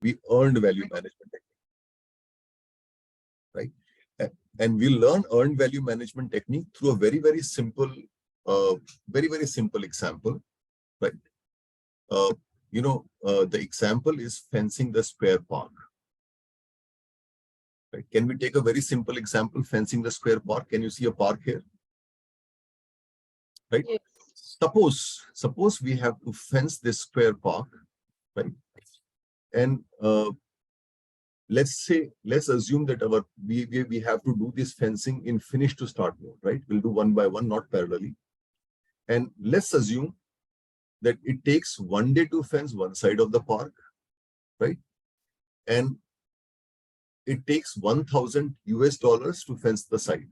We earned value management technique, right? And we learn earned value management technique through a very, very simple example, right? The example is fencing the square park. Right? Can we take a very simple example, fencing the square park? Can you see a park here? Right? Yes. Suppose we have to fence this square park, right? And let's assume that we have to do this fencing in finish to start mode, right? We'll do one by one, not parallelly. And let's assume that it takes 1 day to fence one side of the park, right? And it takes $1,000 to fence the side,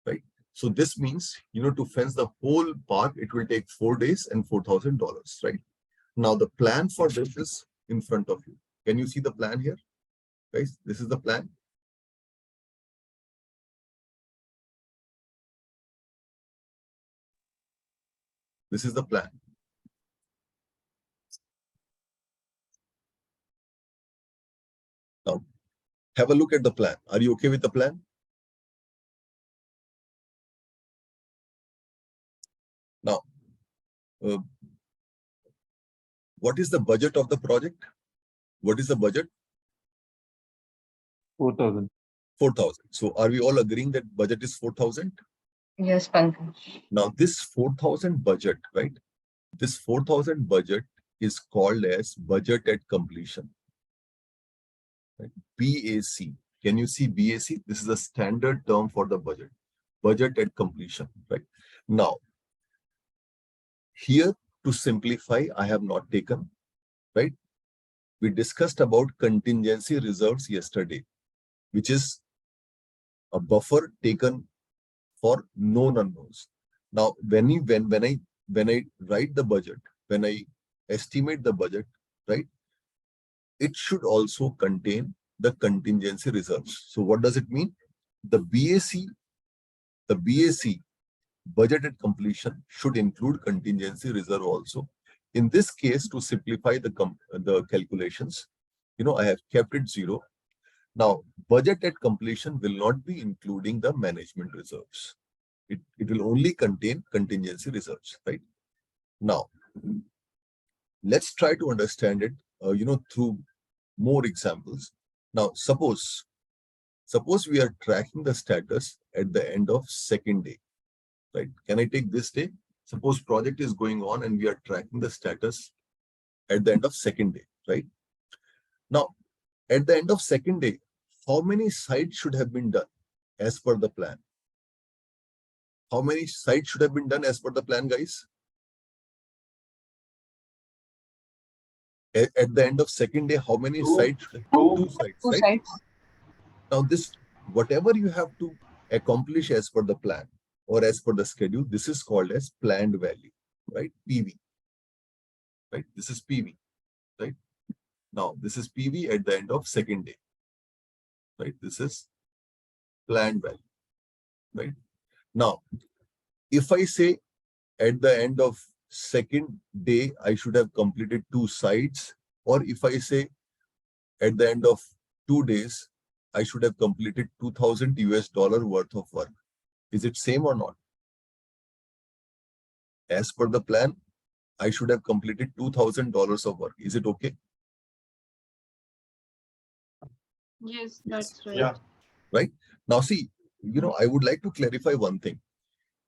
right? So this means, to fence the whole park, it will take 4 days and $4,000, right? Now the plan for this is in front of you. Can you see the plan here, guys? This is the plan. This is the plan. Now, have a look at the plan. Are you okay with the plan? Now, what is the budget of the project? What is the budget? 4,000. 4,000. So are we all agreeing that budget is 4,000? Yes, Pankaj. Now this 4,000 budget, right? This 4,000 budget is called as budget at completion. Right? BAC. Can you see BAC? This is a standard term for the budget. Budget at completion, right? Now, here to simplify, I have not taken, right? We discussed about contingency reserves yesterday, which is a buffer taken for known unknowns. Now, when I write the budget, when I estimate the budget, right, it should also contain the contingency reserves. So what does it mean? The BAC budget at completion should include contingency reserve also. In this case, to simplify the calculations, I have kept it 0. Now, budget at completion will not be including the management reserves. It will only contain contingency reserves, right? Now, let's try to understand it, through more examples. Now, suppose we are tracking the status at the end of second day, right? Can I take this day? Suppose project is going on and we are tracking the status at the end of second day, right? Now, at the end of second day, how many sites should have been done as per the plan? How many sites should have been done as per the plan, guys? At the end of second day, how many sites? Two sites, right? Now, this, whatever you have to accomplish as per the plan or as per the schedule, this is called as planned value, right? PV, right? This is PV, right? Now, this is PV at the end of second day, right? This is planned value, right? Now, if I say at the end of second day, I should have completed 2 sites, or if I say at the end of 2 days, I should have completed $2,000 worth of work. Is it same or not? As per the plan, I should have completed $2,000 of work. Is it okay? Yes, that's right. Yeah. Right? Now see, I would like to clarify one thing.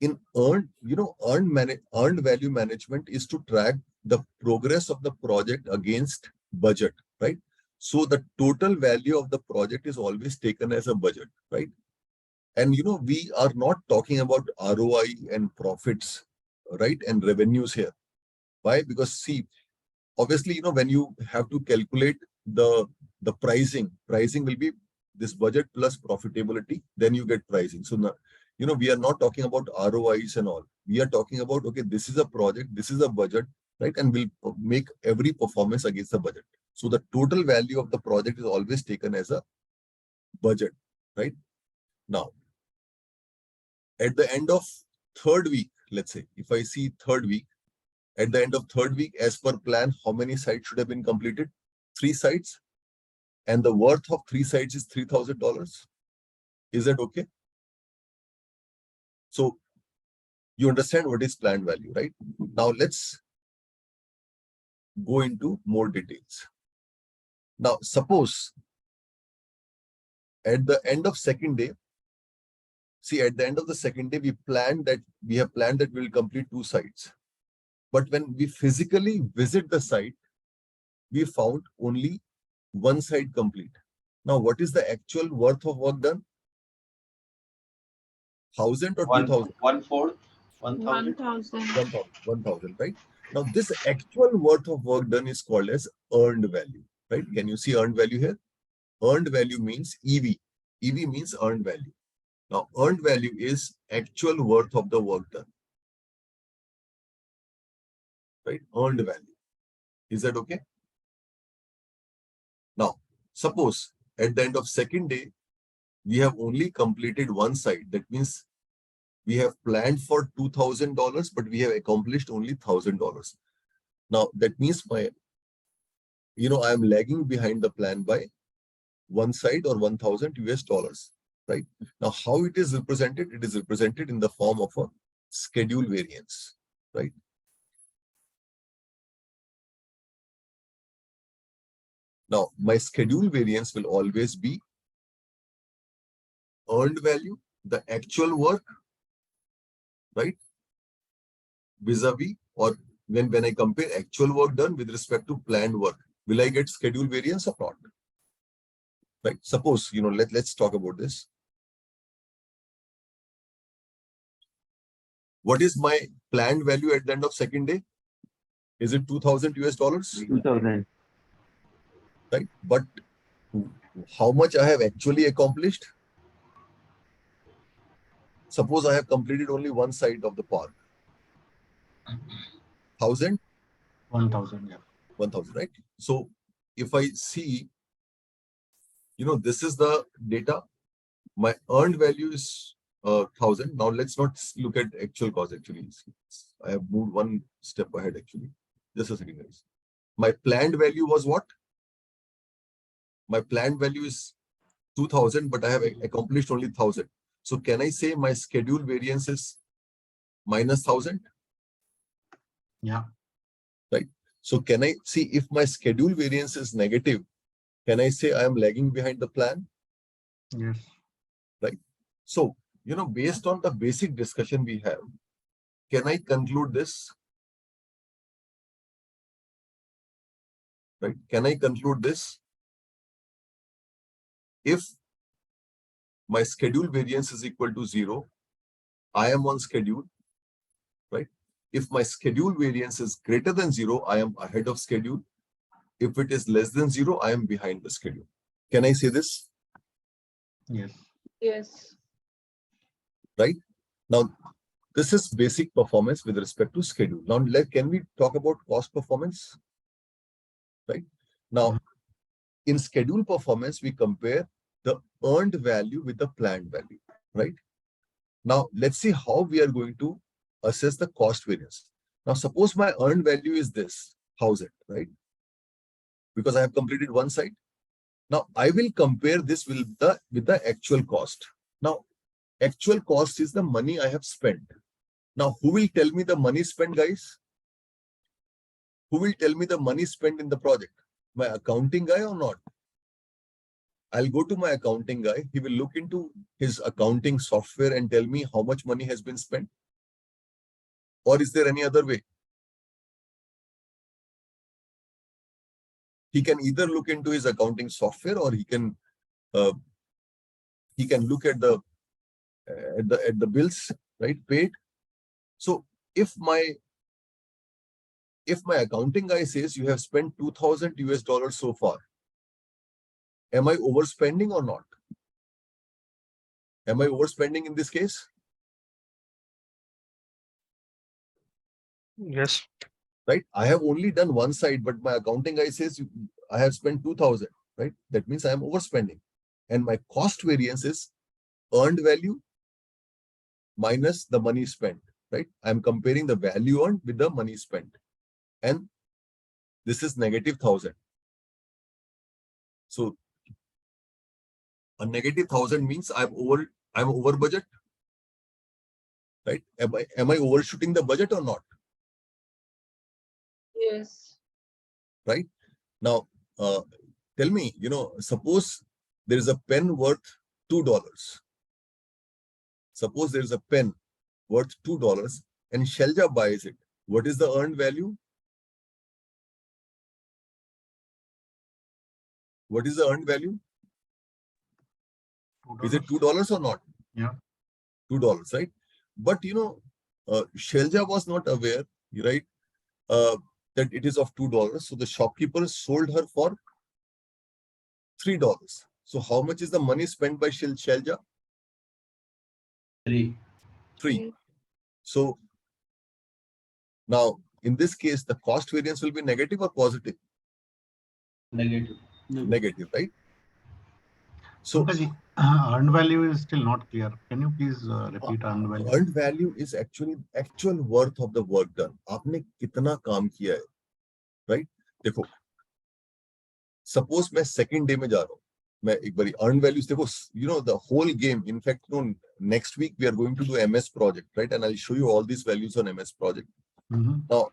In earned value management is to track the progress of the project against budget, right? So the total value of the project is always taken as a budget, right? And we are not talking about ROI and profits, right? And revenues here. Why? Because see, obviously, when you have to calculate the pricing will be this budget plus profitability, then you get pricing. So now, we are not talking about ROIs and all. We are talking about, okay, this is a project, this is a budget, right? And we'll make every performance against the budget. So the total value of the project is always taken as a budget, right? Now, at the end of third week, let's say, if I see third week, at the end of third week, as per plan, how many sites should have been completed? 3 sites and the worth of 3 sites is $3,000. Is that okay? So you understand what is planned value, right? Now let's go into more details. Now suppose at the end of second day, at the end of the second day, we have planned that we'll complete 2 sites. But when we physically visit the site, we found only 1 site complete. Now, what is the actual worth of work done? 1,000 or 2,000? 1/4. 1,000. 1,000, right? Now, this actual worth of work done is called as earned value, right? Can you see earned value here? Earned value means EV. EV means earned value. Now, earned value is actual worth of the work done, right? Earned value. Is that okay? Now, suppose at the end of second day, we have only completed 1 site. That means we have planned for $2,000, but we have accomplished only $1,000. Now, that means I am lagging behind the plan by 1 site or $1,000, right? Now, how it is represented? It is represented in the form of a schedule variance, right? Now, my schedule variance will always be earned value, the actual work, right? Vis-a-vis, or when I compare actual work done with respect to planned work, will I get schedule variance or not? Right? Suppose, let's talk about this. What is my planned value at the end of second day? Is it $2,000? 2,000. Right? But how much I have actually accomplished? Suppose I have completed only 1 side of the park. 1,000? 1,000, yeah. 1,000, right? So if I see, this is the data. My earned value is 1,000. Now let's not look at actual cost. Actually, I have moved 1 step ahead. Actually, just a second, guys. My planned value was what? My planned value is 2,000, but I have accomplished only 1,000. So can I say my schedule variance is minus 1,000? Yeah. Right. So can I see if my schedule variance is negative? Can I say I am lagging behind the plan? Yes. Right. So, based on the basic discussion we have, can I conclude this? Right. Can I conclude this? If my schedule variance is equal to 0, I am on schedule, right? If my schedule variance is greater than 0, I am ahead of schedule. If it is less than 0, I am behind the schedule. Can I say this? Yes. Yes. Right? Now, this is basic performance with respect to schedule. Now, can we talk about cost performance? Right? Now, in schedule performance, we compare the earned value with the planned value, right? Now, let's see how we are going to assess the cost variance. Now, suppose my earned value is this, 1,000, right? Because I have completed 1 site. Now, I will compare this with the actual cost. Now, actual cost is the money I have spent. Now, who will tell me the money spent, guys? Who will tell me the money spent in the project? My accounting guy or not? I'll go to my accounting guy. He will look into his accounting software and tell me how much money has been spent. Or is there any other way? He can either look into his accounting software, or he can look at the bills, right? Paid. So if my accounting guy says you have spent $2,000 so far, am I overspending or not? Am I overspending in this case? Yes. Right? I have only done 1 side, but my accounting guy says I have spent 2,000, right? That means I am overspending. And my cost variance is earned value minus the money spent, right? I'm comparing the value earned with the money spent. And this is negative 1,000. So a negative 1,000 means I'm over budget, right? Am I overshooting the budget or not? Yes. Right? Now, tell me, suppose there is a pen worth $2. Suppose there is a pen worth $2 and Shelja buys it. What is the earned value? What is the earned value? Is it $2 or not? Yeah. $2, right? But Shelja was not aware, right, that it is of $2. So the shopkeeper sold her for $3. So how much is the money spent by Shelja? 3. 3. So now in this case, the cost variance will be negative or positive? Negative. Negative, right? So Pankaj, earned value is still not clear. Can you please repeat earned value? earned value is actually actual worth of the work done. आपने कितना काम किया है, right? देखो, suppose मैं second day में जा रहा हूँ, मैं एक बारी earned values देखो, the whole game. In fact, next week we are going to do MS project, right? And I'll show you all these values on MS project. Now,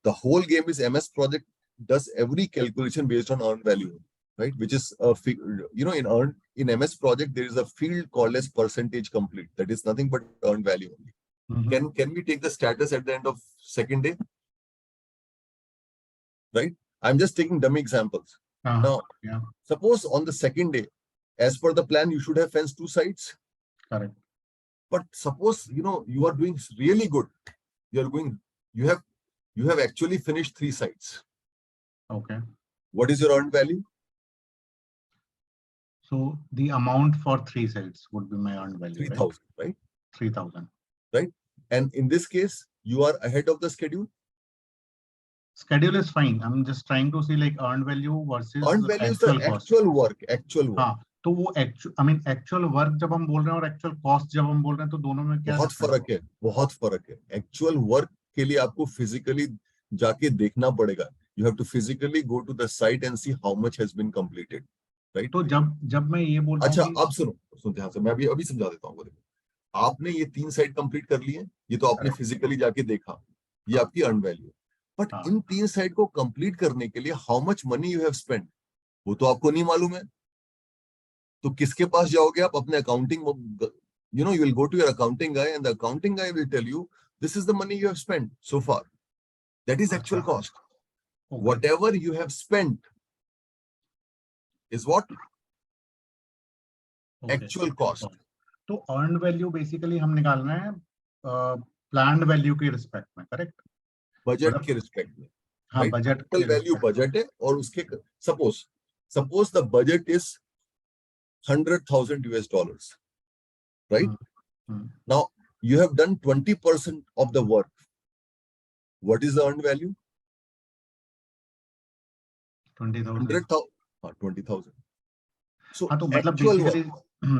the whole game is MS project does every calculation based on earned value, right? Which is in MS project there is a field called as percentage complete. That is nothing but earned value only. Can we take the status at the end of second day? Right? I'm just taking dummy examples. Now, suppose on the second day, as per the plan, you should have fenced 2 sides. Correct. But suppose you are doing really good. You have actually finished 3 sides. Okay. What is your earned value? So the amount for 3 sides would be my earned value. 3,000, right? 3,000. Right? And in this case, you are ahead of the schedule. Schedule is fine. I'm just trying to see like earned value versus Earned value is actual the cost. actual work. हाँ, तो वो actual work जब हम बोल रहे हैं और actual cost जब हम बोल रहे हैं तो दोनों में क्या बहुत फर्क है. Actual work के लिए आपको physically जाके देखना पड़ेगा. You have to physically go to the site and see how much has been completed. Right? तो जब मैं ये बोल रहा हूँ अच्छा, आप सुनते हैं, मैं अभी समझा देता हूँ. आपने ये 3 साइट कंप्लीट कर ली है, ये तो आपने फिजिकली जाके देखा, ये आपकी earn value. But in 3 site को कंप्लीट करने के लिए how much money you have spent, वो तो आपको नहीं मालूम है. तो किसके पास जाओगे आप? अपने accounting, you will go to your accounting guy and the accounting guy will tell you this is the money you have spent so far. That is actual cost. Okay. Whatever you have spent is what? Okay. Actual cost. तो earned value basically हम निकाल रहे हैं planned value के respect में, correct? Budget के respect में. हाँ, बजट के वैल्यू बजट है और उसके suppose the budget is $100,000, right? Now you have done 20% of the work. What is the earned value? 20,000. 20,000. So हाँ, तो मतलब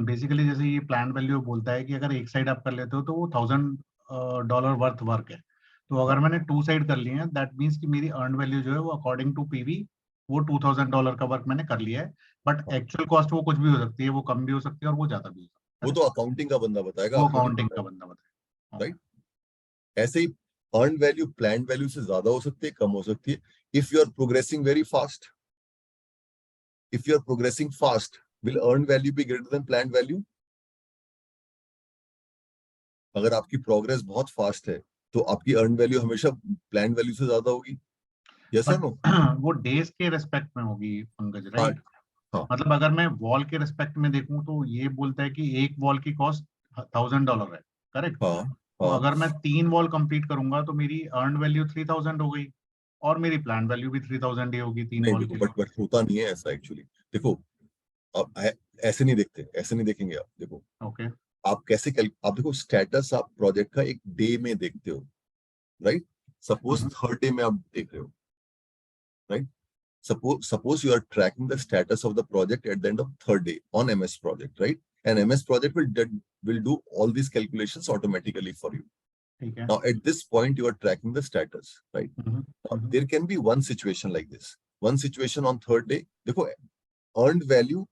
बेसिकली जैसे ये प्लान वैल्यू बोलता है कि अगर एक साइड आप कर लेते हो तो वो $1,000 वर्थ वर्क है. तो अगर मैंने 2 साइड कर लिए हैं, दैट मींस कि मेरी अर्न वैल्यू जो है वो अकॉर्डिंग टू पीवी वो $2,000 का वर्क मैंने कर लिया है. बट एक्चुअल कॉस्ट वो कुछ भी हो सकती है, वो कम भी हो सकती है और वो ज्यादा भी हो सकती है. वो तो अकाउंटिंग का बंदा बताएगा. वो अकाउंटिंग का बंदा बताएगा, राइट? ऐसे ही अर्न वैल्यू प्लान वैल्यू से ज्यादा हो सकती है, कम हो सकती है. If you are progressing very fast, will earned value be greater than planned value? अगर आपकी प्रोग्रेस बहुत फास्ट है तो आपकी अर्न वैल्यू हमेशा प्लान वैल्यू से ज्यादा होगी. यस और नो? वो डेज के रिस्पेक्ट में होगी पंकज, राइट? हाँ. मतलब अगर मैं वॉल के रिस्पेक्ट में देखूं तो ये बोलता है कि एक वॉल की कॉस्ट $1,000 है, करेक्ट? तो अगर मैं 3 वॉल कंप्लीट करूंगा तो मेरी अर्न वैल्यू 3,000 हो गई और मेरी प्लान वैल्यू भी 3,000 ही होगी 3 वॉल की. बट होता नहीं है ऐसा एक्चुअली. देखो, आप ऐसे नहीं देखेंगे आप. देखो, ओके, आप कैसे आप देखो, स्टेटस आप प्रोजेक्ट का एक डे में देखते हो, राइट? सपोज थर्ड डे में आप देख रहे हो, right? Suppose you are tracking the status of the project at the end of third day on MS project, right? And MS project will do all these calculations automatically for you. Okay. Now at this point you are tracking the status, right? Now, there can be one situation like this. One situation on third day. देखो, earned value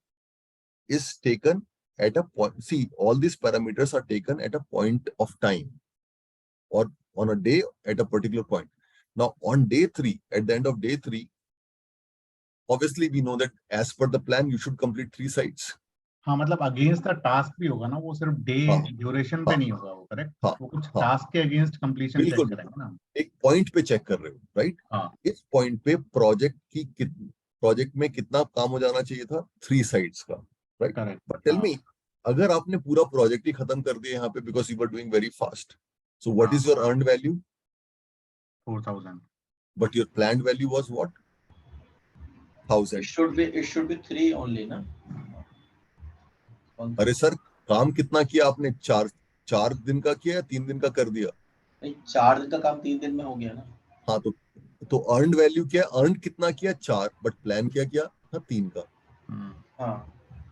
is taken at a point. See, all these parameters are taken at a point of time or on a day at a particular point. Now, on day 3, at the end of day 3, obviously we know that as per the plan, you should complete 3 sites. हाँ मतलब against the task भी होगा ना, वो सिर्फ day duration पे नहीं होगा वो, करेक्ट? वो कुछ टास्क के अगेंस्ट कंप्लीशन चेक करेंगे ना, एक पॉइंट पे चेक कर रहे हो, राइट? इस पॉइंट पे प्रोजेक्ट में कितना काम हो जाना चाहिए था? 3 साइट्स का, राइट? बट टेल मी, अगर आपने पूरा प्रोजेक्ट ही खत्म कर दिया यहाँ पे because you were doing very fast, so what is your earned value? 4000. But your planned value was what? 1000. It should be 3 only, na? अरे सर, काम कितना किया आपने? 4 दिन का किया या 3 दिन का कर दिया? नहीं, 4 दिन का काम 3 दिन में हो गया ना. हाँ, तो अर्न्ड वैल्यू क्या है? अर्न कितना किया? 4, बट प्लान क्या था? 3 का. हाँ.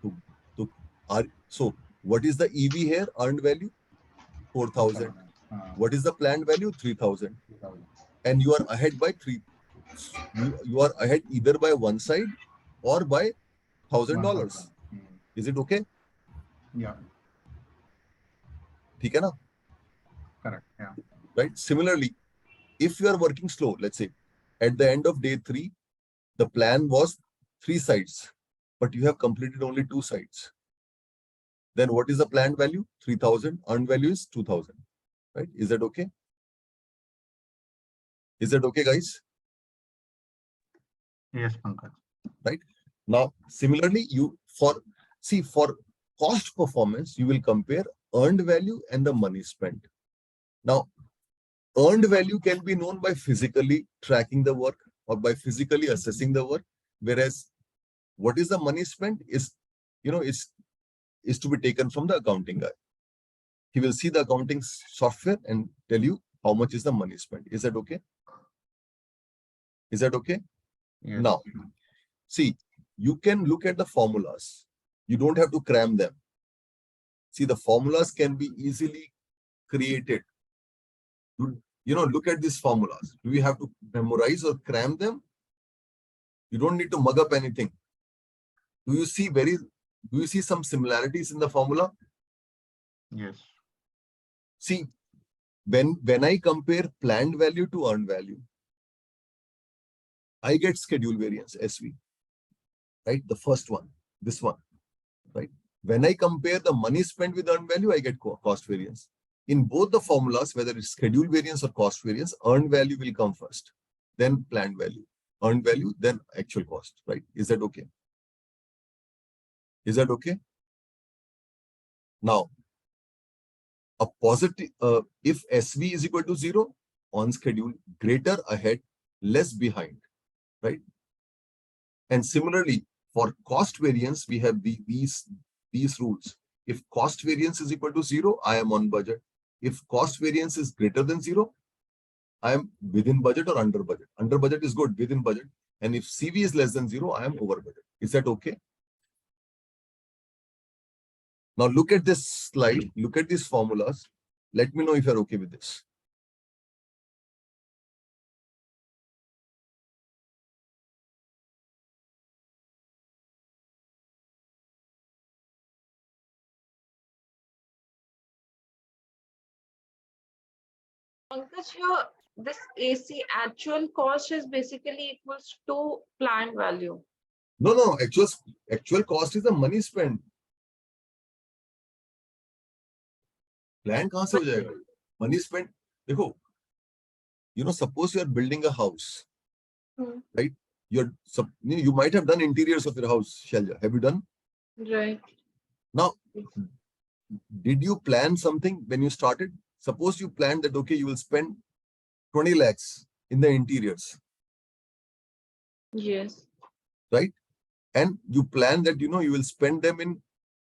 तो so what is the EV here? Earned value 4000. What is the planned value? 3000. And you are ahead by 3. You are ahead either by one side or by $1,000. Is it okay? Yeah. ठीक है ना? Correct. Yeah. Right. Similarly, if you are working slow, let's say at the end of day 3, the plan was 3 sites, but you have completed only 2 sites. Then what is the planned value? 3000. Earned value is 2000. Right? Is that okay? Is that okay, guys? Yes, Pankaj. Right. Now, similarly, for cost performance, you will compare earned value and the money spent. Now, earned value can be known by physically tracking the work or by physically assessing the work, whereas what is the money spent is to be taken from the accounting guy. He will see the accounting software and tell you how much is the money spent. Is that okay? Is that okay? Yes. Now, see, you can look at the formulas. You don't have to cram them. See, the formulas can be easily created. Look at these formulas. Do you have to memorize or cram them? You don't need to mug up anything. Do you see some similarities in the formula? Yes. See, when I compare planned value to earned value, I get schedule variance, SV, right? The first one, this one, right? When I compare the money spent with earned value, I get cost variance. In both the formulas, whether it's schedule variance or cost variance, earned value will come first, then planned value, earned value, then actual cost, right? Is that okay? Is that okay? Now, a positive, if SV is equal to 0, on schedule, greater ahead, less behind, right? And similarly, for cost variance, we have these rules. If cost variance is equal to 0, I am on budget. If cost variance is greater than 0, I am within budget or under budget. Under budget is good, within budget. And if CV is less than 0, I am over budget. Is that okay? Now look at this slide, look at these formulas. Let me know if you're okay with this. Pankaj, here this AC actual cost is basically equals to planned value. No. Actual cost is the money spent. Plan कहाँ से हो जाएगा? Money spent. देखो, suppose you are building a house, right? You might have done interiors of your house, Shalja. Have you done? Right. Now, did you plan something when you started? Suppose you planned that, okay, you will spend 20 lakhs in the interiors. Yes. Right? And you plan that, you will spend them in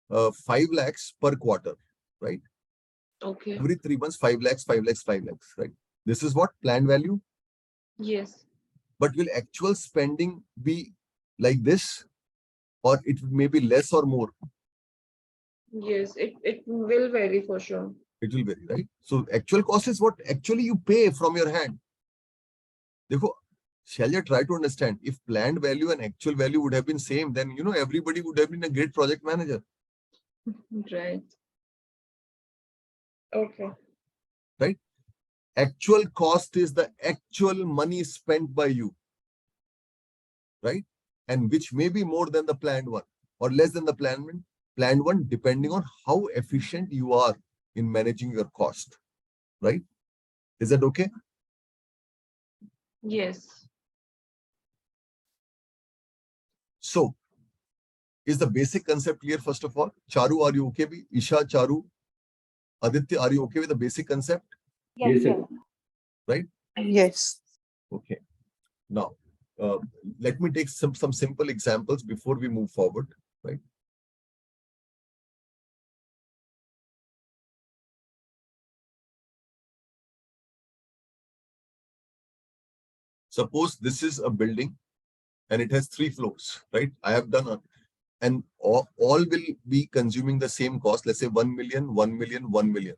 5 lakhs per quarter, right? Okay. Every 3 months, 5 lakhs, 5 lakhs, 5 lakhs, right? This is what planned value. Yes. But will actual spending be like this, or it may be less or more? Yes, it will vary for sure. It will vary, right? So actual cost is what actually you pay from your hand. देखो, Shailja, try to understand. If planned value and actual value would have been same, then everybody would have been a great project manager. Right. Okay. Right? Actual cost is the actual money spent by you, right? And which may be more than the planned one or less than the planned one, depending on how efficient you are in managing your cost, right? Is that okay? Yes. So, is the basic concept clear first of all? Charu, are you okay? Isha, Charu, Aditya, are you okay with the basic concept? Yes, sir. Right? Yes. Okay. Now, let me take some simple examples before we move forward, right? Suppose this is a building and it has 3 floors, right? I have done and all will be consuming the same cost. Let's say 1 million, 1 million, 1 million,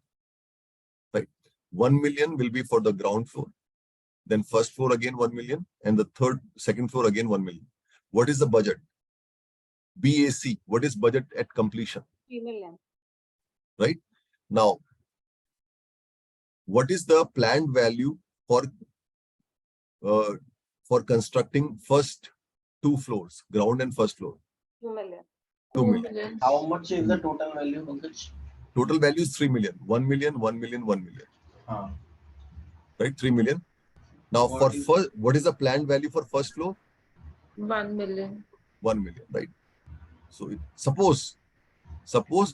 right? 1 million will be for the ground floor. Then first floor again 1 million, and the second floor again 1 million. What is the budget? BAC, what is budget at completion? 3 million. Right? Now, what is the planned value for constructing first 2 floors, ground and first floor? 2 million. 2 million. How much is the total value, Pankaj? Total value is 3 million. 1 million, 1 million, 1 million. Right? 3 million. Now, what is the planned value for first floor? 1 million. 1 million, right? So suppose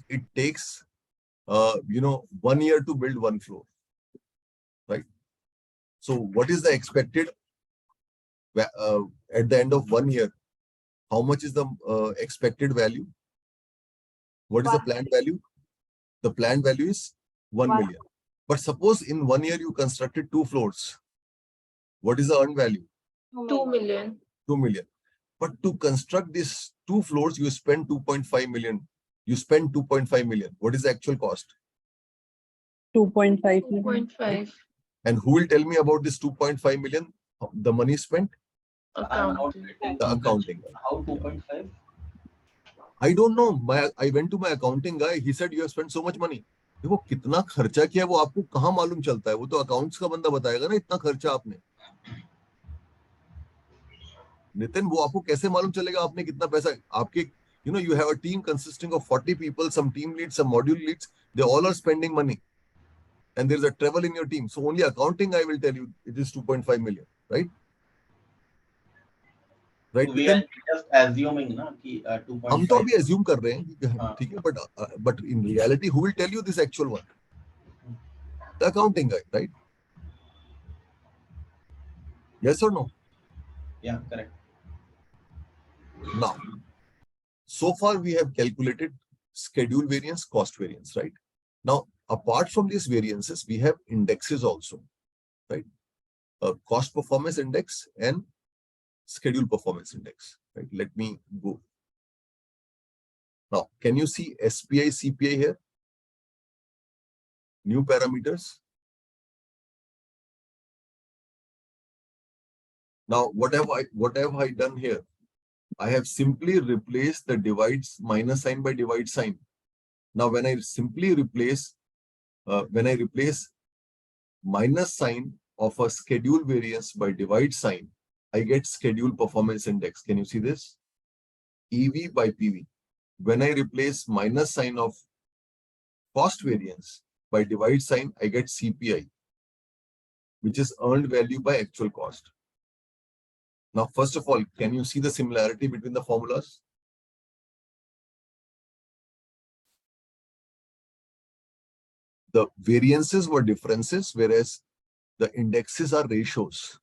it takes 1 year to build 1 floor, right? So what is the expected at the end of 1 year? How much is the expected value? What is the planned value? The planned value is 1 million. But suppose in 1 year you constructed 2 floors. What is the earned value? 2 million. 2 million. But to construct these 2 floors, you spend 2.5 million. You spend 2.5 million. What is the actual cost? 2.5 million. 2.5. And who will tell me about this 2.5 million? The money spent? Accounting. The accounting. How 2.5? I don't know. I went to my accounting guy. He said you have spent so much money. देखो कितना खर्चा किया वो आपको कहाँ मालूम चलता है? वो तो अकाउंट्स का बंदा बताएगा ना इतना खर्चा आपने. नितिन, वो आपको कैसे मालूम चलेगा आपने कितना पैसा आपके you have a team consisting of 40 people, some team leads, some module leads. They all are spending money. And there's a travel in your team. So only accounting, I will tell you, it is 2.5 million, right? Right. We are just assuming ना कि 2.5. हम तो अभी assume कर रहे हैं, ठीक है? But in reality, who will tell you this actual one? The accounting guy, right? Yes or no? Yeah, correct. Now, so far we have calculated schedule variance, cost variance, right? Now, apart from these variances, we have indexes also, right? Cost performance index and schedule performance index, right? Let me go. Now, can you see SPI, CPI here? New parameters. Now, what have I done here? I have simply replaced the minus sign by divide sign. Now, when I simply replace, minus sign of a schedule variance by divide sign, I get schedule performance index. Can you see this? EV by PV. When I replace minus sign of cost variance by divide sign, I get CPI, which is earned value by actual cost. Now, first of all, can you see the similarity between the formulas? The variances were differences, whereas the indexes are ratios.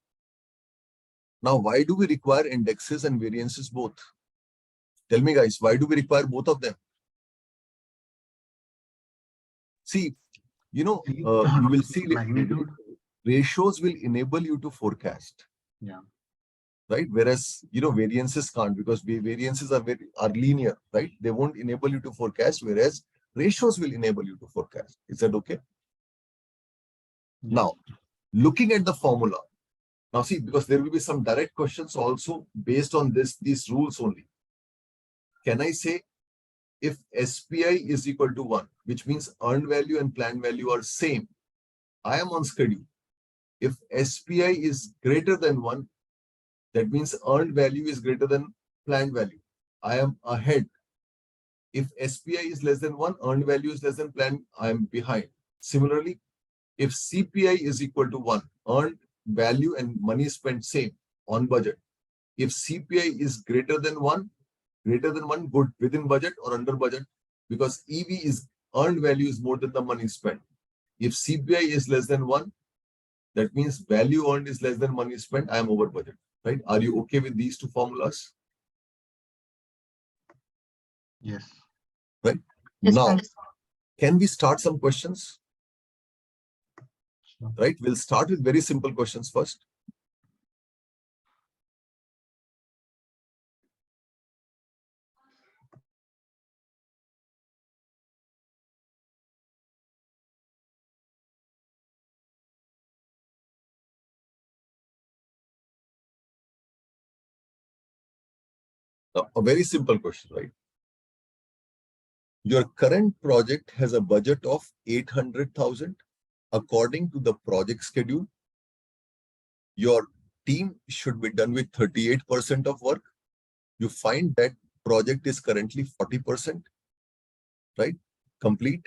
Now, why do we require indexes and variances both? Tell me, guys, why do we require both of them? See, you will see magnitude. Ratios will enable you to forecast. Yeah. Right? Whereas, variances can't, because variances are linear, right? They won't enable you to forecast, whereas ratios will enable you to forecast. Is that okay? Yes. Now, looking at the formula, Now see, because there will be some direct questions also based on these rules only. Can I say if SPI is equal to 1, which means earned value and planned value are same, I am on schedule. If SPI is greater than 1, that means earned value is greater than planned value, I am ahead. If SPI is less than 1, earned value is less than planned, I am behind. Similarly, if CPI is equal to 1, earned value and money spent same on budget. If CPI is greater than 1, good, within budget or under budget, because EV is earned value is more than the money spent. If CPI is less than 1, that means value earned is less than money spent, I am over budget, right? Are you okay with these two formulas? Yes. Right? Yes, Now, sir. can we start some questions? Sure. Right? We'll start with very simple questions first. Now, a very simple question, right? Your current project has a budget of 800,000 according to the project schedule. Your team should be done with 38% of work. You find that project is currently 40%, right? Complete.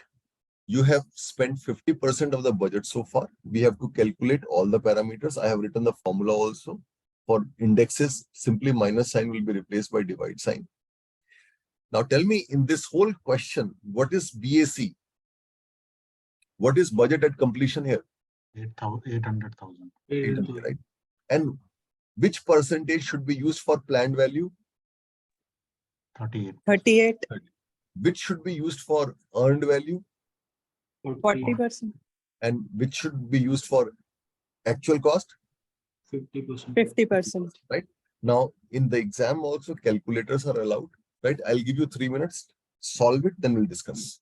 You have spent 50% of the budget so far. We have to calculate all the parameters. I have written the formula also. For indexes, simply minus sign will be replaced by divide sign. Now tell me, in this whole question, what is BAC? What is budget at completion here? 800,000. 800, right? And which percentage should be used for planned value? 38. 38, Which should be used for earned value? 40%, And which should be used for actual cost? 50%. Right? Now, in the exam also, calculators are allowed, right? I'll give you 3 minutes, solve it, then we'll discuss.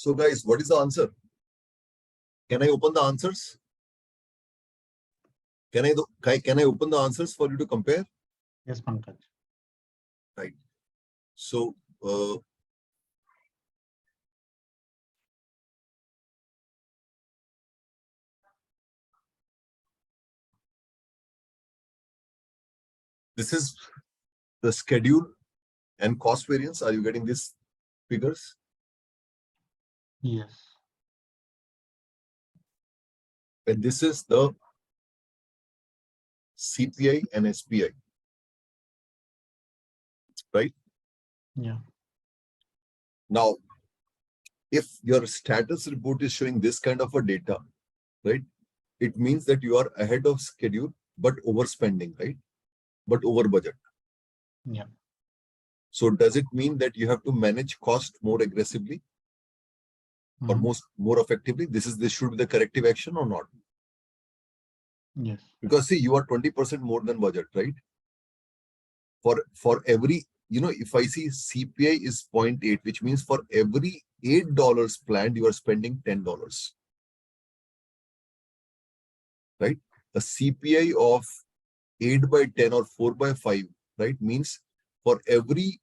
So guys, what is the answer? Can I open the answers? Can I open the answers for you to compare? Yes, Pankaj. Right. So this is the schedule and cost variance. Are you getting these figures? Yes. And this is the CPI and SPI, right? Yeah. Now, if your status report is showing this kind of a data, right, it means that you are ahead of schedule, but overspending, right? But over budget. Yeah. So does it mean that you have to manage cost more aggressively or more effectively? This should be the corrective action or not? Yes. Because see, you are 20% more than budget, right? For every, if I see CPI is 0.8, which means for every $8 planned, you are spending $10. Right? A CPI of 8 by 10 or 4 by 5, right, means for every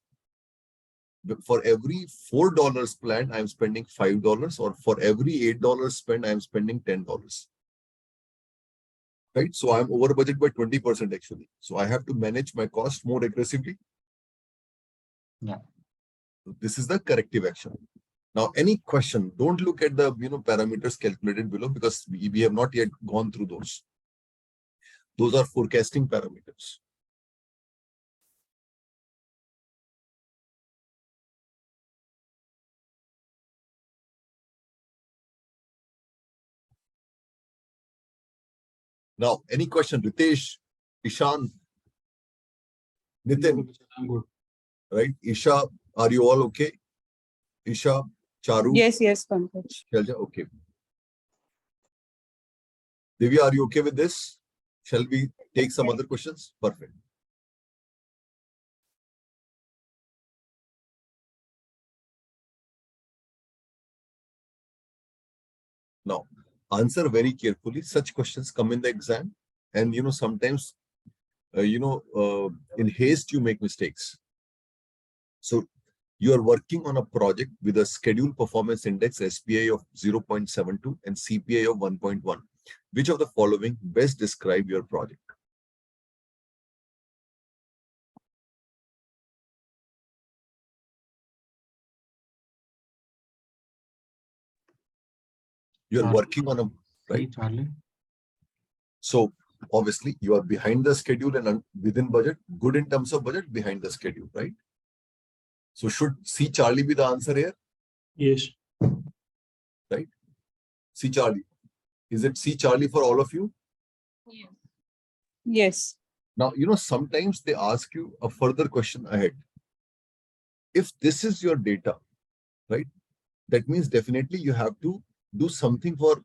$4 planned, I'm spending $5, or for every $8 spent, I'm spending $10. Right? So I'm over budget by 20% actually. So I have to manage my cost more aggressively. Yeah. So this is the corrective action. Now, any question, don't look at the parameters calculated below, because we have not yet gone through those. Those are forecasting parameters. Now, any question? Ritesh, Ishan, Nitin? I'm good. Right? Isha, are you all okay? Isha, Charu? Yes, Pankaj. Shalja, okay. Divya, are you okay with this? Shall we take some other questions? Perfect. Now, answer very carefully. Such questions come in the exam, and sometimes, in haste you make mistakes. So you are working on a project with a schedule performance index SPI of 0.72 and CPI of 1.1. Which of the following best describe your project? You are working on a, right? Charlie. So obviously you are behind the schedule and within budget, good in terms of budget, behind the schedule, right? So should C Charlie be the answer here? Yes. Right? C Charlie. Is it C Charlie for all of you? Yes. Yes. Now, sometimes they ask you a further question ahead. If this is your data, right, that means definitely you have to do something for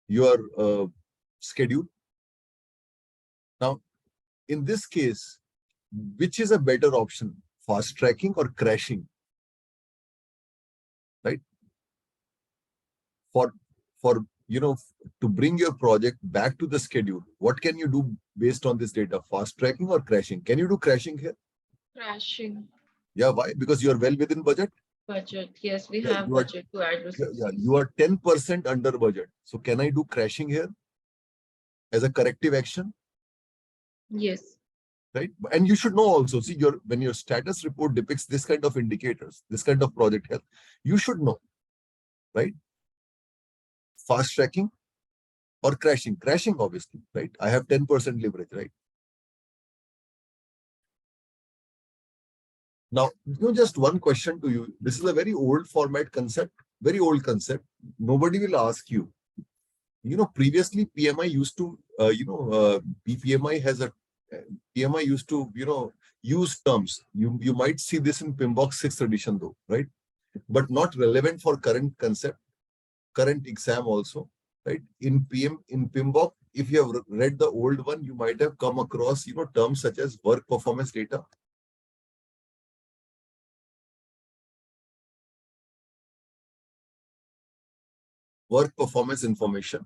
your schedule. Now, in this case, which is a better option, fast tracking or crashing? Right? For to bring your project back to the schedule, what can you do based on this data? Fast tracking or crashing? Can you do crashing here? Crashing. Yeah, why? Because you are well within budget. Budget. Yes, we Yeah, have budget to add resources. Yeah, you are 10% under budget. So can I do crashing here as a corrective action? Yes. Right? And you should know also, see, when your status report depicts this kind of indicators, this kind of project health, you should know, right? Fast tracking or crashing? Crashing, obviously, right? I have 10% leverage, right? Now, just one question to you. This is a very old format concept, very old concept. Nobody will ask you. Previously PMI used to, PMI has a, PMI used to, use terms. You might see this in PMBOK 6th edition though, right? But not relevant for current concept, current exam also, right? In PMBOK, if you have read the old one, you might have come across, terms such as work performance data. work performance information,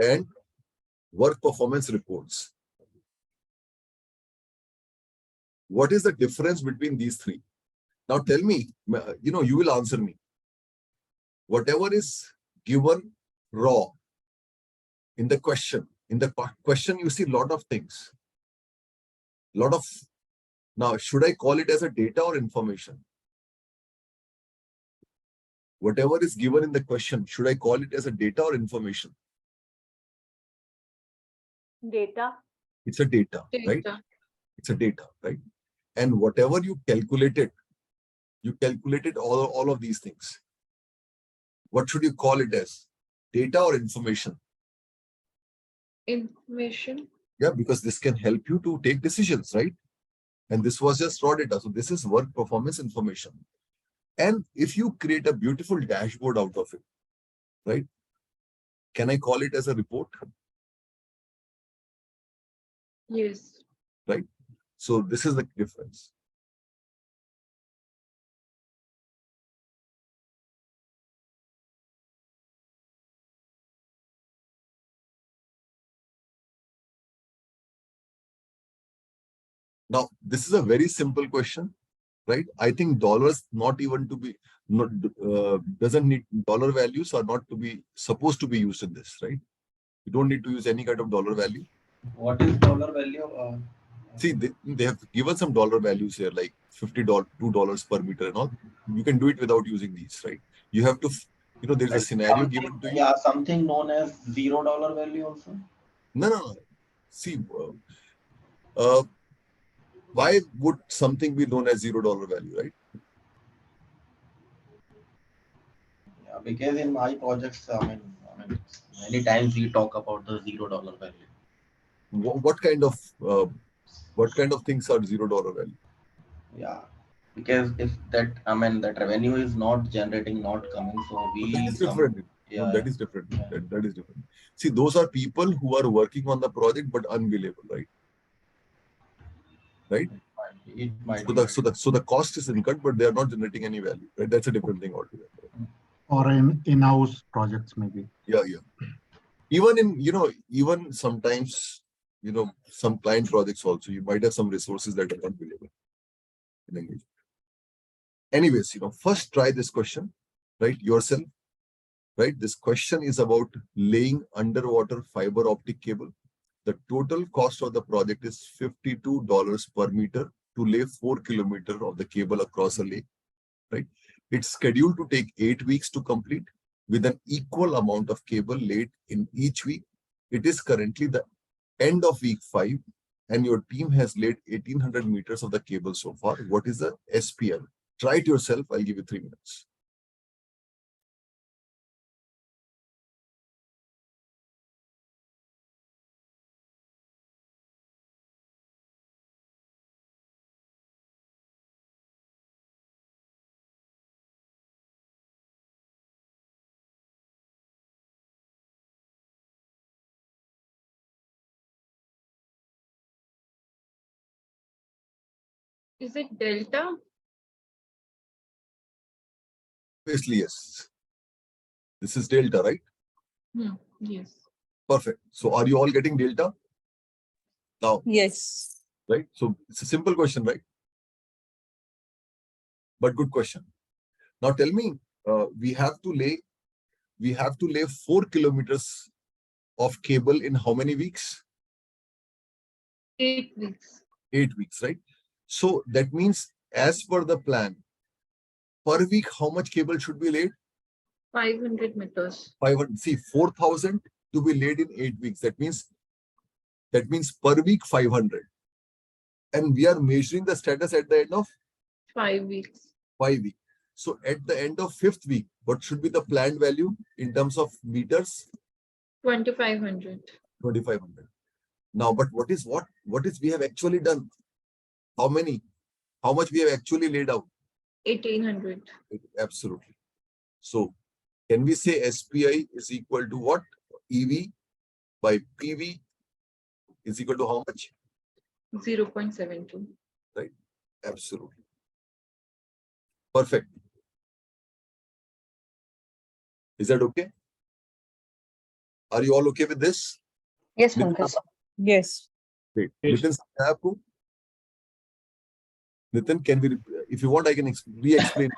and work performance reports. What is the difference between these three? Now tell me, you will answer me. Whatever is given raw in the question, you see a lot of things. Now, should I call it as a data or information? Whatever is given in the question, should I call it as a data or information? Data. It's a data, right? It's a data, right? And whatever you calculated all of these things. What should you call it as? Data or information? Information. Yeah, because this can help you to take decisions, right? And this was just raw data. So this is work performance information. And if you create a beautiful dashboard out of it, right? Can I call it as a report? Yes. Right? So this is the difference. Now, this is a very simple question, right? I think dollars doesn't need dollar values are not to be supposed to be used in this, right? You don't need to use any kind of dollar value. What is dollar value? See, they have given some dollar values here, like $50, $2 per meter and all. You can do it without using these, right? You have to, there's a scenario given to you. Yeah, something known as $0 value also. No. See, why would something be known as $0 value, right? Yeah, because in my projects, I mean, many times we talk about the $0 value. What kind of things are $0 value? Yeah, because if that revenue is not generating, not coming, so That is different. Yeah, that is different. Yeah. That is different. See, those are people who are working on the project but unbillable, right? Right. It might So the cost is incurred, but they are not generating any value, right? That's a different thing altogether. Or in-house projects, maybe. Yeah. Even sometimes, some client projects also, you might have some resources that are not billable in engagement. Anyways, first try this question, right? Yourself, right? This question is about laying underwater fiber optic cable. The total cost of the project is $52 per meter to lay 4 kilometers of the cable across a lake, right? It's scheduled to take 8 weeks to complete with an equal amount of cable laid in each week. It is currently the end of week 5 and your team has laid 1800 meters of the cable so far. What is the SPL? Try it yourself. I'll give you 3 minutes. Is it delta? Obviously, yes. This is delta, right? Yes. Perfect. So are you all getting delta? Now, Yes. right? So it's a simple question, right? But good question. Now tell me, we have to lay 4 kilometers of cable in how many weeks? 8 weeks. 8 weeks, right? So that means as per the plan, per week, how much cable should be laid? 500 meters. 500. See, 4,000 to be laid in 8 weeks. That means per week 500. And we are measuring the status at the end of 5 weeks. 5 weeks. So at the end of 5th week, what should be the planned value in terms of meters? 2,500. 2,500. Now, but what is we have actually done? How much we have actually laid out? 1,800. Absolutely. So can we say SPI is equal to what? EV by PV is equal to how much? 0.72. Right. Absolutely. Perfect. Is that okay? Are you all okay with this? Yes, Nitin, Pankaj. Yes. Great. Yes. Nitin, समझ आया आपको? Nitin, can we, if you want, I can re-explain.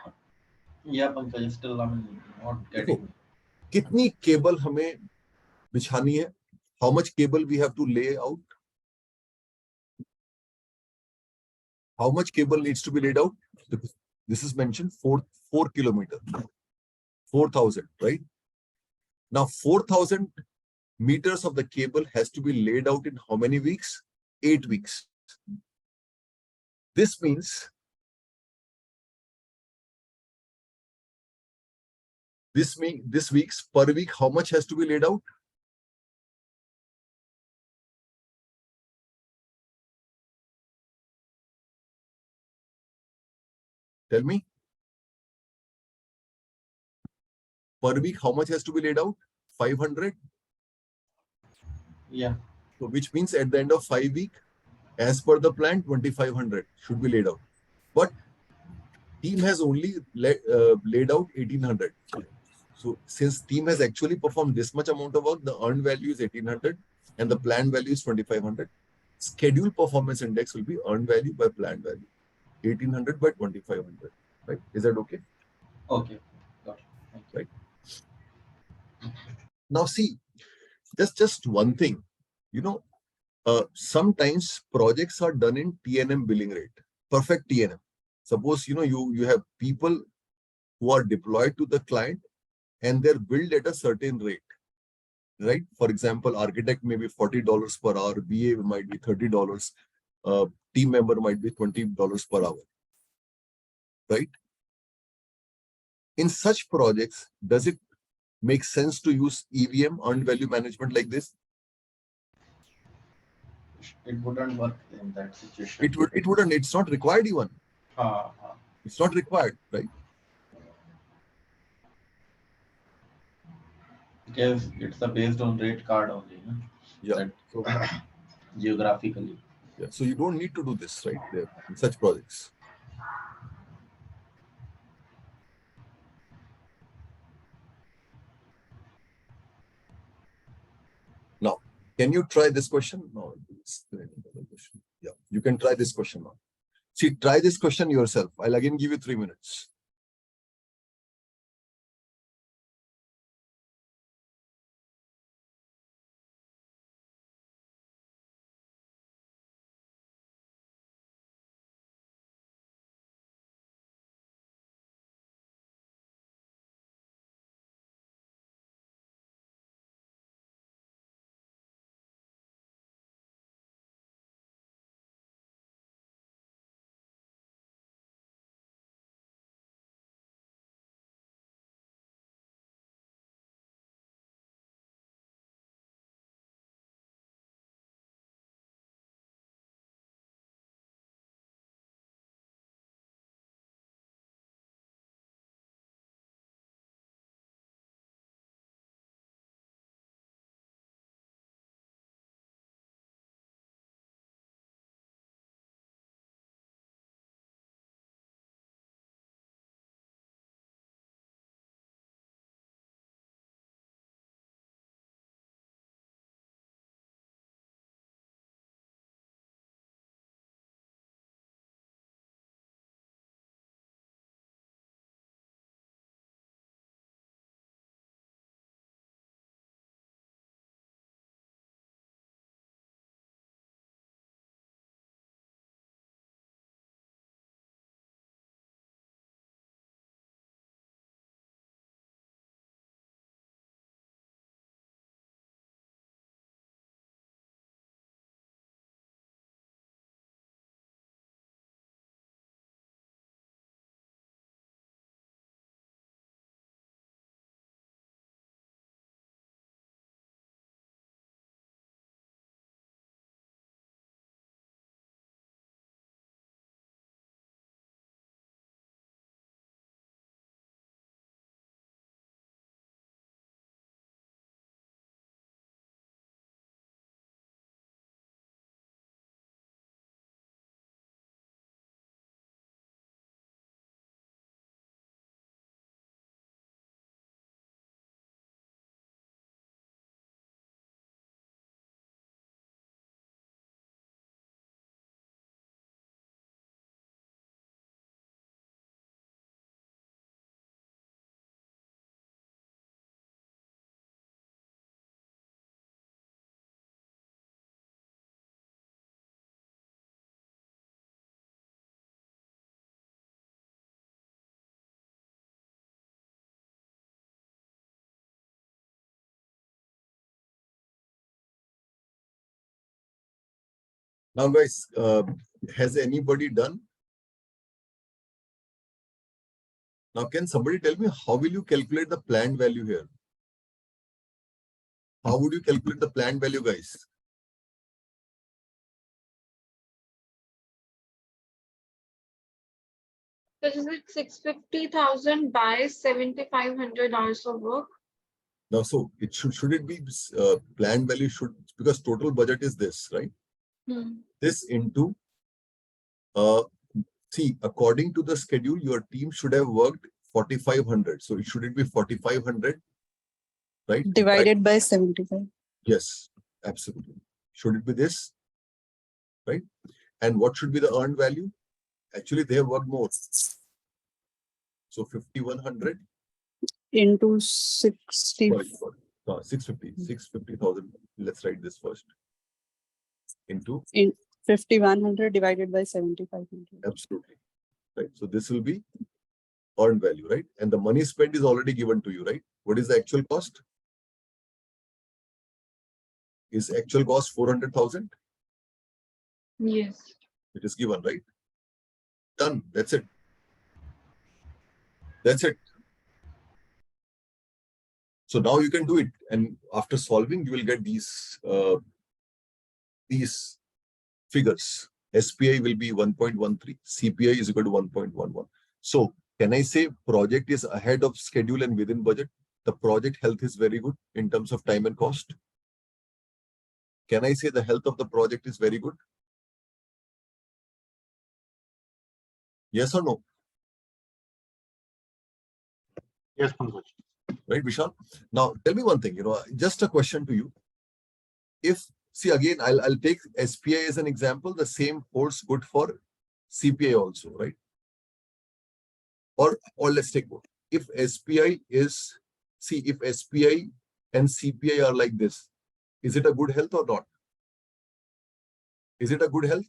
Yeah, Pankaj, still I'm not देखो, getting. कितनी cable हमें बिछानी है? How much cable we have to lay out? How much cable needs to be laid out? This is mentioned 4 kilometer, 4,000, right? Now 4,000 meters of the cable has to be laid out in how many weeks? 8 weeks. This means this week's per week, how much has to be laid out? Tell me. Per week, how much has to be laid out? 500. Yeah. So which means at the end of 5 weeks, as per the plan, 2,500 should be laid out. But team has only laid out 1,800. So since team has actually performed this much amount of work, the earned value is 1,800 and the planned value is 2,500. Schedule performance index will be earned value by planned value. 1,800 by 2,500. Right? Is that okay? Okay. Got it. Thank you. Right. Now see, just one thing. Sometimes projects are done in T&M billing rate, perfect T&M. Suppose you have people who are deployed to the client and they're billed at a certain rate, right? For example, architect may be $40 per hour, BA might be $30, team member might be $20 per hour, right? In such projects, does it make sense to use EVM, earned value management, like this? It wouldn't work in that situation. It wouldn't. It's not required even. Uh, It's not required, right? because it's based on rate card only, no? Yeah. That So, geographically. yeah. So you don't need to do this, right? There in such projects. Now, can you try this question? No, it's another question. Yeah, you can try this question now. See, try this question yourself. I'll again give you 3 minutes. Now, guys, has anybody done? Now, can somebody tell me how will you calculate the planned value here? How would you calculate the planned value, guys? So is it 650,000 by 7,500 hours of work? Now, so it should it be planned value should, because total budget is this, right? This into see, according to the schedule, your team should have worked 4,500. So should it be 4,500, right? Divided by 75. Yes, absolutely. Should it be this, right? And what should be the earned value? Actually, they have worked more. So 5,100 Into 60. sorry, 650,000. Let's write this first. Into 5,100 divided by 7,500. absolutely, right? So this will be earned value, right? And the money spent is already given to you, right? What is the actual cost? Is actual cost 400,000? Yes. It is given, right? Done. That's it. That's it. So now you can do it, and after solving, you will get these figures. SPI will be 1.13. CPI is equal to 1.11. So can I say project is ahead of schedule and within budget? The project health is very good in terms of time and cost. Can I say the health of the project is very good? Yes or no? Yes, Pankaj. Right, Vishal? Now, tell me one thing, just a question to you. If, see, again, I'll take SPI as an example. The same holds good for CPI also, right? Or let's take both. If SPI is, see, if SPI and CPI are like this, is it a good health or not? Is it a good health?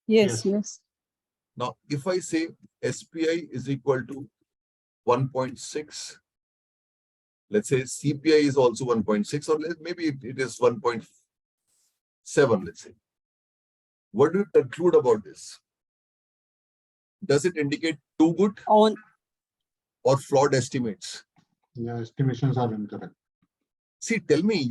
Yes, yes. Now, if I say SPI is equal to 1.6, let's say CPI is also 1.6, or maybe it is 1.7, let's say. What do you conclude about this? Does it indicate too good On or flawed estimates? Yeah, estimations are incorrect. See, tell me,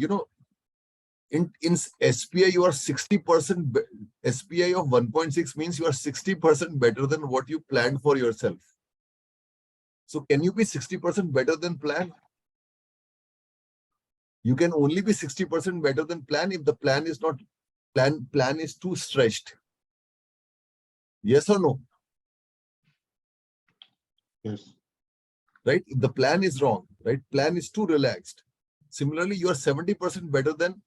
in SPI, you are 60%, SPI of 1.6 means you are 60% better than what you planned for yourself. So can you be 60% better than plan? You can only be 60% better than plan if the plan is not, plan is too stretched. Yes or no? Yes. Right? If the plan is wrong, right? Plan is too relaxed. Similarly, you are 70% better than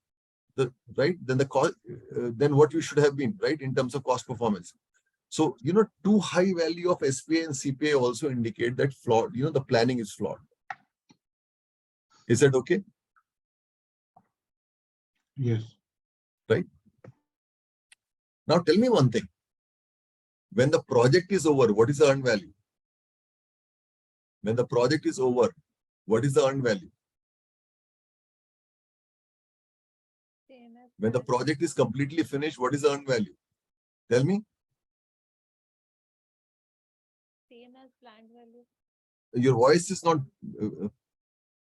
the, right? Than the cost, than what you should have been, right? In terms of cost performance. So, too high value of SPI and CPI also indicate that flawed, the planning is flawed. Is that okay? Yes. Right? Now tell me one thing. When the project is over, what is the earned value? When the project is over, what is the earned value? When the project is completely finished, what is the earned value? Tell me. Same as planned value. Your voice is not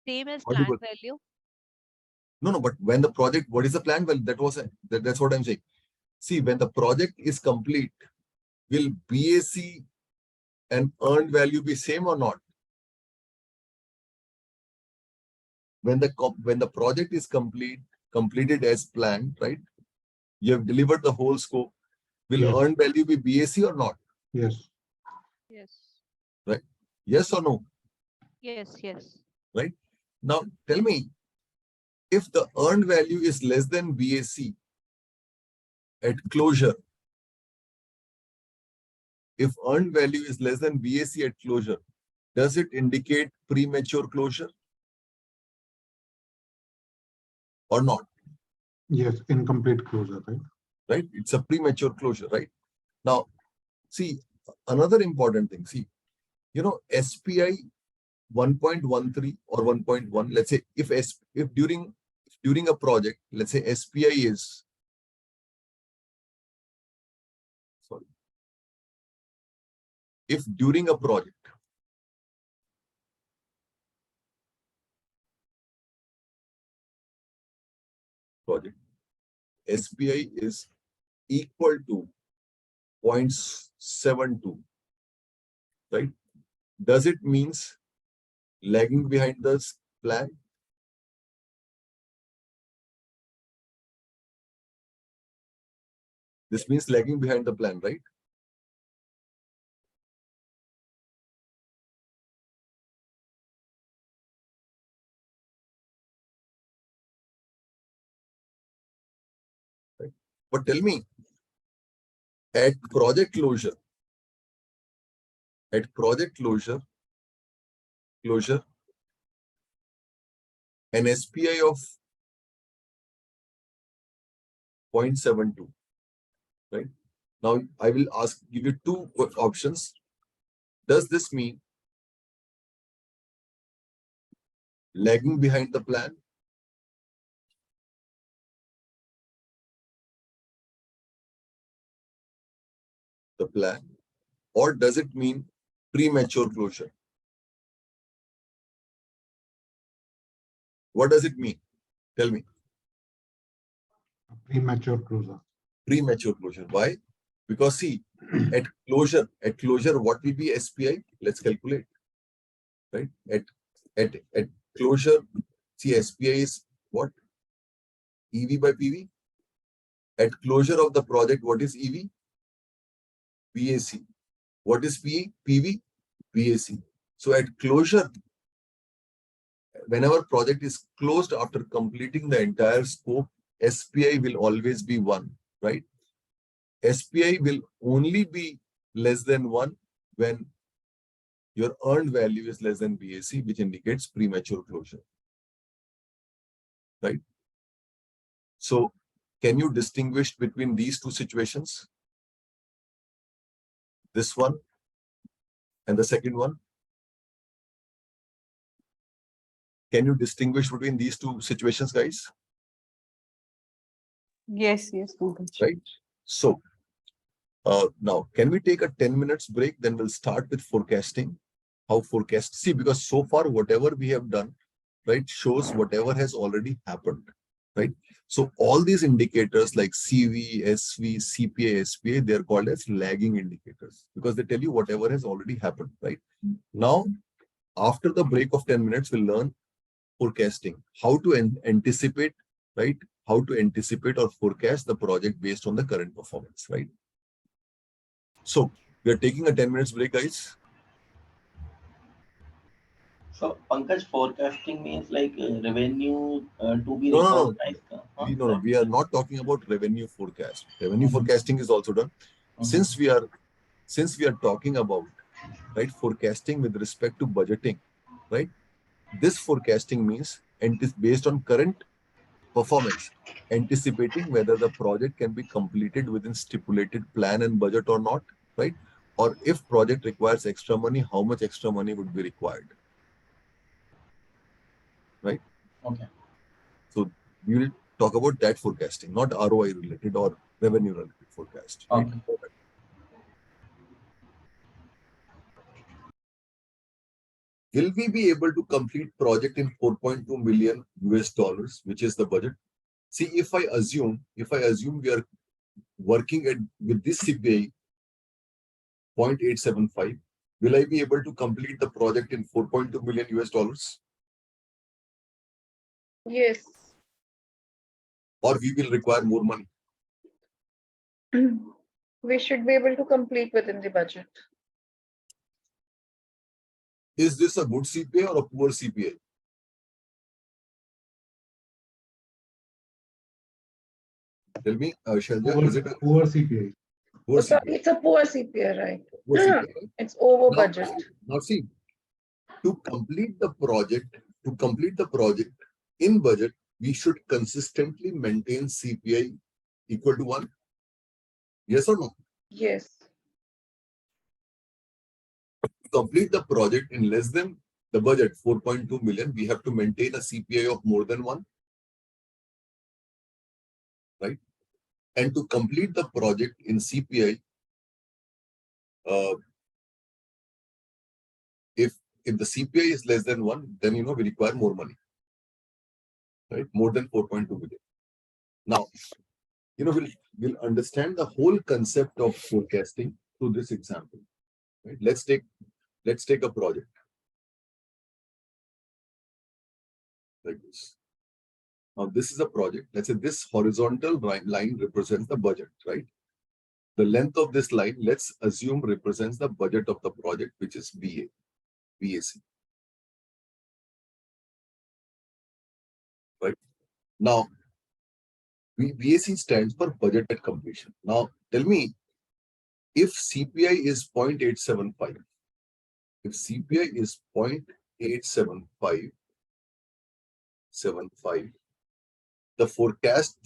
Same as audible. planned value. No, but when the project, what is the planned value? That's what I'm saying. See, when the project is complete, will BAC and earned value be same or not? When the project is completed as planned, right? You have delivered the whole scope. Will Yes. earned value be BAC or not? Yes. Yes. Right? Yes or no? Yes. Yes. Right? Now tell me, if the earned value is less than BAC at closure, if earned value is less than BAC at closure, does it indicate premature closure or not? Yes. Incomplete closure, right? Right? It's a premature closure, right? Now, see, another important thing, see, SPI 1.13 or 1.1, let's say if during a project, let's say SPI is if during a project, SPI is equal to 0.72, right? Does it means lagging behind the plan? This means lagging behind the plan, right? Right. But tell me, at project closure, an SPI of 0.72, right? Now I will give you two options. Does this mean lagging behind the plan? Or does it mean premature closure? What does it mean? Tell me. Premature closure. Premature closure. Why? Because see, at closure, what will be SPI? Let's calculate. Right? At closure, see, SPI is what? EV by PV. At closure of the project, what is EV? PAC. What is PV? PAC. So at closure, whenever project is closed after completing the entire scope, SPI will always be 1, right? SPI will only be less than 1 when your earned value is less than PAC, which indicates premature closure, right? So can you distinguish between these two situations? This one and the second one? Can you distinguish between these two situations, guys? Yes, Pankaj. Right? So now, can we take a 10 minutes break? Then we'll start with forecasting. How forecast? See, because so far, whatever we have done, right, shows whatever has already happened, right? So all these indicators like CV, SV, CPI, SPI, they're called as lagging indicators because they tell you whatever has already happened, right? Now, after the break of 10 minutes, we'll learn forecasting, how to anticipate, right? How to anticipate or forecast the project based on the current performance, right? So we are taking a 10 minutes break, guys. So Pankaj, forecasting means like revenue to be No. recognized. No, we are not talking about revenue forecast. Revenue forecasting is also done. Since we are talking about, right, forecasting with respect to budgeting, right? This forecasting means based on current performance, anticipating whether the project can be completed within stipulated plan and budget or not, right? Or if project requires extra money, how much extra money would be required, right? Okay. So we will talk about that forecasting, not ROI related or revenue related forecast. Right? Okay. Will we be able to complete project in 4.2 million US dollars, which is the budget? See, if I assume we are working with this CPI 0.875, will I be able to complete the project in 4.2 million US dollars? Yes. Or we will require more money? We should be able to complete within the budget. Is this a good CPI or a poor CPI? Tell me, Shalja, is it a poor CPI? poor Sorry, CPI? it's a poor CPI, right? Poor CPI, right? It's over budget. Now see, to complete the project in budget, we should consistently maintain CPI equal to 1. Yes or no? Yes. To complete the project in less than the budget, 4.2 million, we have to maintain a CPI of more than 1. Right? And to complete the project in CPI if the CPI is less than 1, then we require more money, right? More than 4.2 billion. Now, we'll understand the whole concept of forecasting through this example. Right? Let's take a project like this. Now, this is a project. Let's say this horizontal line represents the budget, right? The length of this line, let's assume, represents the budget of the project, which is VAC. Right? Now, VAC stands for budget at completion. Now, tell me, if CPI is 0.875, if CPI is 0.875, the forecast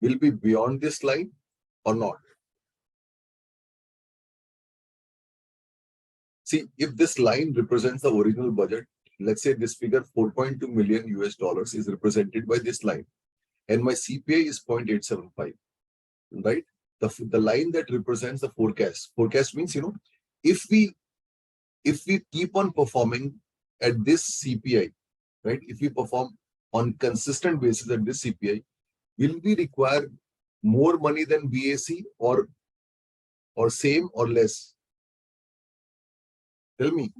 will be beyond this line or not? See, if this line represents the original budget, let's say this figure $4.2 million is represented by this line, and my CPI is 0.875, right? The line that represents the forecast means, if we keep on performing at this CPI, right? If we perform on consistent basis at this CPI, will we require more money than VAC or same or less? Tell me.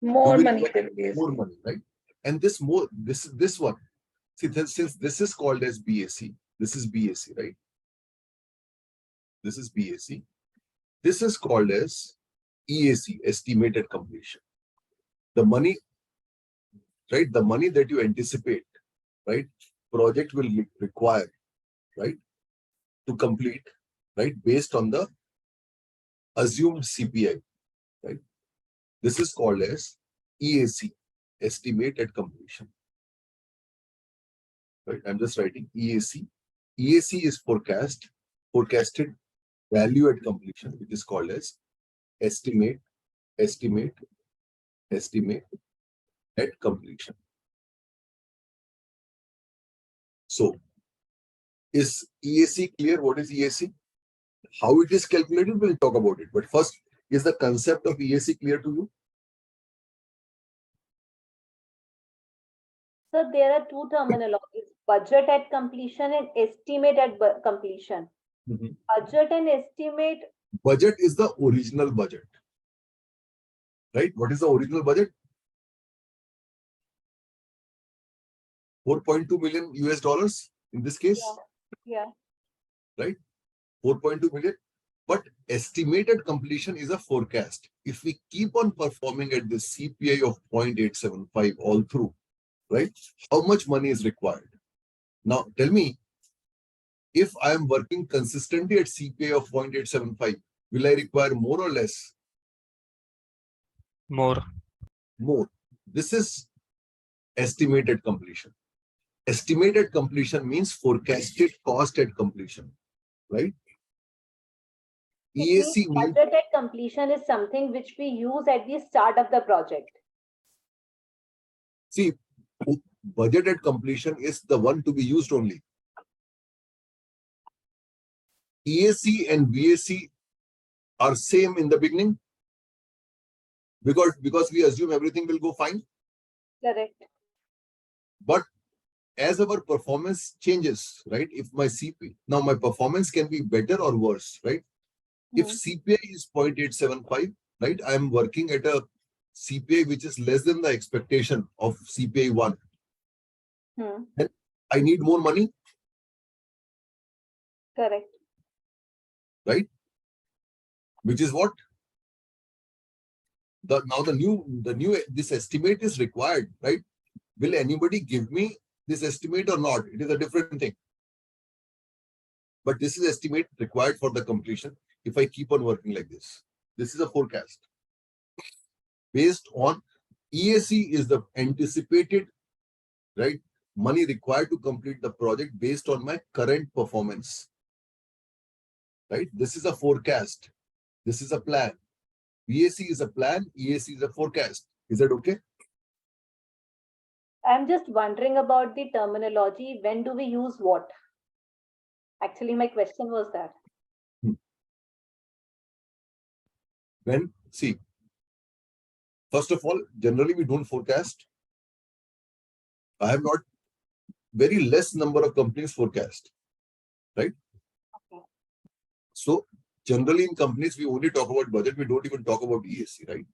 More money than More money, right? And this one. See, since this is called as BAC, this is BAC, right? This is BAC. This is called as EAC, estimated completion. The money, right? The money that you anticipate, right? Project will require, right? To complete, right? Based on the assumed CPI, right? This is called as EAC, estimate at completion. Right? I'm just writing EAC. EAC is forecasted value at completion, which is called as estimate at completion. So, is EAC clear? What is EAC? How it is calculated, we'll talk about it. But first, is the concept of EAC clear to you? So there are two terminologies, budget at completion and estimate at completion. Budget and estimate. Budget is the original budget. Right? What is the original budget? $4.2 million in this case. Yeah. Right? 4.2 million. But estimated completion is a forecast. If we keep on performing at the CPI of 0.875 all through, right? How much money is required? Now, tell me, if I am working consistently at CPI of 0.875, will I require more or less? More. More. This is estimated completion. Estimated completion means forecasted cost at completion, right? EAC means budget at completion is something which we use at the start of the project. See, budget at completion is the one to be used only. EAC and VAC are same in the beginning because we assume everything will go fine. Correct. But as our performance changes, right? If my CP, now my performance can be better or worse, right? If CPI is 0.875, right? I am working at a CPI which is less than the expectation of CPI 1. Then I need more money. Correct. Right? Which is what? This estimate is required, right? Will anybody give me this estimate or not? It is a different thing. But this is estimate required for the completion. If I keep on working like this, this is a forecast. Based on EAC is the anticipated, right, money required to complete the project based on my current performance. Right? This is a forecast. This is a plan. VAC is a plan. EAC is a forecast. Is that okay? I'm just wondering about the terminology. When do we use what? Actually, my question was that. When, see, First of all, generally we don't forecast. I have not, very less number of companies forecast, right? Okay. So generally in companies, we only talk about budget. We don't even talk about EAC, right?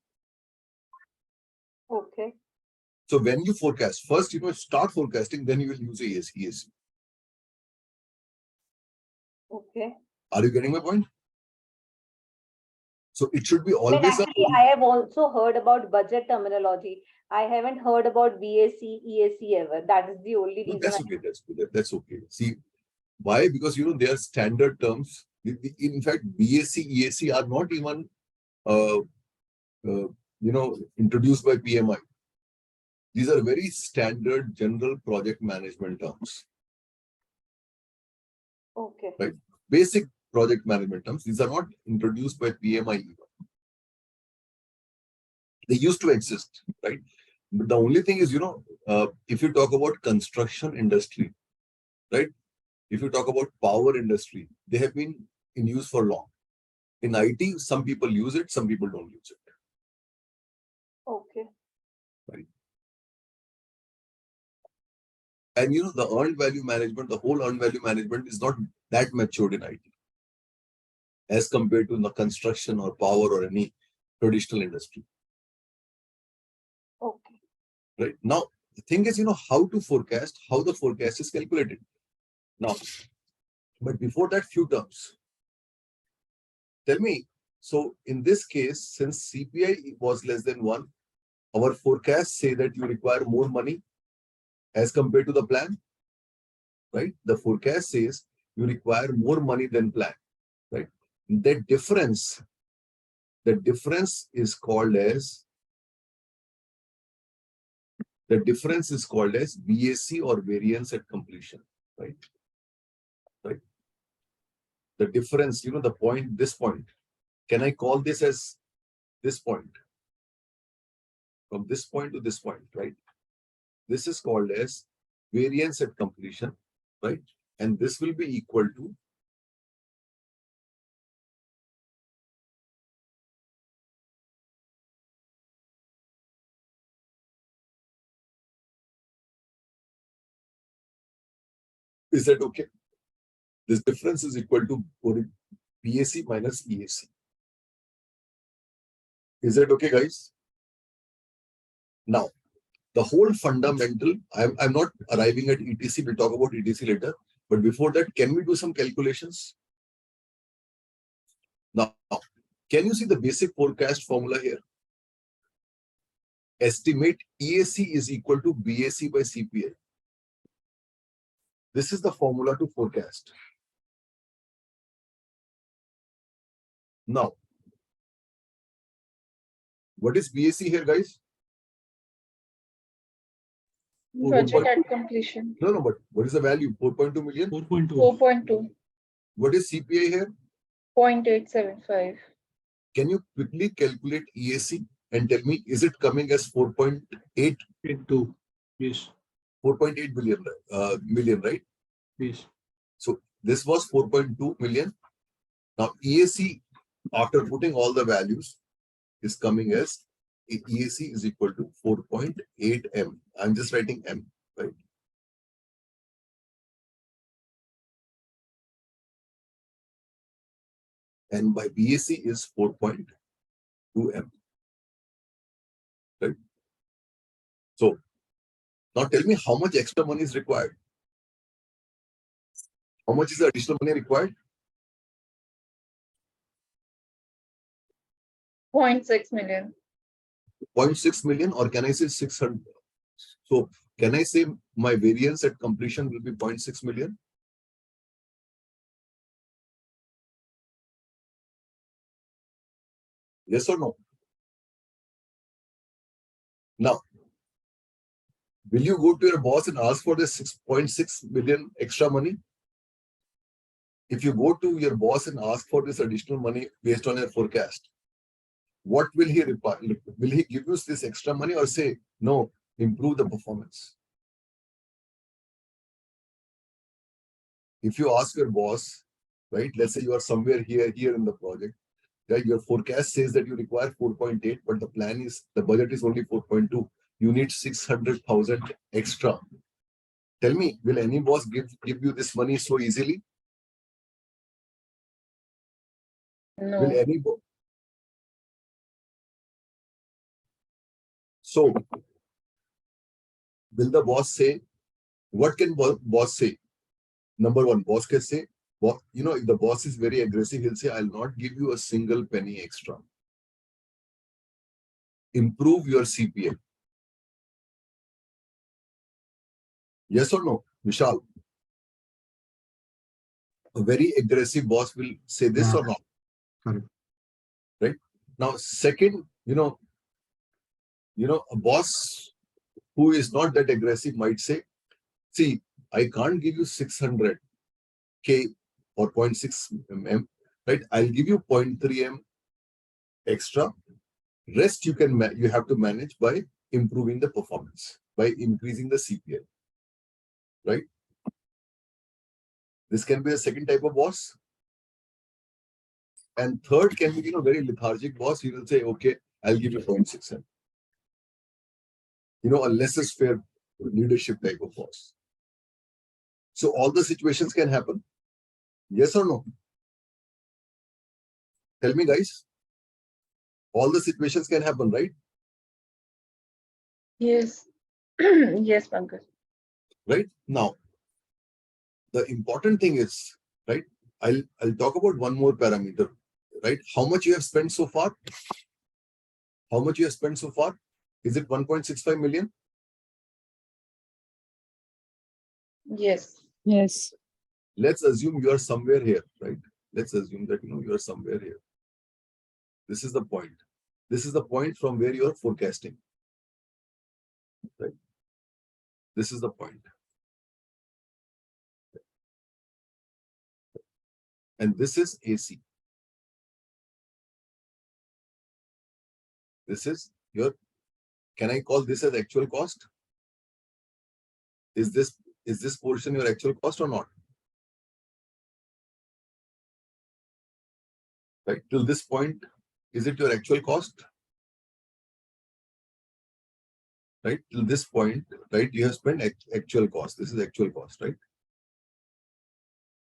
Okay. So when you forecast, first, start forecasting, then you will use EAC. Okay. Are you getting my point? So it should be I mean, always actually, I have also heard about budget terminology. I haven't heard about BAC, EAC ever. That is the only No, reason. that's okay. That's good. That's okay. See, why? Because they are standard terms. In fact, BAC, EAC are not even introduced by PMI. These are very standard general project management terms. Okay. Right? Basic project management terms. These are not introduced by PMI even. They used to exist, right? But the only thing is, if you talk about construction industry, right? If you talk about power industry, they have been in use for long. In IT, some people use it, some people don't use it. Okay. Right. And the earned value management, the whole earned value management is not that matured in IT as compared to the construction or power or any traditional industry. Okay. Right. Now, the thing is, how to forecast, how the forecast is calculated. Now, but before that, few terms. Tell me, so in this case, since CPI was less than 1, our forecasts say that you require more money as compared to the plan, right? The forecast says you require more money than plan, right? The difference is called as BAC or variance at completion, right? Right. The difference, the point, this point. Can I call this as this point? From this point to this point, right? This is called as variance at completion, right? And this will be equal to is that okay? This difference is equal to BAC minus EAC. Is that okay, guys? Now, the whole fundamental, I'm not arriving at ETC, we'll talk about ETC later. But before that, can we do some calculations? Now, can you see the basic forecast formula here? Estimate EAC is equal to BAC by CPI. This is the formula to forecast. Now, what is BAC here, guys? Budget at completion. No, but what is the value? 4.2 million? 4.2. What is CPI here? 0.875. Can you quickly calculate EAC and tell me, is it coming as 4.8? 2. Yes. 4.8 million, right? Yes. So this was 4.2 million. Now EAC, after putting all the values, is coming as EAC is equal to 4.8 M. I'm just writing M, right? And by BAC is 4.2 M. Right? So now tell me how much extra money is required. How much is the additional money required? 0.6 million. 0.6 million, or can I say 600? So can I say my variance at completion will be 0.6 million? Yes or no? Now, will you go to your boss and ask for this 6.6 million extra money? If you go to your boss and ask for this additional money based on your forecast, what will he reply? Will he give you this extra money or say, no, improve the performance? If you ask your boss, right, let's say you are somewhere here in the project, Right? Your forecast says that you require 4.8, but the budget is only 4.2. You need 600,000 extra. Tell me, will any boss give you this money so easily? No. Will any So, will the boss say, what can boss say? Number one, boss can say, if the boss is very aggressive, he'll say, I'll not give you a single penny extra. Improve your CPA. Yes or no, Vishal? A very aggressive boss will say this or not? Correct. Right? Now, second, a boss who is not that aggressive might say, see, I can't give you 600K or 0.6 mm, right? I'll give you 0.3 m extra. Rest you have to manage by improving the performance, by increasing the CPI, right? This can be a second type of boss. And third can be, very lethargic boss. He will say, okay, I'll give you 0.6 m. A laissez-faire leadership type of boss. So all the situations can happen. Yes or no? Tell me, guys. All the situations can happen, right? Yes. Yes, Pankaj. Right? Now, the important thing is, right? I'll talk about one more parameter, right? How much you have spent so far? How much you have spent so far? Is it 1.65 million? Yes. Yes. Let's assume you are somewhere here, right? Let's assume that you are somewhere here. This is the point. This is the point from where you are forecasting. Right? This is the point. And this is AC. This is can I call this as actual cost? Is this portion your actual cost or not? Right? Till this point, is it your actual cost? Right? Till this point, right? You have spent actual cost. This is actual cost, right?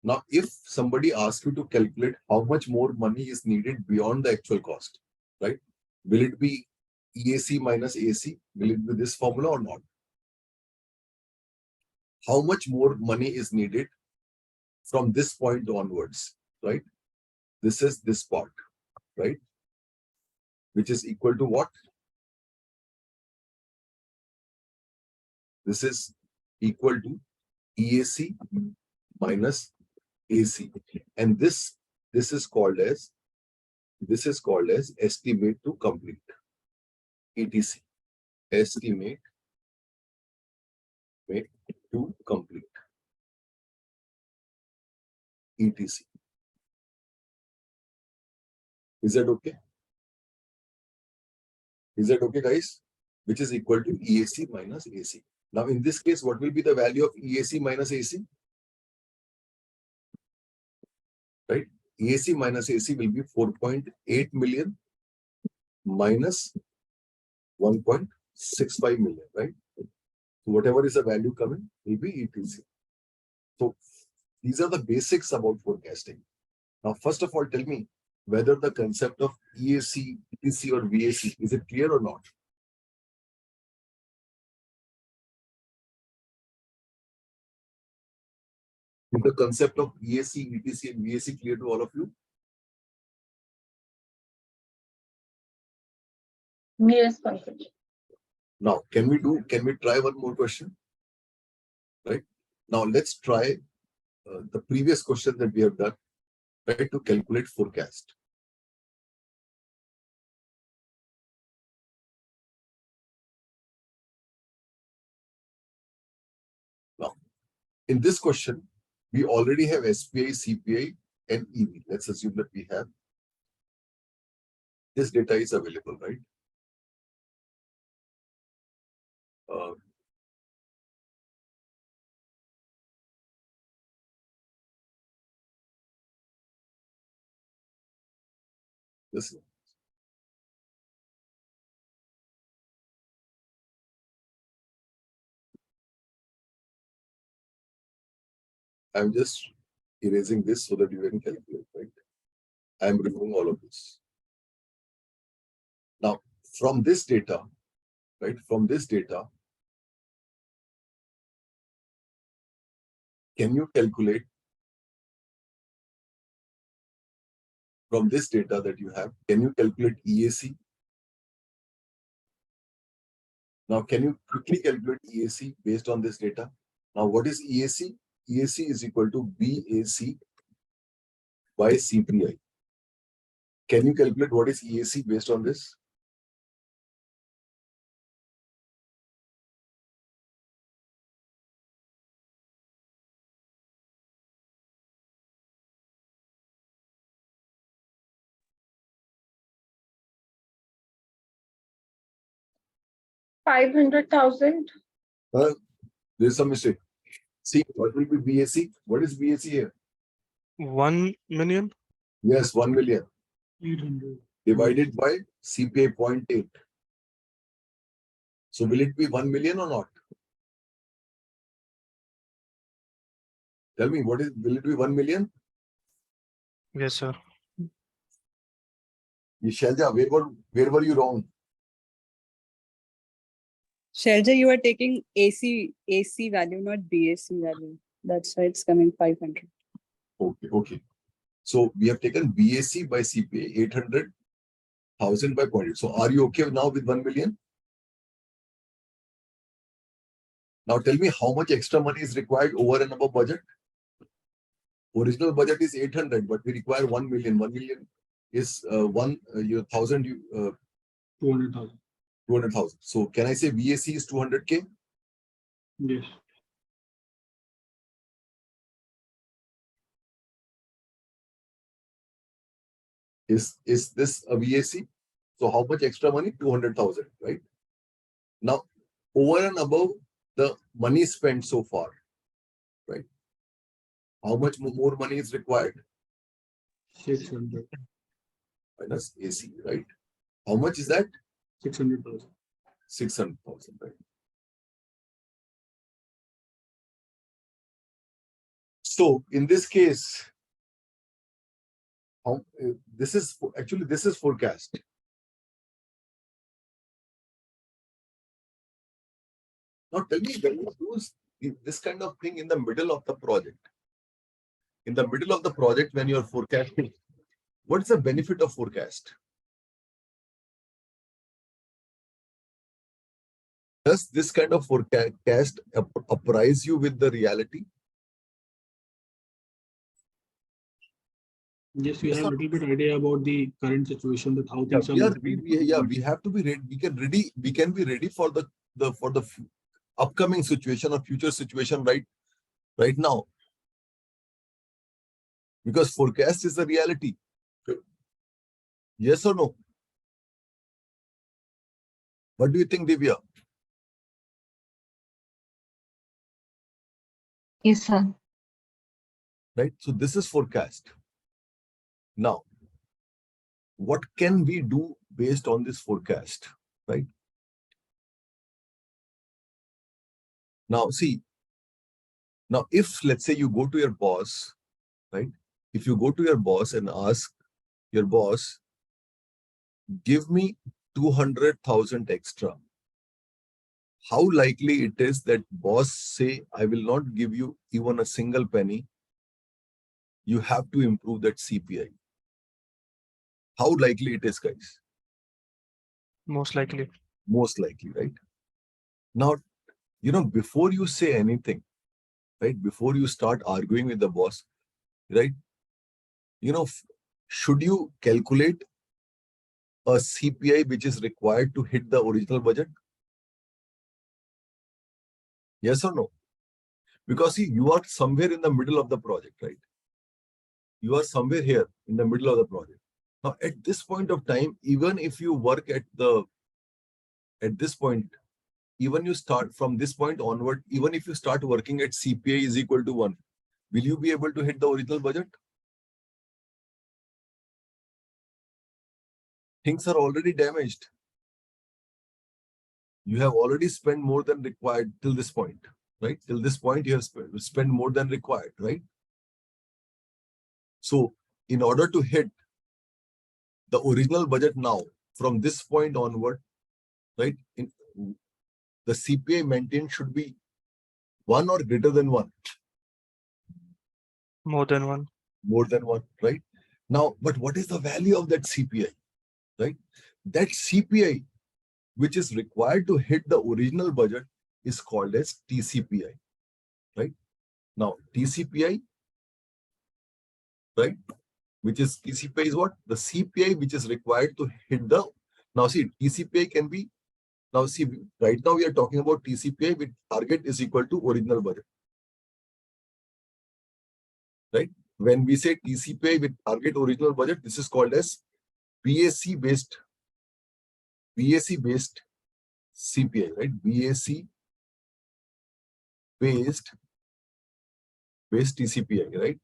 Now, if somebody asks you to calculate how much more money is needed beyond the actual cost, right? Will it be EAC minus AC? Will it be this formula or not? How much more money is needed from this point onwards, right? This is this part, right? Which is equal to what? This is equal to EAC minus AC. And this is called as estimate to complete. ETC. Estimate to complete. ETC. Is that okay? Is that okay, guys? Which is equal to EAC minus AC. Now, in this case, what will be the value of EAC minus AC? Right? EAC minus AC will be 4.8 million minus 1.65 million, right? So whatever is the value coming will be ETC. So these are the basics about forecasting. Now, first of all, tell me whether the concept of EAC, ETC or VAC, is it clear or not? Is the concept of EAC, ETC and VAC clear to all of you? Yes, Pankaj. Now, can we try one more question? Right? Now, let's try the previous question that we have done, right, to calculate forecast. Now, in this question, we already have SPI, CPI, and EV. Let's assume that we have. This data is available, right? This. I'm just erasing this so that you can calculate, right? I'm removing all of this. Now, from this data, right? From this data, can you calculate from this data that you have? Can you calculate EAC? Now, can you quickly calculate EAC based on this data? Now, what is EAC? EAC is equal to BAC by CPI. Can you calculate what is EAC based on this? $500,000. There's some mistake. See, what will be BAC? What is BAC here? 1 million. Yes, 1 million. 800. Divided by CPI 0.8. So will it be 1 million or not? Tell me, will it be 1 million? Yes, sir. Shelja, where were you wrong? Shelja, you are taking AC value, not BAC value. That's why it's coming 500. Okay. So we have taken BAC by CPI 800,000 by 0.8. So are you okay now with 1 million? Now tell me how much extra money is required over and above budget. Original budget is 800, but we require 1 million. 1 million is 1,000. 200,000. 200,000. So can I say BAC is 200K? Yes. Is this a VAC? So how much extra money? 200,000, right? Now, over and above the money spent so far, right? How much more money is required? 600. Minus AC, right? How much is that? 600,000. 600,000, right? So in this case, this is forecast. Now tell me, when you do this kind of thing in the middle of the project, when you're forecasting, what is the benefit of forecast? Does this kind of forecast apprise you with the reality? Yes, we have a little bit idea about the current situation, that how things are moving. We have to be ready. We can be ready for the upcoming situation or future situation right now. Because forecast is the reality. Yes or no? What do you think, Divya? Yes, sir. Right? So this is forecast. Now, what can we do based on this forecast? Right? Now, see, if let's say you go to your boss, right? If you go to your boss and ask your boss, give me 200,000 extra, how likely it is that boss say, I will not give you even a single penny. You have to improve that CPI. How likely it is, guys? Most likely. Most likely, right? Now, before you say anything, right? Before you start arguing with the boss, right? Should you calculate a CPI which is required to hit the original budget? Yes or no? Because see, you are somewhere in the middle of the project, right? You are somewhere here in the middle of the project. Now, at this point of time, even if you work at this point, even you start from this point onward, even if you start working at CPI is equal to 1, will you be able to hit the original budget? things are already damaged. You have already spent more than required till this point, right? Till this point, you have spent more than required, right? So in order to hit the original budget now, from this point onward, right, the CPI maintained should be 1 or greater than 1. More than 1. More than 1, right? Now, but what is the value of that CPI, right? That CPI, which is required to hit the original budget, is called as TCPI, right? Now, TCPI, right? Which is TCPI is what? The CPI which is required to hit the. Now, see, TCPI can be. Now, see, right now we are talking about TCPI with target is equal to original budget, right? When we say TCPI with target original budget, this is called as BAC based CPI, right? BAC based TCPI, right?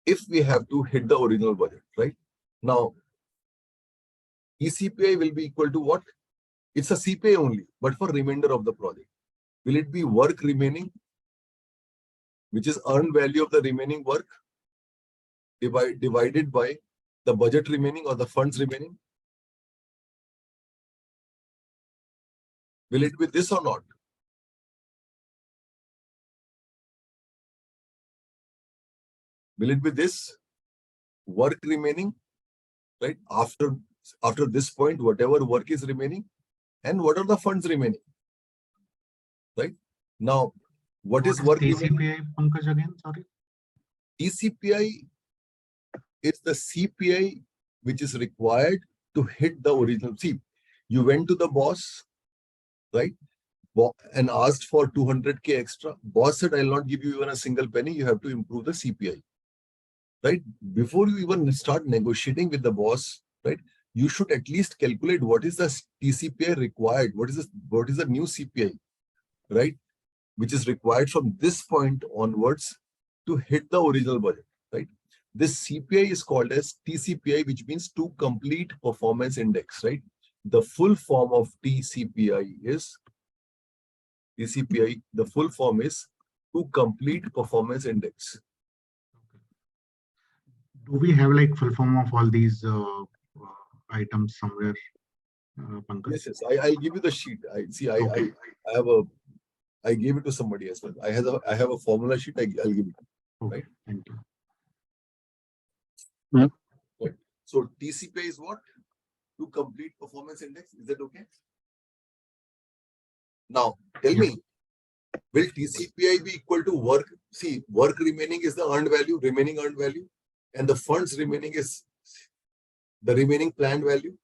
If we have to hit the original budget, right? Now, TCPI will be equal to what? It's a CPI only, but for remainder of the project. Will it be work remaining, which is earned value of the remaining work, divided by the budget remaining or the funds remaining? Will it be this or not? Will it be this work remaining, right? After this point, whatever work is remaining, and what are the funds remaining, right? Now, what is work TCPI, remaining? Pankaj, again, sorry. TCPI is the CPI which is required to hit the original. See, you went to the boss, right? And asked for 200K extra. Boss said, I'll not give you even a single penny. You have to improve the CPI, right? Before you even start negotiating with the boss, right, you should at least calculate what is the TCPI required. What is the new CPI, right, which is required from this point onwards to hit the original budget, right? This CPI is called as TCPI, which means to complete performance index, right? The full form of TCPI is the full form is to complete performance index. Do we have like full form of all these items somewhere, Pankaj? Yes. I'll give you the sheet. Okay. I gave it to somebody as well. I have a formula sheet. I'll give it. Okay. Right? Thank you. Right. So TCPI is what? To complete performance index. Is that okay? Now, tell me, will TCPI be equal to work? See, work remaining is the earned value, remaining earned value, and the funds remaining is the remaining planned value.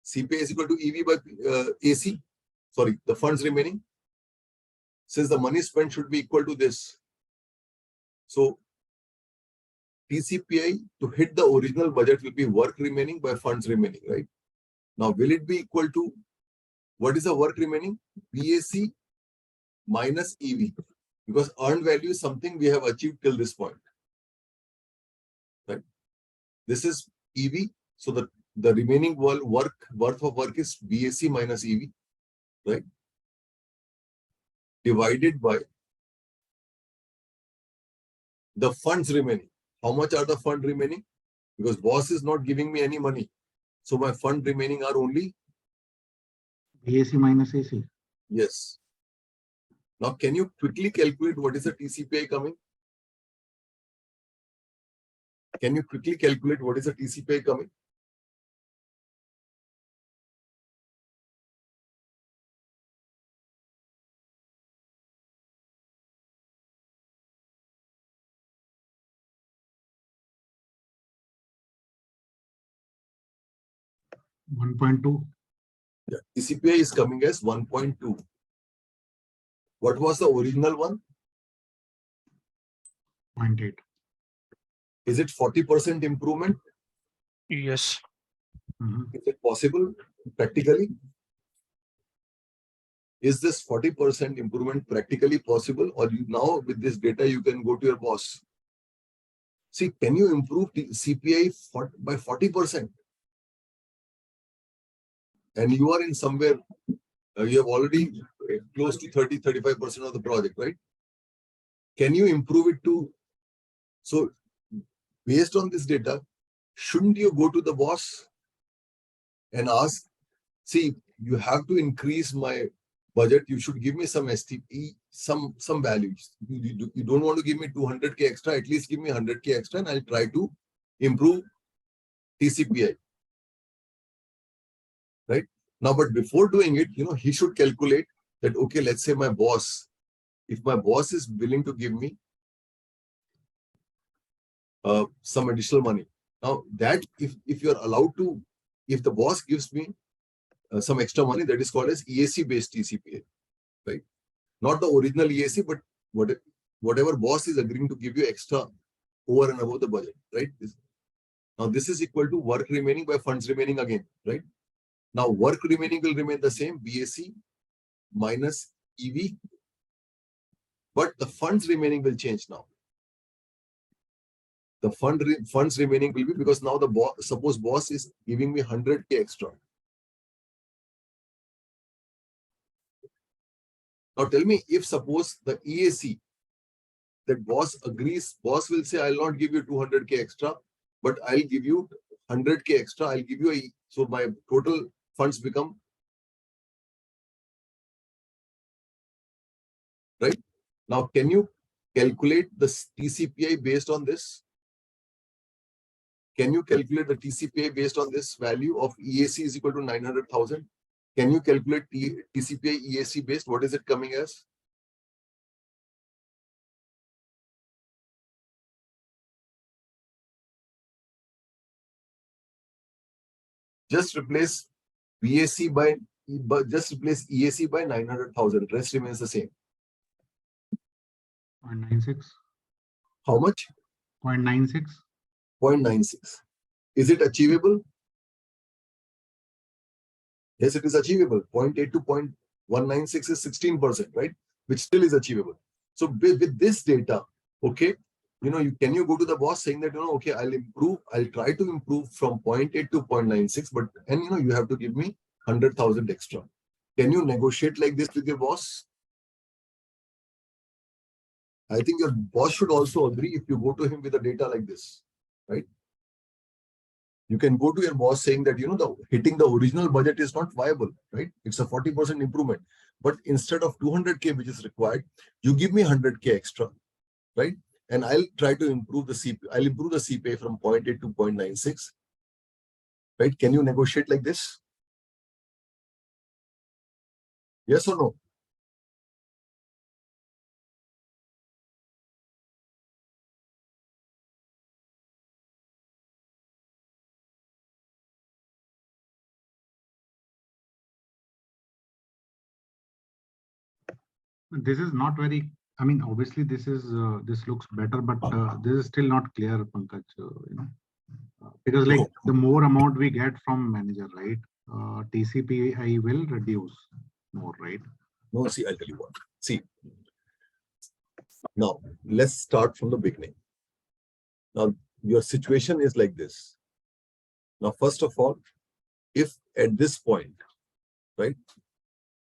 CPI is equal to EV by AC. Sorry, the funds remaining. Since the money spent should be equal to this. So TCPI to hit the original budget will be work remaining by funds remaining, right? Now, will it be equal to what is the work remaining? BAC minus EV, because earned value is something we have achieved till this point, right? This is EV. So the remaining worth of work is BAC minus EV, right? Divided by the funds remaining. How much are the fund remaining? Because boss is not giving me any money. So my fund remaining are only BAC minus AC. Yes. Now, can you quickly calculate what is the TCPI coming? Can you quickly calculate what is the TCPI coming? $1.2. Yeah, TCPI is coming as 1.2. What was the original one? 0.8. Is it 40% improvement? Yes. Is it possible practically? Is this 40% improvement practically possible? Or now with this data, you can go to your boss. See, can you improve CPI by 40%? and you are in somewhere, you have already close to 30-35% of the project, right? Can you improve it to? So based on this data, shouldn't you go to the boss and ask, see, you have to increase my budget, you should give me some STP, some values. You don't want to give me 200K extra, at least give me 100K extra and I'll try to improve TCPI. Right? Now, but before doing it, he should calculate that, okay, let's say my boss, if my boss is willing to give me some additional money. Now that if you're allowed to, if the boss gives me some extra money, that is called as EAC based TCPA, right? Not the original EAC, but whatever boss is agreeing to give you extra over and above the budget, right? Now this is equal to work remaining by funds remaining again, right? Now work remaining will remain the same, BAC minus EV, but the funds remaining will change now. The funds remaining will be, because now the suppose boss is giving me 100K extra. Now tell me, if suppose the EAC, that boss agrees, boss will say, I'll not give you 200K extra, but I'll give you 100K extra. I'll give you so my total funds become, right? Now, can you calculate the TCPI based on this? Can you calculate the TCPI based on this value of EAC is equal to 900,000? Can you calculate TCPI EAC based? What is it coming as? Just replace EAC by 900,000. Rest remains the same. 0.96. How much? 0.96. 0.96. Is it achievable? Yes, it is achievable. 0.8 to 0.196 is 16%, right? Which still is achievable. So with this data, okay, can you go to the boss saying that, okay, I'll try to improve from 0.8 to 0.96, but you have to give me 100,000 extra. Can you negotiate like this with your boss? I think your boss should also agree if you go to him with the data like this, right? You can go to your boss saying that, hitting the original budget is not viable, right? It's a 40% improvement. But instead of 200K, which is required, you give me 100K extra, right? And I'll try to improve the CPI. I'll improve the CPI from 0.8 to 0.96, right? Can you negotiate like this? Yes or no? This is not very, obviously this looks better, but this is still not clear, Pankaj, because like the more amount we get from manager, right? TCPI will reduce more, right? No, see, I'll tell you what. See, now let's start from the beginning. Now, your situation is like this. Now, first of all, if at this point, right,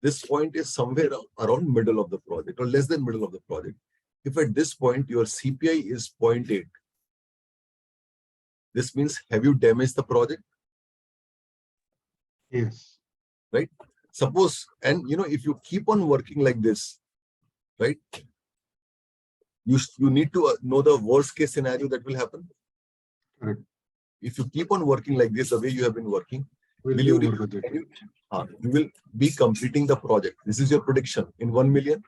this point is somewhere around middle of the project or less than middle of the project. If at this point your CPI is 0.8, this means have you damaged the project? Yes. Right? Suppose, and if you keep on working like this, right, you need to know the worst case scenario that will happen. Correct. If you keep on working like this, the way you have been working, you will be completing the project. This is your prediction in 1 million.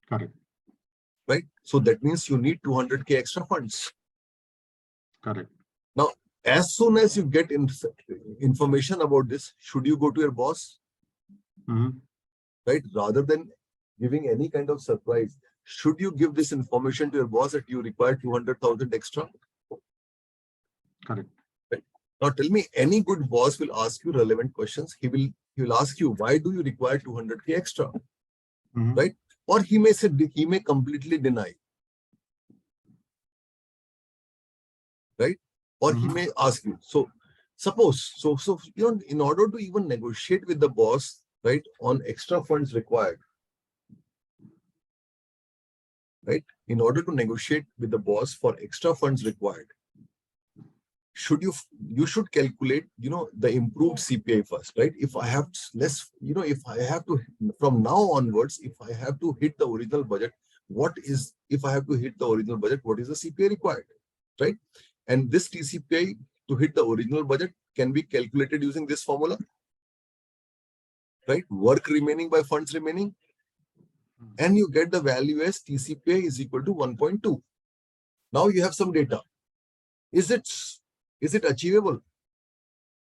Correct. Right? So that means you need 200K extra funds. Correct. Now, as soon as you get information about this, should you go to your boss? Mm-hmm. Right? Rather than giving any kind of surprise, should you give this information to your boss that you require 200,000 extra? Correct. Right. Now tell me, any good boss will ask you relevant questions. He will ask you, why do you require 200K extra? Mm-hmm. Right? Or he may completely deny. Right? Or he may ask you. So Suppose, so you know, in order to even negotiate with the boss, right, on extra funds required, right, in order to negotiate with the boss for extra funds required, you should calculate, you know, the improved CPI first, right? If I have less, you know, if I have to, from now onwards, if I have to hit the original budget, what is the CPI required, right? And this TCPI to hit the original budget can be calculated using this formula, right? Work remaining by funds remaining, and you get the value as TCPI is equal to 1.2. Now you have some data. Is it achievable?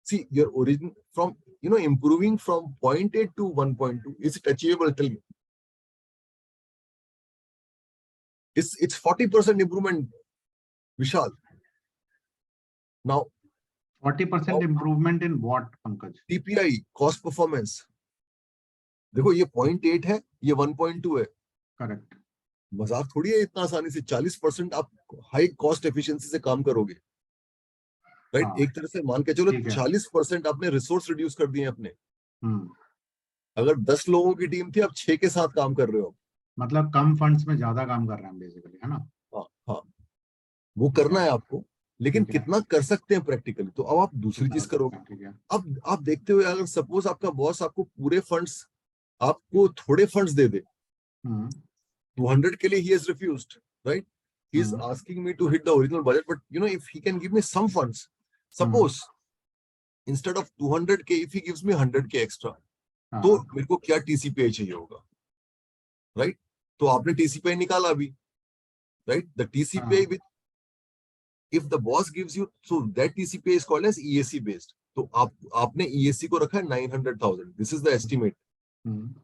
See, your origin from, you know, improving from 0.8 to 1.2, is it achievable? Tell me. It's 40% improvement, Vishal. Now 40% improvement in what, Pankaj? TPI, cost performance. देखो ये 0.8 है, ये 1.2 है. Correct. मजाक थोड़ी है इतना आसानी से 40% आप हाई कॉस्ट एफिशिएंसी से काम करोगे, राइट? एक तरह से मान के चलो 40% आपने रिसोर्स रिड्यूस कर दिए अपने. अगर 10 लोगों की टीम थी, आप 6 के साथ काम कर रहे हो. मतलब कम फंड्स में ज्यादा काम कर रहे हैं बेसिकली, है ना? हाँ, वो करना है आपको, लेकिन कितना कर सकते हैं प्रैक्टिकली, तो अब आप दूसरी चीज करोगे. अब आप देखते हुए, अगर सपोज आपका बॉस आपको पूरे फंड्स, आपको थोड़े फंड्स दे दे, 200 के लिए he has refused, right? He is asking me to hit the original budget, but you know, if he can give me some funds, suppose instead of 200k, if he gives me 100k extra, तो मेरे को क्या TCPI चाहिए होगा, right? तो आपने TCPI निकाला अभी, right? The TCPI with, if the boss gives you, so that TCPI is called as EAC based. तो आपने EAC को रखा है 900,000. This is the estimate.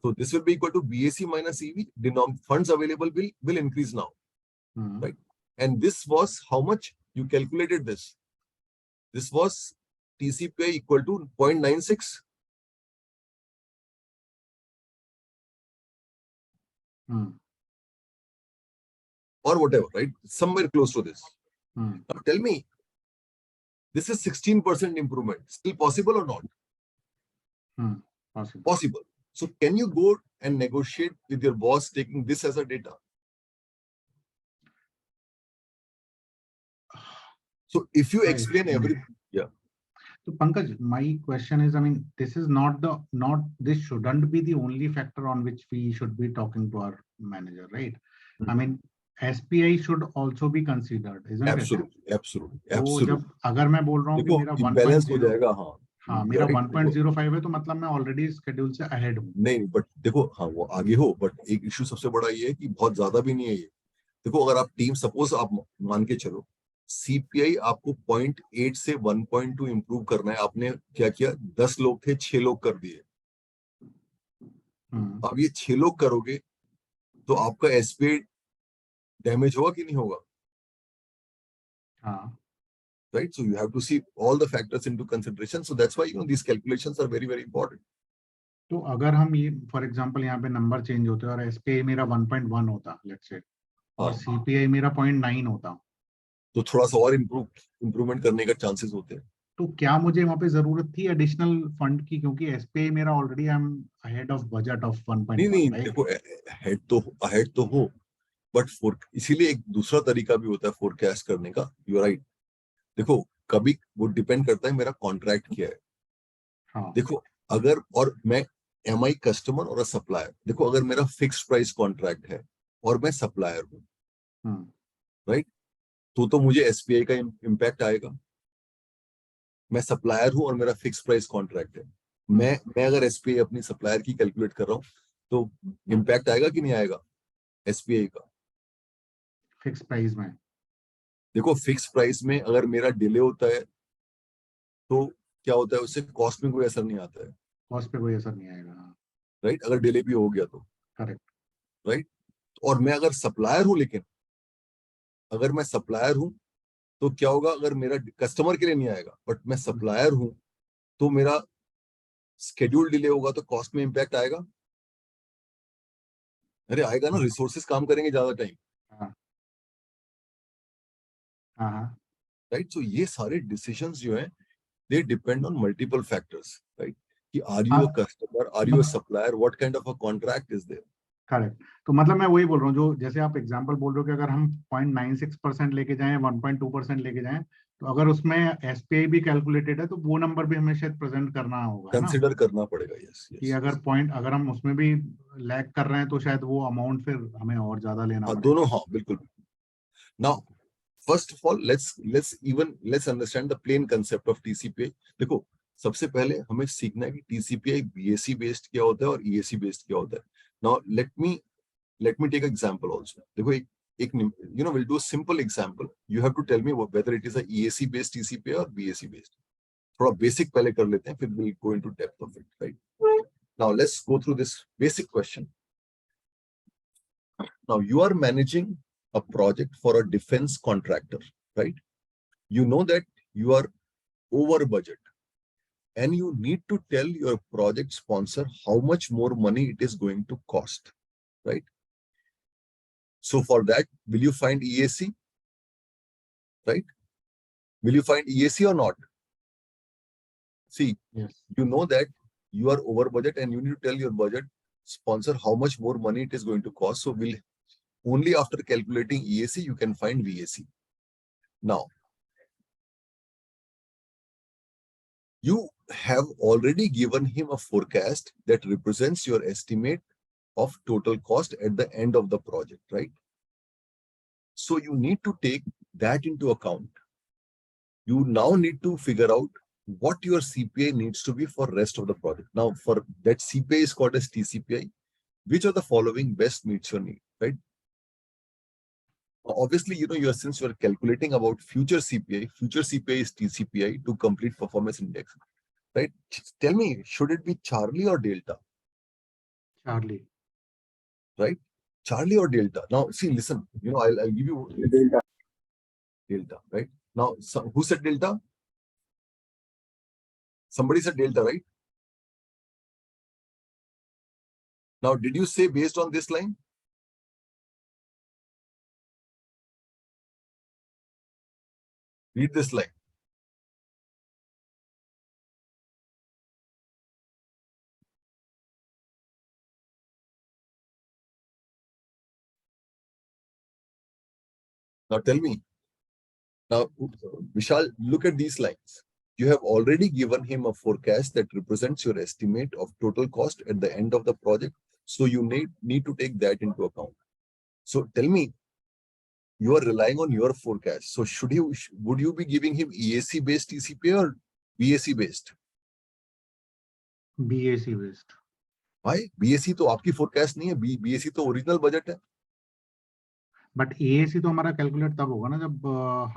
So this will be equal to BAC minus EV. Funds available will increase now, right? And this was how much you calculated this. This was TCPI equal to 0.96. Or whatever, right? Somewhere close to this. Now tell me, this is 16% improvement. Still possible or not? Possible. So can you go and negotiate with your boss taking this as a data? So if you explain everything, yeah. So Pankaj, my question is, I mean, this is this shouldn't be the only factor on which we should be talking to our manager, right? I mean, SPI should also be considered, isn't it? Absolutely. तो जब अगर मैं बोल रहा हूँ कि मेरा 1.0 हो जाएगा, हाँ मेरा 1.05 है, तो मतलब मैं ऑलरेडी स्केड्यूल से अहेड हूँ. नहीं, बट देखो, हाँ वो आगे हो, बट एक इशू सबसे बड़ा ये है कि बहुत ज्यादा भी नहीं है ये. देखो, अगर आप टीम, सपोज आप मान के चलो CPI आपको 0.8 से 1.2 इंप्रूव करना है, आपने क्या किया, 10 लोग थे, 6 लोग कर दिए. अब ये 6 लोग करोगे तो आपका SPI डैमेज होगा कि नहीं होगा? हाँ. Right, so you have to see all the factors into consideration. So that's why, you know, these calculations are very, very important. तो अगर हम ये फॉर एग्जांपल यहाँ पे नंबर चेंज होते हैं और SPI मेरा 1.1 होता, लेट्स से, और CPI मेरा 0.9 होता, तो थोड़ा सा और इम्प्रूवमेंट करने का चांसेस होते हैं. तो क्या मुझे वहाँ पे जरूरत थी एडिशनल फंड की, क्योंकि SPI मेरा already I am ahead of budget of 1.1. नहीं, देखो, अहेड तो हो, बट इसीलिए एक दूसरा तरीका भी होता है फोरकास्ट करने का. You are right. देखो, कभी वो डिपेंड करता है मेरा कॉन्ट्रैक्ट क्या है. देखो, अगर, और मैं एम आई कस्टमर और सप्लायर, देखो अगर मेरा फिक्स्ड प्राइस कॉन्ट्रैक्ट है और मैं सप्लायर हूँ, राइट, तो मुझे SPI का इम्पैक्ट आएगा. मैं सप्लायर हूँ और मेरा फिक्स्ड प्राइस कॉन्ट्रैक्ट है. मैं अगर SPI अपनी सप्लायर की कैलकुलेट कर रहा हूँ, तो इम्पैक्ट आएगा कि नहीं आएगा SPI का फिक्स प्राइस में? देखो, फिक्स प्राइस में अगर मेरा डिले होता है तो क्या होता है, उससे कॉस्ट में कोई असर नहीं आता है. कॉस्ट पे कोई असर नहीं आएगा, राइट, अगर डिले भी हो गया तो. करेक्ट. राइट, और मैं अगर सप्लायर हूं, लेकिन अगर मैं सप्लायर हूं तो क्या होगा, अगर मेरा कस्टमर के लिए नहीं आएगा, बट मैं सप्लायर हूं तो मेरा स्केड्यूल डिले होगा तो कॉस्ट में इंपैक्ट आएगा. अरे आएगा ना, रिसोर्सेस काम करेंगे ज्यादा टाइम. राइट, सो ये सारे डिसीजंस जो हैं, they depend on multiple factors, right? Are you a customer? Are you a supplier? What kind of a contract is there? Correct. तो मतलब मैं वही बोल रहा हूँ, जो जैसे आप एग्जांपल बोल रहे हो कि अगर हम 0.96% लेके जाएं, 1.2% लेके जाएं, तो अगर उसमें एसपीआई भी कैलकुलेटेड है तो वो नंबर भी हमें शायद प्रेजेंट करना होगा, कंसीडर करना पड़ेगा. यस, कि अगर हम उसमें भी लैग कर रहे हैं तो शायद वो अमाउंट फिर हमें और ज्यादा लेना पड़ेगा. दोनों, हाँ बिल्कुल. Now first of all let's understand the plain concept of TCPI. देखो, सबसे पहले हमें सीखना है कि टीसीपीआई बीएससी बेस्ड क्या होता है और ईएसी बेस्ड क्या होता है. Now let me take an example also. देखो, एक we'll do a simple example. You have to tell me whether it is a EAC based TCPI or BAC based. थोड़ा basic पहले कर लेते हैं, फिर we'll go into depth of it, right? Now let's go through this basic question. Now you are managing a project for a defense contractor, right? You know that you are over budget and you need to tell your project sponsor how much more money it is going to cost, right? So for that, will you find EAC, right? Will you find EAC or not? See, Yes. You know that you are over budget and you need to tell your budget sponsor how much more money it is going to cost. So only after calculating EAC, you can find VAC. Now, you have already given him a forecast that represents your estimate of total cost at the end of the project, right? So you need to take that into account. You now need to figure out what your CPI needs to be for rest of the project. Now, for that CPI is called as TCPI. Which of the following best meets your need, right? Obviously, since you are calculating about future CPI is TCPI to complete performance index, right? Tell me, should it be Charlie or Delta? Charlie. Right? Charlie or Delta? Now, see, listen, I'll give you Delta, right? Now, who said Delta? Somebody said Delta, right? Now, did you say based on this line? Read this line. Now tell me. Now, Vishal, look at these lines. You have already given him a forecast that represents your estimate of total cost at the end of the project. So you need to take that into account. So tell me, you are relying on your forecast. So would you be giving him EAC based TCP or BAC based? BAC based. Why? BAC तो आपकी forecast नहीं है. BAC तो original budget है. But EAC तो हमारा calculate तब होगा ना जब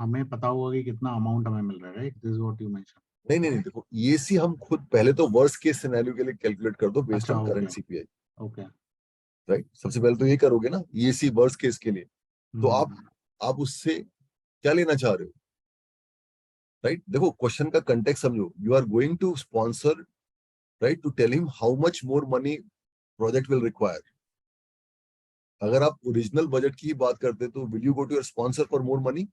हमें पता होगा कि कितना अमाउंट हमें मिल रहा है, right? This is what you mention. नहीं, देखो, EAC हम खुद पहले तो वर्स्ट केस सिनेरियो के लिए कैलकुलेट कर दो based on current CPI. Okay. Right, सबसे पहले तो ये करोगे ना, EAC वर्स्ट केस के लिए. तो आप उससे क्या लेना चाह रहे हो, राइट? देखो, क्वेश्चन का कंटेक्स्ट समझो. You are going to sponsor, right, to tell him how much more money project will require. अगर आप ओरिजिनल बजट की ही बात करते तो will you go to your sponsor for more money?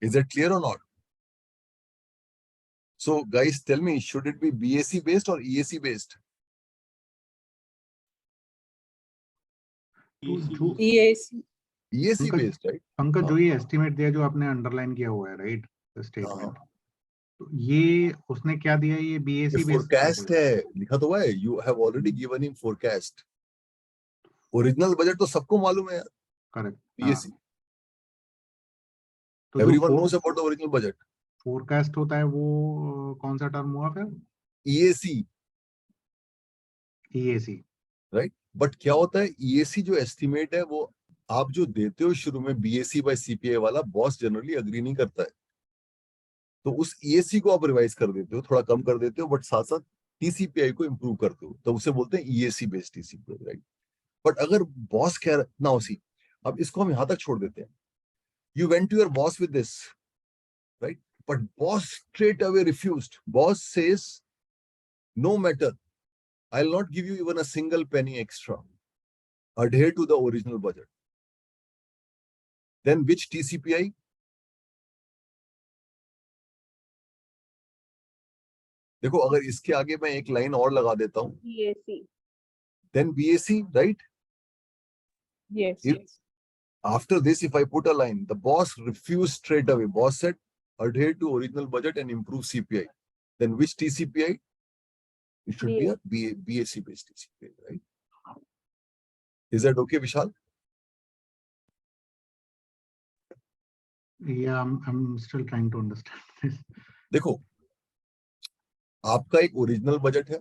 Is that clear or not? So guys, tell me, should it be BAC based or EAC based? EAC. EAC based, right? Pankaj, जो ये estimate दिया जो आपने underline किया हुआ है, right, statement, तो ये उसने क्या दिया? ये BAC बेस्ड फोरकास्ट है, लिखा तो हुआ है. You have already given him forecast. Original budget तो सबको मालूम है यार. करेक्ट. BAC. तो everyone knows about the original budget. Forecast होता है वो कौन सा टर्म हुआ फिर? EAC. EAC, right. बट क्या होता है, EAC जो एस्टिमेट है वो आप जो देते हो शुरू में BAC बाय CPI वाला, बॉस जनरली अग्री नहीं करता है. तो उस EAC को आप रिवाइज कर देते हो, थोड़ा कम कर देते हो, बट साथ साथ TCPI को इंप्रूव करते हो, तो उसे बोलते हैं EAC based TCPI, right? But अगर बॉस कह ना उसी, अब इसको हम यहां तक छोड़ देते हैं. You went to your boss with this, right? But boss straight away refused. Boss says, no matter, I'll not give you even a single penny extra. Adhere to the original budget. Then which TCPI? देखो अगर इसके आगे मैं एक line और लगा देता हूँ, BAC. then BAC, right? Yes. If, Yes. after this, if I put a line, the boss refused straight away. Boss said, adhere to original budget and improve CPI. Then which TCPI? It should be a BAC based TCPI, right? Is that okay, Vishal? Yeah, I'm still trying to understand this. देखो, आपका एक original budget है,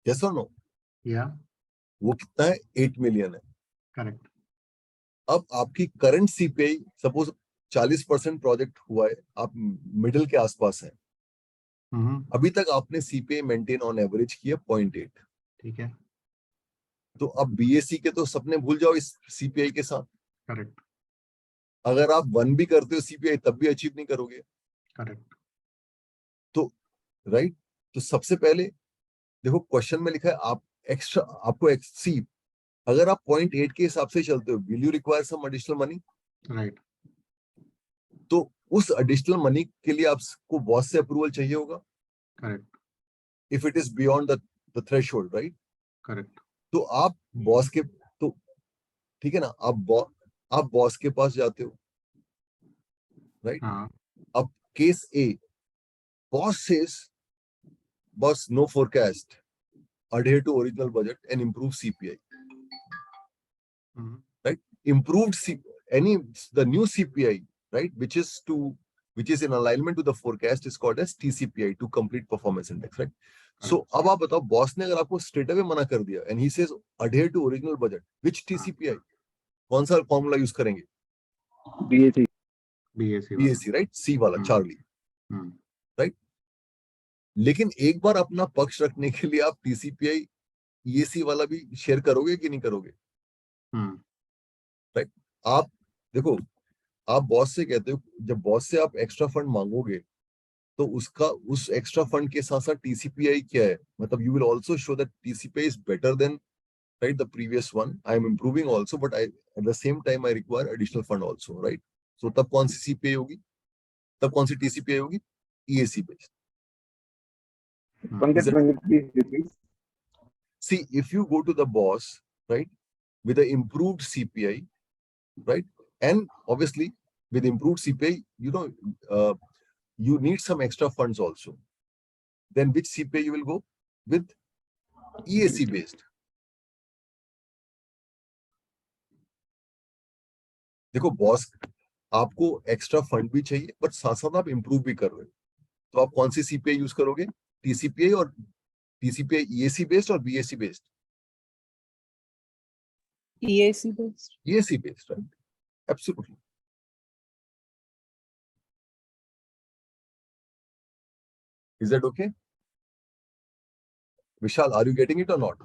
yes or no? Yeah, वो कितना है? 8 million है. correct. अब आपकी करंट सीपीआई सपोज 40% प्रोजेक्ट हुआ है, आप मिडिल के आसपास हैं. अभी तक आपने सीपीआई मेंटेन ऑन एवरेज किया 0.8. ठीक है. तो अब बीएससी के तो सपने भूल जाओ इस सीपीआई के साथ. करेक्ट. अगर आप 1 भी करते हो सीपीआई तब भी अचीव नहीं करोगे. करेक्ट. तो राइट, तो सबसे पहले देखो क्वेश्चन में लिखा है आप एक्स्ट्रा, आपको सी अगर आप 0.8 के हिसाब से चलते हो, will you require some additional money? Right. तो उस एडिशनल मनी के लिए आपको बॉस से अप्रूवल चाहिए होगा. Correct. If it is beyond the threshold, right? Correct. तो आप बॉस के, तो ठीक है ना, आप बॉस के पास जाते हो, राइट? हाँ. अब case A, boss says, boss no forecast, adhere to original budget and improve CPI. Right? Improved the new CPI, right, which is in alignment to the forecast is called as TCPI, to complete performance index, right? So अब आप बताओ, boss ने अगर आपको straight away मना कर दिया and he says adhere to original budget, which TCPI? कौन सा फॉर्मूला यूज करेंगे? BAC, right? C वाला, चार्ली, राइट? लेकिन एक बार अपना पक्ष रखने के लिए आप TCPI EAC वाला भी शेयर करोगे कि नहीं करोगे? राइट? आप देखो, आप बॉस से कहते हो, जब बॉस से आप एक्स्ट्रा फंड मांगोगे तो उस एक्स्ट्रा फंड के साथ साथ TCPI क्या है, मतलब you will also show that TCPI is better than, right, the previous one. I am improving also, but I at the same time I require additional fund also, right? So तब कौन सी CPI होगी? तब कौन सी TCPI होगी? EAC based. See, if you go to the boss, right, with the improved CPI, right, and obviously with improved CPI, you need some extra funds also. Then which CPI you will go? With EAC based. देखो boss, आपको extra fund भी चाहिए but साथ साथ आप improve भी कर रहे हो, तो आप कौन सी सीपीआई यूज करोगे? TCPI और TCPI EAC based और BAC based? EAC based. EAC based, right? Absolutely. Is that okay? Vishal, are you getting it or not?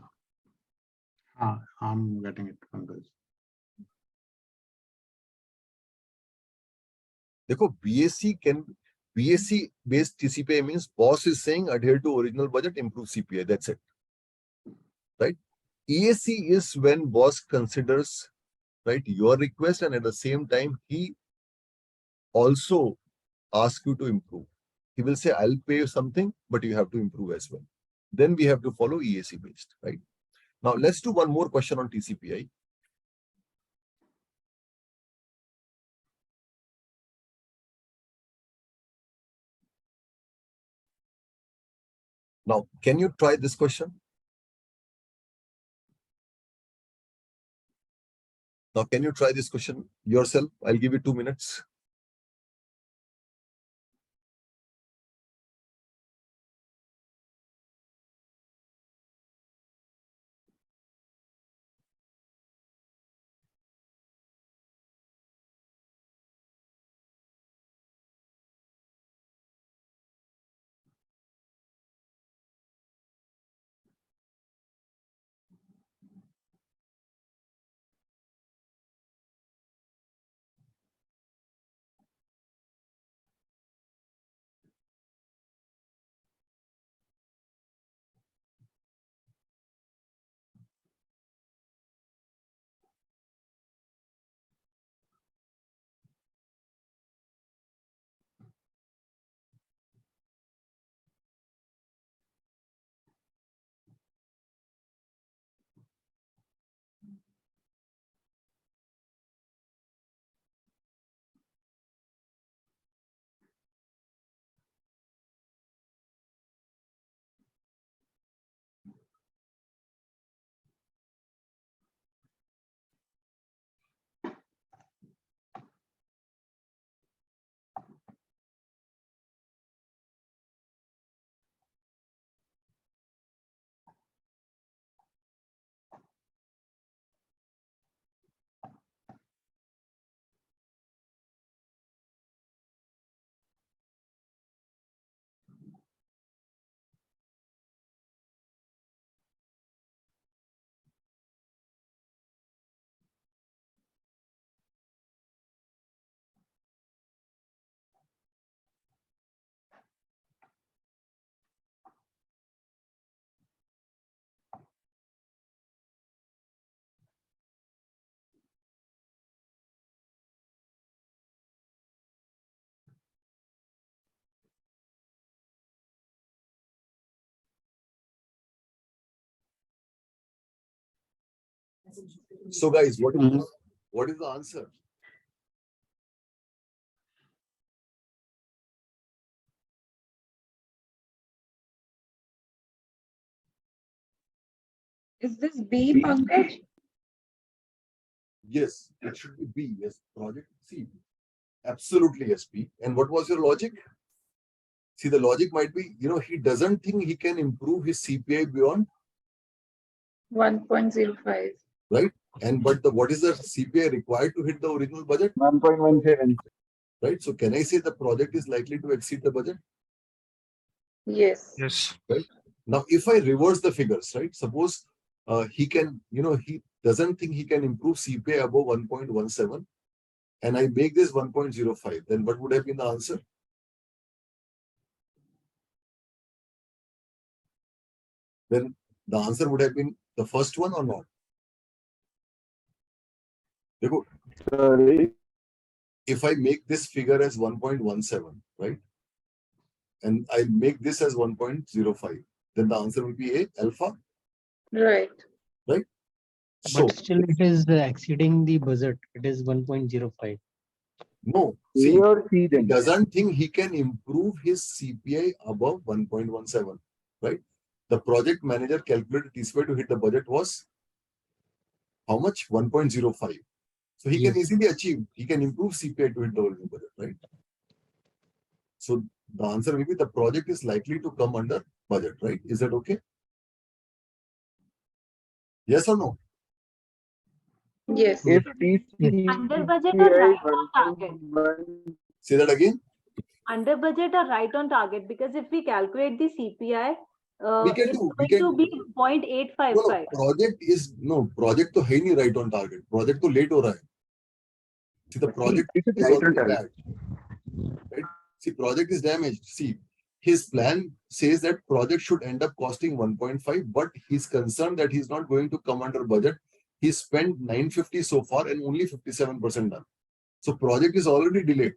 I'm getting it, Pankaj. देखो BAC based TCPI means boss is saying adhere to original budget, improve CPI. That's it, right? EAC is when boss considers, right, your request and at the same time he also asks you to improve. He will say, I'll pay you something, but you have to improve as well. Then we have to follow EAC based, right? Now let's do one more question on TCPI. Now, can you try this question? Now, can you try this question yourself? I'll give you 2 minutes. So guys, what is the answer? Is this B, Pankaj? Yes, it should be B. Yes, project C. Absolutely yes, B. And what was your logic? See, the logic might be, he doesn't think he can improve his CPI beyond 1.05. right? And but what is the CPI required to hit the original budget? 1.17. Right. So can I say the project is likely to exceed the budget? Yes. Yes. Right. Now, if I reverse the figures, right? Suppose he can, he doesn't think he can improve CPI above 1.17, and I make this 1.05. Then what would have been the answer? Then the answer would have been the first one or not? Sorry. If I make this figure as 1.17, right? And I make this as 1.05, then the answer will be A, alpha. Right. Right? So, But still it is exceeding the budget. It is 1.05. no, A see, or C he then? doesn't think he can improve his CPI above 1.17, right? The project manager calculated TCPI to hit the budget was how much? 1.05. So he can easily achieve, he can improve CPI to hit the original budget, right? So the answer will be the project is likely to come under budget, right? Is that okay? Yes or no? Yes. If TCPI Under budget or right on target? 1.1. Say that again. Under budget or right on target? Because if we calculate the CPI, We can it's do, going to be 0.855. Project to hai nahi right on target. Project to late ho raha hai. See, the project It is is right on already target. bad. Right? See, project is damaged. See, his plan says that project should end up costing 1.5, but he's concerned that he's not going to come under budget. He spent 950 so far and only 57% done. So project is already delayed.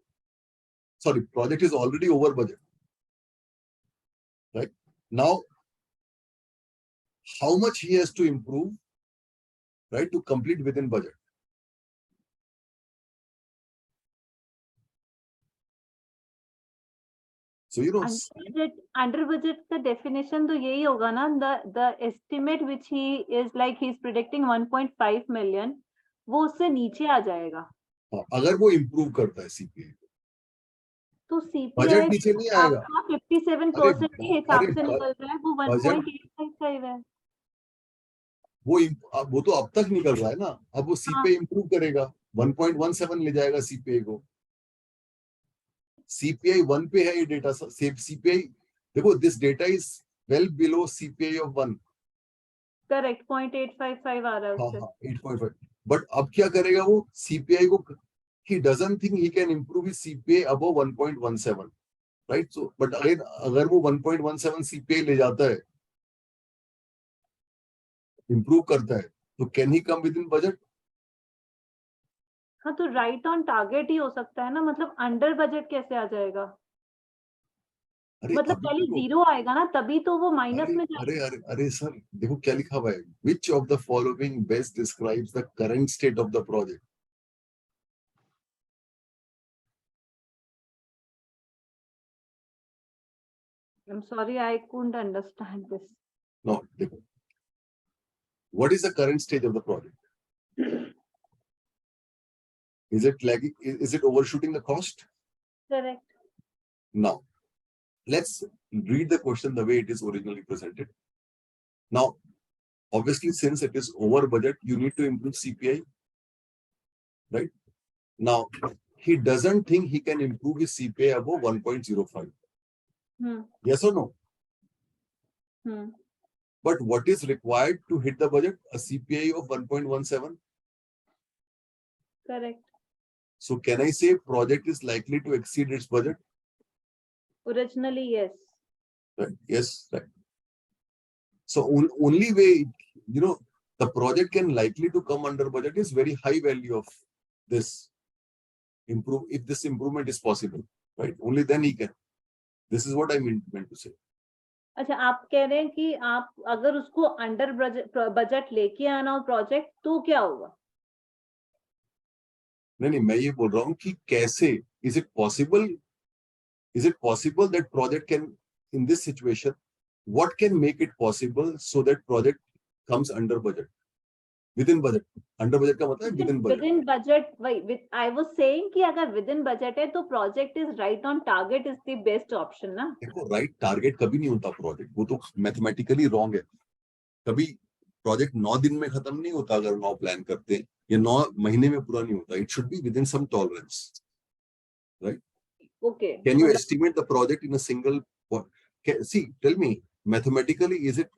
Sorry, project is already over budget. Right? Now, how much he has to improve, right, to complete within budget? So, Under budget का definition तो यही होगा ना, the estimate which he is like he's predicting 1.5 million, वो उससे नीचे आ जाएगा. अगर वो improve करता है CPI, तो बजट CPI नीचे नहीं आएगा. आपका 57% के हिसाब से निकल रहा है, वो 1.855 है. वो तो अब तक निकल रहा है ना. अब वो CPI improve करेगा, 1.17 ले जाएगा CPI को. CPI 1 पे है ये डेटा. CPI देखो, this data is well below CPI of 1. Correct, 0.855 आ रहा है उससे. 8.5. But अब क्या करेगा वो CPI को? He doesn't think he can improve his CPI above 1.17, right? So, but again, अगर वो 1.17 CPI ले जाता है, improve करता है, तो can he come within budget? हाँ, तो right on target ही हो सकता है ना, मतलब under budget कैसे आ जाएगा? मतलब पहले जीरो आएगा ना, तभी तो वो माइनस में जाएगा. अरे सर, देखो क्या लिखा हुआ है. Which of the following best describes the current state of the project? I'm sorry, I couldn't understand this. No, देखो. What is the current stage of the project? Is it lagging? Is it overshooting the cost? Correct. Now, let's read the question the way it is originally presented. Now, obviously, since it is over budget, you need to improve CPI, right? Now, he doesn't think he can improve his CPI above 1.05. Yes or no? But what is required to hit the budget? A CPI of 1.17. Correct. So can I say project is likely to exceed its budget? Originally, yes. Right. Yes. Right. So only way, the project can likely to come under budget is very high value of this improve. If this improvement is possible, right? Only then he can. This is what I meant to say. अच्छा, आप कह रहे हैं कि आप अगर उसको under budget लेके आना हो प्रोजेक्ट तो क्या होगा? नहीं, मैं ये बोल रहा हूँ कि कैसे is it possible that project can in this situation what can make it possible so that project comes under budget with in budget. Under budget का मतलब है with in budget. With in budget, वही I was saying कि अगर with in budget है तो project is right on target is the best option ना. देखो राइट टारगेट कभी नहीं होता प्रोजेक्ट, वो तो मैथमेटिकली रॉन्ग है. कभी प्रोजेक्ट 9 दिन में खत्म नहीं होता अगर 9 प्लान करते हैं, या 9 महीने में पूरा नहीं होता. It should be within some tolerance, right? Okay, Can you estimate the project in a single point? See, tell me, mathematically, is it,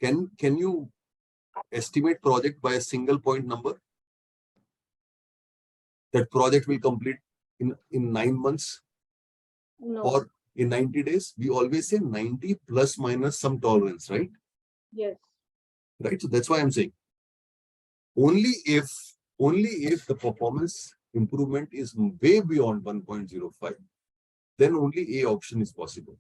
can you estimate project by a single point number? That project will complete in 9 months no, or in 90 days? We always say 90 plus minus some tolerance, right? yes, Right. So that's why I'm saying only if the performance improvement is way beyond 1.05, then only A option is possible.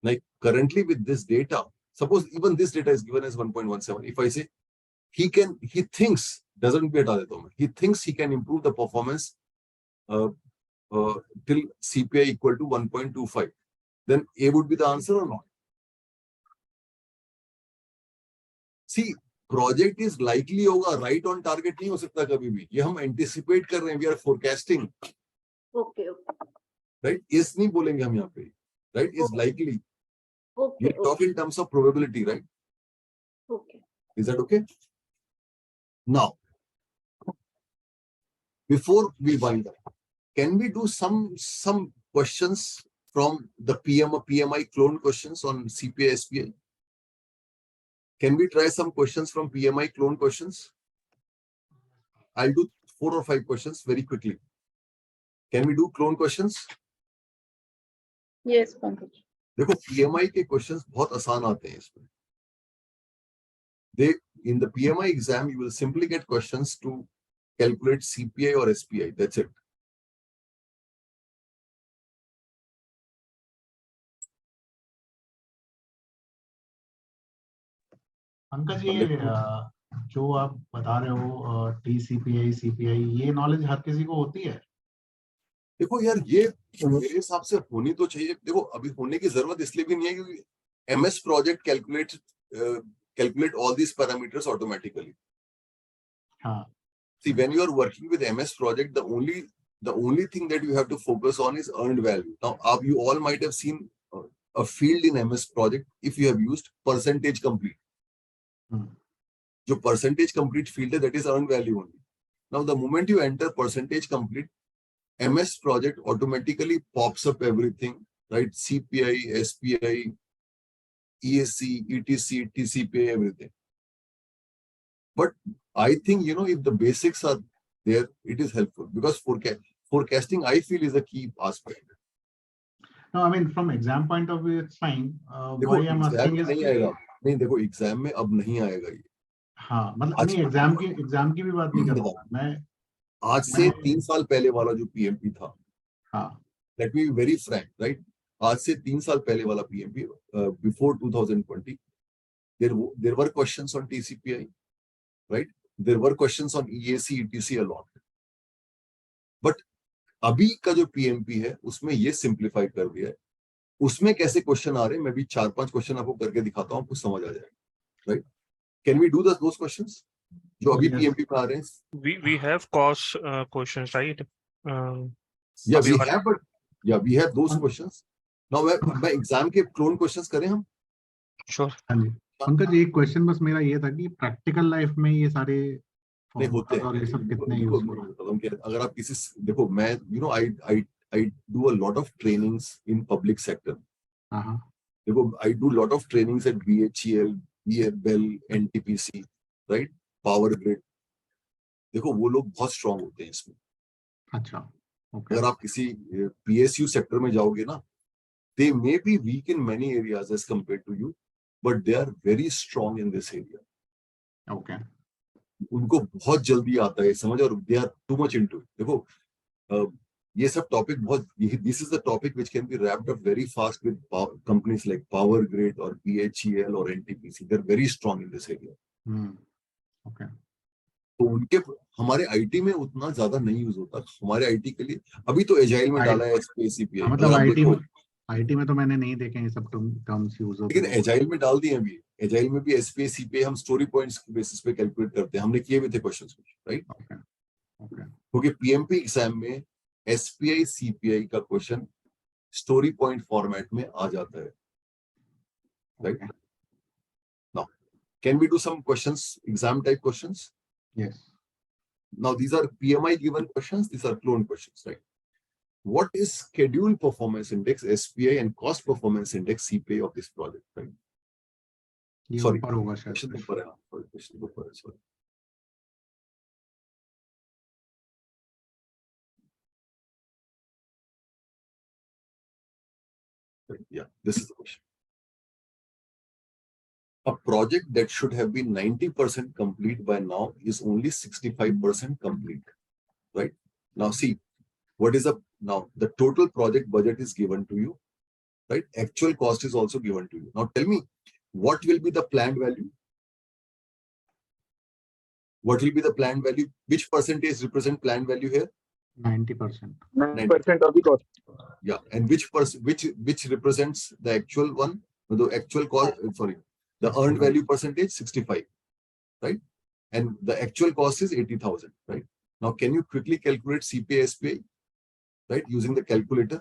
Like currently with this data, suppose even this data is given as 1.17. If I say he thinks, doesn't be he thinks he can improve the performance till CPI equal to 1.25, then A would be the answer or not? See, project is likely होगा, right on target नहीं हो सकता कभी भी. ये हम anticipate कर रहे हैं, we are forecasting. okay, Right? Is नहीं बोलेंगे हम यहाँ पे. Right? Is likely. okay, We talk in terms of probability, right? okay. Is that okay? Now, before we wind up, can we do some questions from the PMI clone questions on CPI, SPI? Can we try some questions from PMI clone questions? I'll do 4 or 5 questions very quickly. Can we do clone questions? Yes, Pankaj. देखो PMI के questions बहुत आसान आते हैं इसमें. In the PMI exam, you will simply get questions to calculate CPI or SPI. That's it. Pankaj, ये जो आप बता रहे हो TCPI, CPI, ये नॉलेज हर किसी को होती है? देखो यार, ये मेरे हिसाब से होनी तो चाहिए. देखो अभी होने की जरूरत इसलिए भी नहीं है क्योंकि MS project calculate all these parameters automatically. हाँ. See, when you are working with MS project, the only thing that you have to focus on is earned value. Now, you all might have seen a field in MS project if you have used percentage complete. जो percentage complete field है, that is earned value only. Now, the moment you enter percentage complete, MS project automatically pops up everything, right? CPI, SPI, EAC, ETC, TCPI, everything. But I think, if the basics are there, it is helpful because forecasting, I feel, is a key aspect. No, I mean, from exam point of view, it's fine. देखो Why I'm exam asking में is नहीं आएगा. नहीं, देखो exam में अब नहीं आएगा ये. हाँ, मतलब नहीं, एग्जाम की भी बात नहीं कर रहा मैं. आज से 3 साल पहले वाला जो PMP था, हाँ, let me be very frank, right? आज से 3 साल पहले वाला PMP, before 2020, there were questions on TCPI, right? There were questions on EAC, ETC a lot. But अभी का जो PMP है उसमें ये सिंप्लीफाई कर दिया है. उसमें कैसे क्वेश्चन आ रहे हैं, मैं भी 4-5 क्वेश्चन आपको करके दिखाता हूँ, आपको समझ आ जाएगा, right? Can we do those questions जो अभी PMP में आ रहे हैं? We have cost questions, right? Yeah, we have those questions. Now, मैं एग्जाम के क्लोन क्वेश्चंस करें हम? Sure. हाँ जी. पंकज, एक क्वेश्चन बस मेरा ये था कि प्रैक्टिकल लाइफ में ये सारे नहीं होते हैं. और ये सब कितने यूजफुल है? अगर आप किसी, देखो मैं I do a lot of trainings in public sector. देखो I do lot of trainings at BHEL, BL, NTPC, right? Power Grid. देखो वो लोग बहुत स्ट्रांग होते हैं इसमें. अच्छा, अगर आप किसी PSU सेक्टर में जाओगे ना, they may be weak in many areas as compared to you, but they are very strong in this area. Okay. उनको बहुत जल्दी आता है समझ, और they are too much into it. देखो ये सब topic this is the topic which can be wrapped up very fast with companies like Power Grid or BHEL or NTPC. They're very strong in this area. Okay. तो उनके हमारे IT में उतना ज्यादा नहीं यूज होता. हमारे आईटी के लिए अभी तो एजाइल में डाला है SPCPI. मतलब आईटी में तो मैंने नहीं देखे ये सब टर्म्स यूज होते. लेकिन एजाइल में डाल दिए अभी. एजाइल में भी SPCPI हम स्टोरी पॉइंट्स के बेसिस पे कैलकुलेट करते हैं. हमने किए भी थे क्वेश्चंस, राइट? ओके. क्योंकि पीएमपी एग्जाम में SPI CPI का क्वेश्चन स्टोरी पॉइंट फॉर्मेट में आ जाता है, राइट? Now can we do some questions, exam type questions? Yes. Now these are PMI given questions, these are clone questions, right? What is schedule performance index SPI and cost performance index CPI of this project, right? Sorry, question ऊपर है. Sorry, question ऊपर है. Sorry. Right, yeah, this is the question. A project that should have been 90% complete by now is only 65% complete, right? Now see, what is now the total project budget is given to you, right? Actual cost is also given to you. Now tell me, what will be the planned value? What will be the planned value? Which percentage represent planned value here? 90%. 90% of the cost. Yeah, and which represents the actual one? The actual cost, sorry, the earned value percentage 65, right? And the actual cost is 80,000, right? Now, can you quickly calculate CPI SPI, right, using the calculator?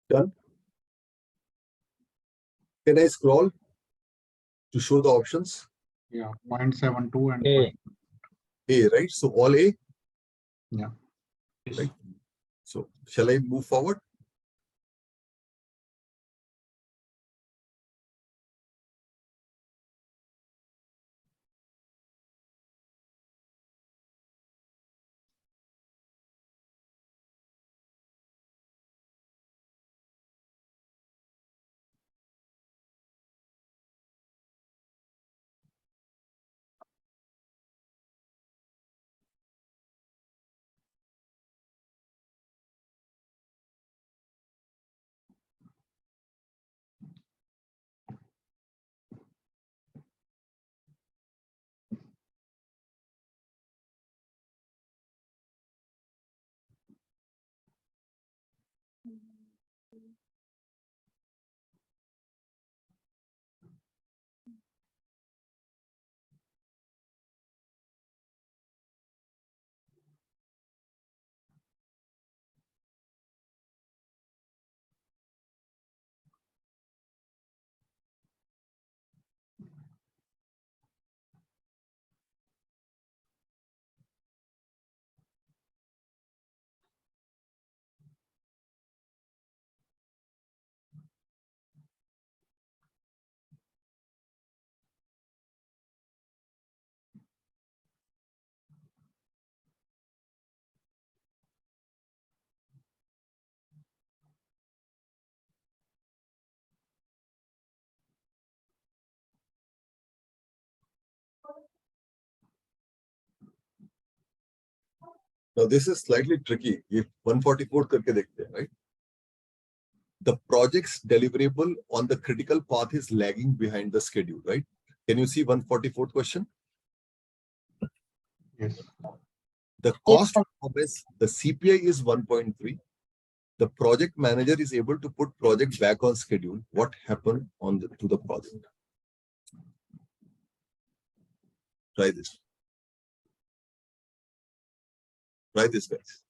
Done. Can I scroll to show the options? Yeah, 0.72 and A, right? So all A? Yeah. Right. So shall I move forward? Now this is slightly tricky. If 144 करके देखते हैं, right? The project's deliverable on the critical path is lagging behind the schedule, right? Can you see 144th question? Yes. The cost performance, the CPI is 1.3. The project manager is able to put project back on schedule. What happened to the project? Try this. Try this, guys.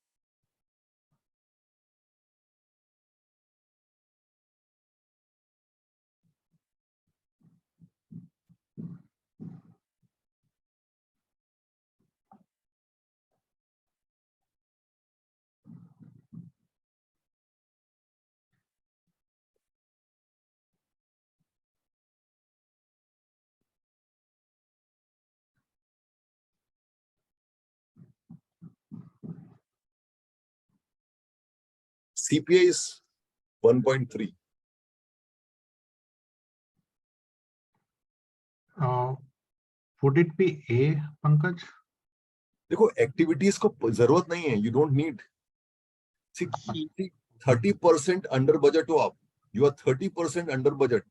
CPI is 1.3. Would it be A, Pankaj? देखो activities को जरूरत नहीं है. You don't need. See, 30% under budget हो आप. You are 30% under budget.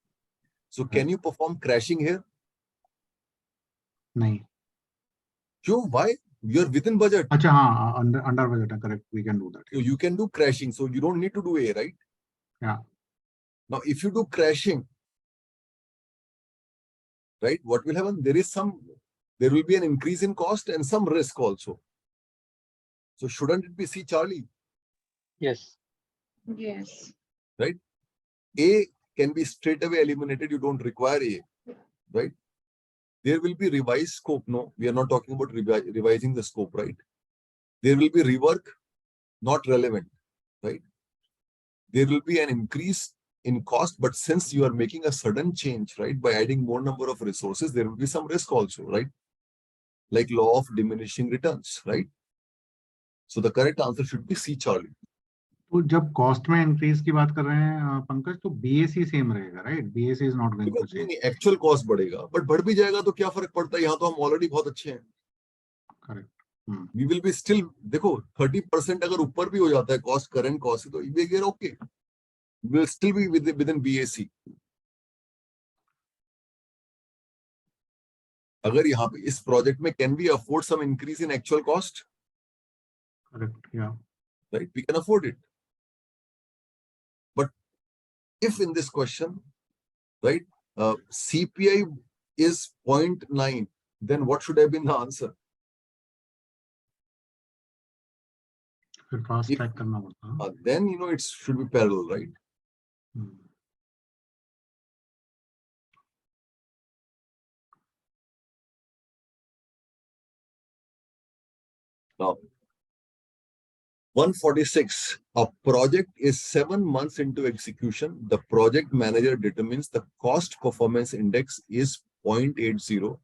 So can you perform crashing here? नहीं. क्यों? Why? You are within budget. अच्छा हाँ, under budget है, correct. We can do that. So you can do crashing. So you don't need to do A, right? Yeah. Now, if you do crashing, right, what will happen? There will be an increase in cost and some risk also. So shouldn't it be C, Charlie? Yes. Yes. Right? A can be straight away eliminated. You don't require A, right? There will be revised scope. No, we are not talking about revising the scope, right? There will be rework, not relevant, right? There will be an increase in cost, but since you are making a sudden change, right, by adding more number of resources, there will be some risk also, right? Like law of diminishing returns, right? So the correct answer should be C, Charlie. तो जब cost में increase की बात कर रहे हैं पंकज, तो BAC same रहेगा, right? BAC is not going to change. Actual cost बढ़ेगा, बट बढ़ भी जाएगा तो क्या फर्क पड़ता है? यहाँ तो हम ऑलरेडी बहुत अच्छे हैं. Correct. We will be still, देखो 30% अगर ऊपर भी हो जाता है कॉस्ट, करंट कॉस्ट, तो we are okay. We will still be within BAC. अगर यहाँ पे इस प्रोजेक्ट में can we afford some increase in actual cost? Correct. या right, we can afford it. If in this question, right, CPI is 0.9, then what should have been the answer? फिर fast track करना पड़ता है. Then it should be parallel, right? Now, 146, a project is 7 months into execution. The project manager determines the cost performance index is 0.80.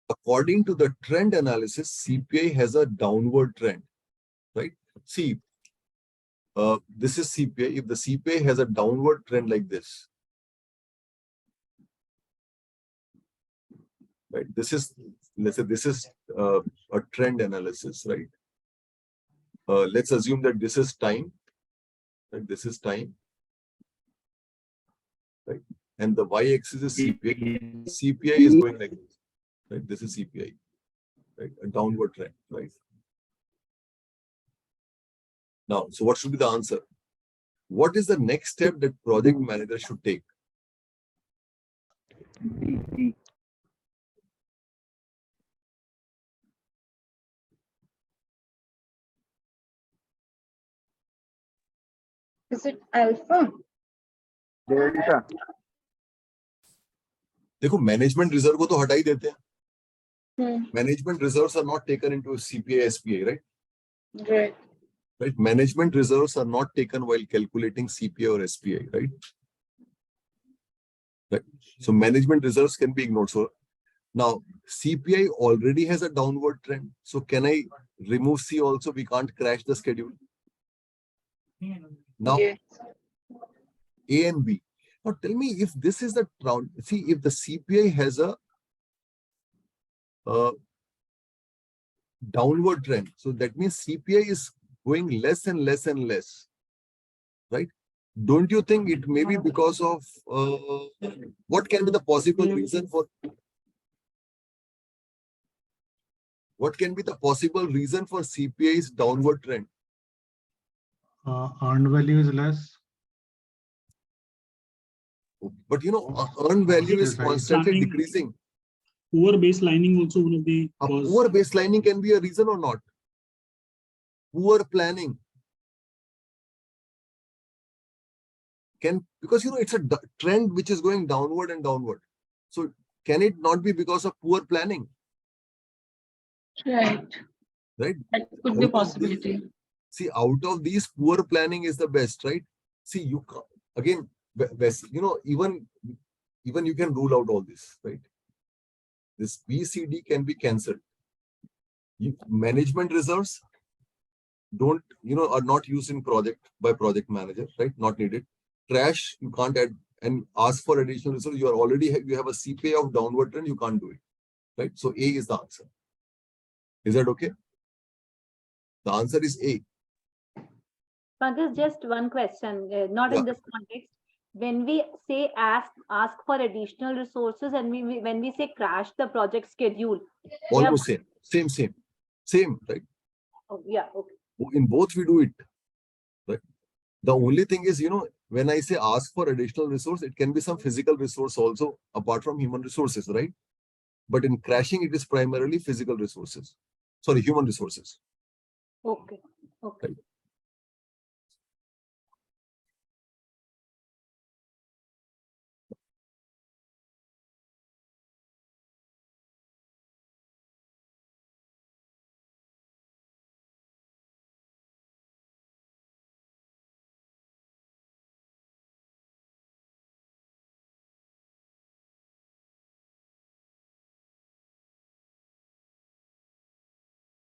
According to the trend analysis, CPI has a downward trend, right? See, this is CPI. If the CPI has a downward trend like this, right? This is, let's say this is a trend analysis, right? Let's assume that this is time, right? This is time, right? And the y-axis is CPI. CPI is going like this, right? This is CPI, right? A downward trend, right? Now, so what should be the answer? What is the next step that project manager should take? Is it alpha? Delta. देखो management reserve को तो हटा ही देते हैं. Management reserves are not taken into CPI SPI, right? Right. Right, management reserves are not taken while calculating CPI or SPI, right? Right. So management reserves can be ignored. So now CPI already has a downward trend. So can I remove C also? We can't crash the schedule. Now Yes. A and B. Now tell me if this is the round. See, if the CPI has a downward trend, so that means CPI is going less and less and less, right? Don't you think it may be because of what can be the possible reason for? What can be the possible reason for CPI's downward trend? Earned value is less. But earned value is Yes, I- constantly Planning. decreasing. Poor baselining also one of the A cause. poor baselining can be a reason or not? Poor planning can, because it's a trend which is going downward and downward. So can it not be because of poor planning? Right. Right? That could be a possibility. See, out of these, poor planning is the best, right? See, you can't, again, even you can rule out all this, right? This BCD can be cancelled. Management reserves are not used in project by project manager, right? Not needed. Trash, you can't add and ask for additional resources. You have a CPA of downward trend, you can't do it, right? So A is the answer. Is that okay? The answer is A. Pankaj, just one question, not in this context. When we say ask for additional resources, and when we say crash the project schedule, Almost same, right? Oh, yeah, okay. In both we do it, right? The only thing is, when I say ask for additional resource, it can be some physical resource also apart from human resources, right? But in crashing, it is primarily physical resources. Sorry, human resources. Okay. Right.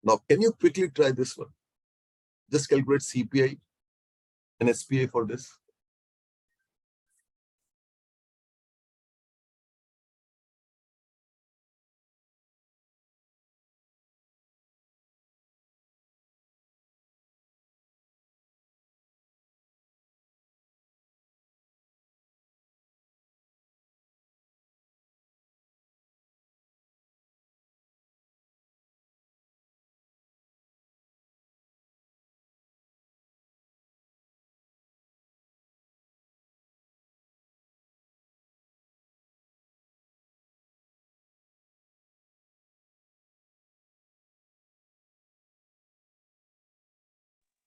Now, can you quickly try this one? Just calculate CPI and SPI for this.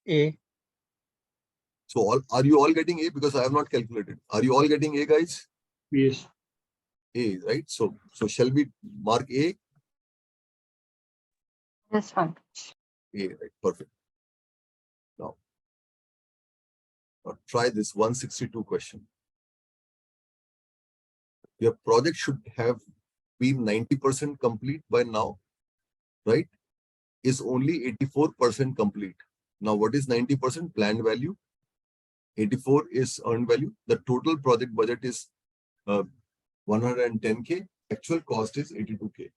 A. So are you all getting A? Because I have not calculated. Are you all getting A, guys? Yes. A, right? So shall we mark A? That's fine. A, right? Perfect. Now try this 162 question. Your project should have been 90% complete by now, right? Is only 84% complete. Now, what is 90%? Planned value. 84 is earned value. The total project budget is 110K. Actual cost is 82K.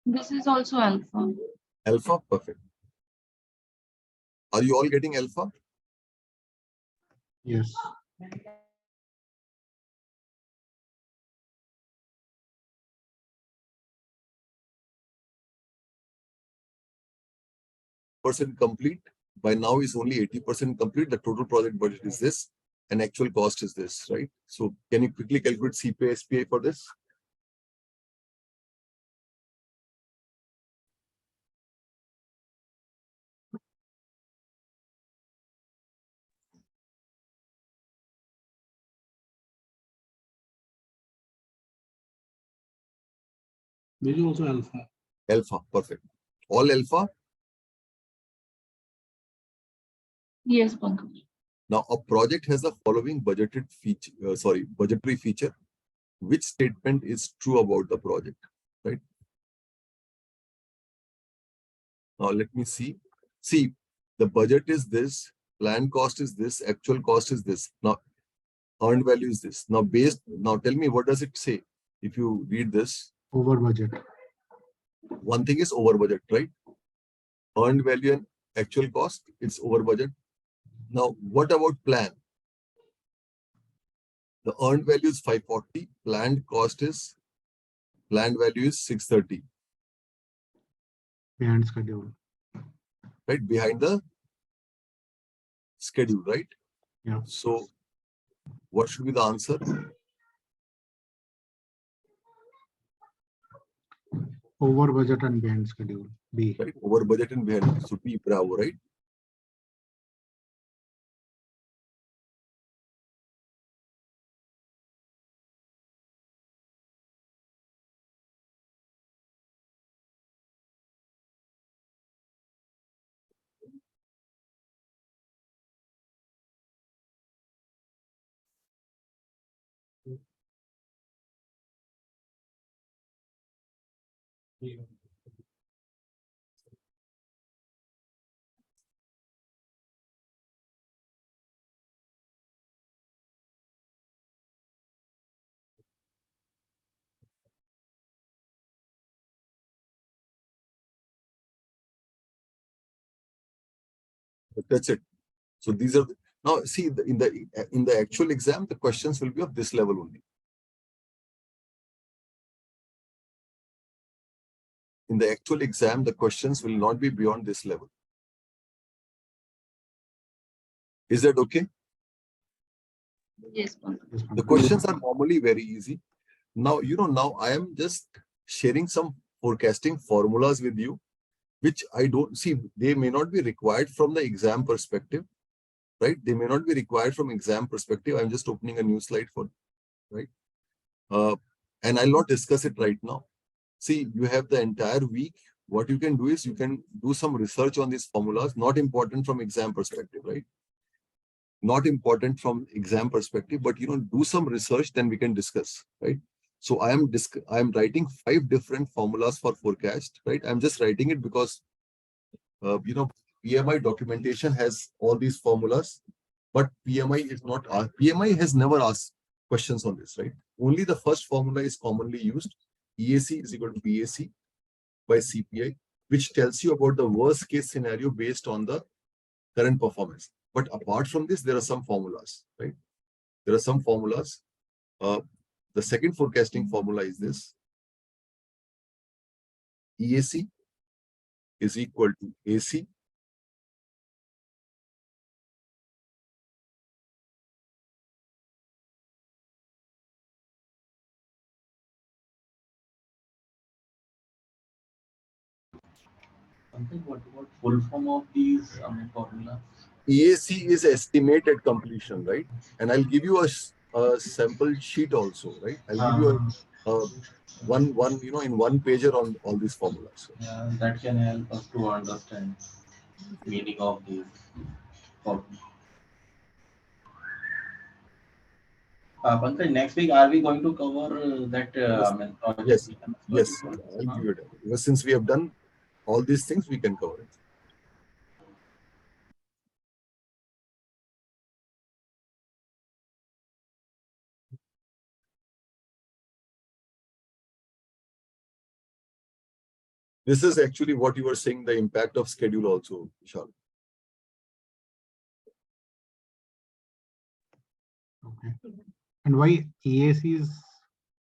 This is also alpha. Alpha, perfect. Are you all getting alpha? Yes. % complete. By now is only 80% complete. The total project budget is this, and actual cost is this, right? So can you quickly calculate CPI, SPI for this? This is also alpha. Alpha, perfect. All alpha. Yes, Pankaj. Now, a project has the following budgeted feature, budgetary feature. Which statement is true about the project, right? Now, let me see. See, the budget is this, planned cost is this, actual cost is this. Now, earned value is this. Now, tell me, what does it say? If you read this. Over budget. One thing is over budget, right? Earned value and actual cost, it's over budget. Now, what about plan? The earned value is 540, planned value is 630. Behind schedule. Right, behind the schedule, right? Yeah. So what should be the answer? Over budget and behind schedule. B. Right, over budget and behind. So B, bravo, right? That's it. So these are now see in the actual exam, the questions will be of this level only. In the actual exam, the questions will not be beyond this level. Is that okay? Yes. The questions are normally very easy. Now, now I am just sharing some forecasting formulas with you, which I don't see. They may not be required from the exam perspective, right? They may not be required from exam perspective. I'm just opening a new slide for, right? And I'll not discuss it right now. See, you have the entire week. What you can do is you can do some research on these formulas, not important from exam perspective, right? Not important from exam perspective, but do some research, then we can discuss, right? So I am writing 5 different formulas for forecast, right? I'm just writing it because PMI documentation has all these formulas, but PMI is not PMI has never asked questions on this, right? Only the first formula is commonly used. EAC is equal to BAC by CPI, which tells you about the worst case scenario based on the current performance. But apart from this, there are some formulas, right? There are some formulas. The second forecasting formula is this. EAC is equal to AC What about full form of these formulas? EAC is estimated completion, right? And I'll give you a sample sheet also, right? I'll give you a one in one pager on all these formulas. Yeah, that can help us to understand meaning of these formulas. Pankaj, next week are we going to cover that project? Yes, I'll give you that. Because since we have done all these things, we can cover it. This is actually what you were saying, the impact of schedule also, Vishal. Okay. And why EACs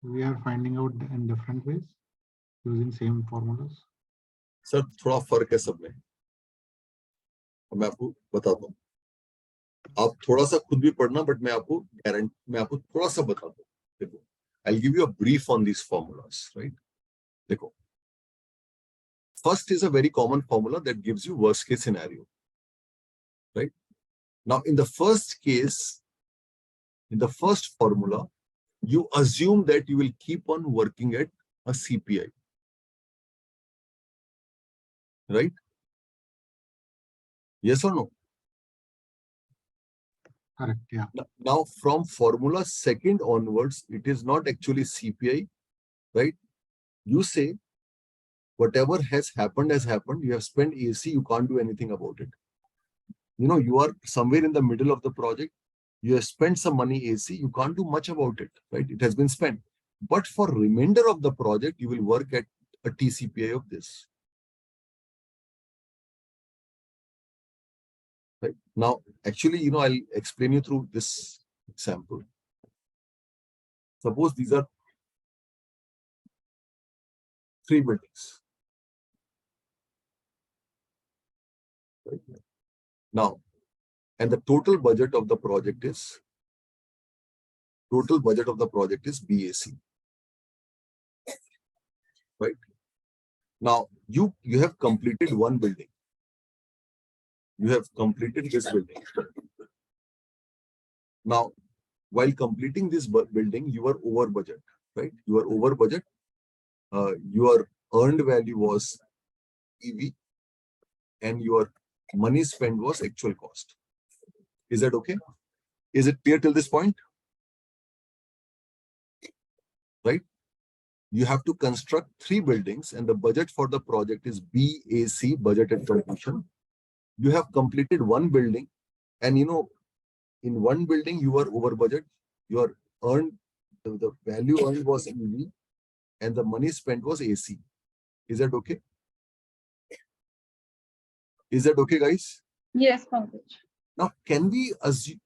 we are finding out in different ways using same formulas? Sir थोड़ा फर्क है सब में, मैं आपको बताता हूँ. आप थोड़ा सा खुद भी पढ़ना, बट मैं आपको थोड़ा सा बताता हूँ. देखो, I'll give you a brief on these formulas, right? देखो, first is a very common formula that gives you worst case scenario, right? Now, in the first case, in the first formula, you assume that you will keep on working at a CPI, right? Yes or no? Correct, yeah. Now, from formula second onwards, it is not actually CPI, right? You say, whatever has happened has happened. You have spent AC, you can't do anything about it. You are somewhere in the middle of the project. You have spent some money AC, you can't do much about it, right? It has been spent. But for remainder of the project, you will work at a TCPI of this. Right now, actually, I'll explain you through this example. Suppose these are 3 buildings. Right now, and the total budget of the project is BAC. Right now, you have completed one building. You have completed this building. Now, while completing this building, you are over budget, right? You are over budget. Your earned value was EV, and your money spent was actual cost. Is that okay? Is it clear till this point? Right? You have to construct 3 buildings, and the budget for the project is BAC, budgeted completion. You have completed one building, and in one building you are over budget. Your earned, the value earned was EV, and the money spent was AC. Is that okay? Is that okay, guys? Yes, Pankaj. Now, can we assume,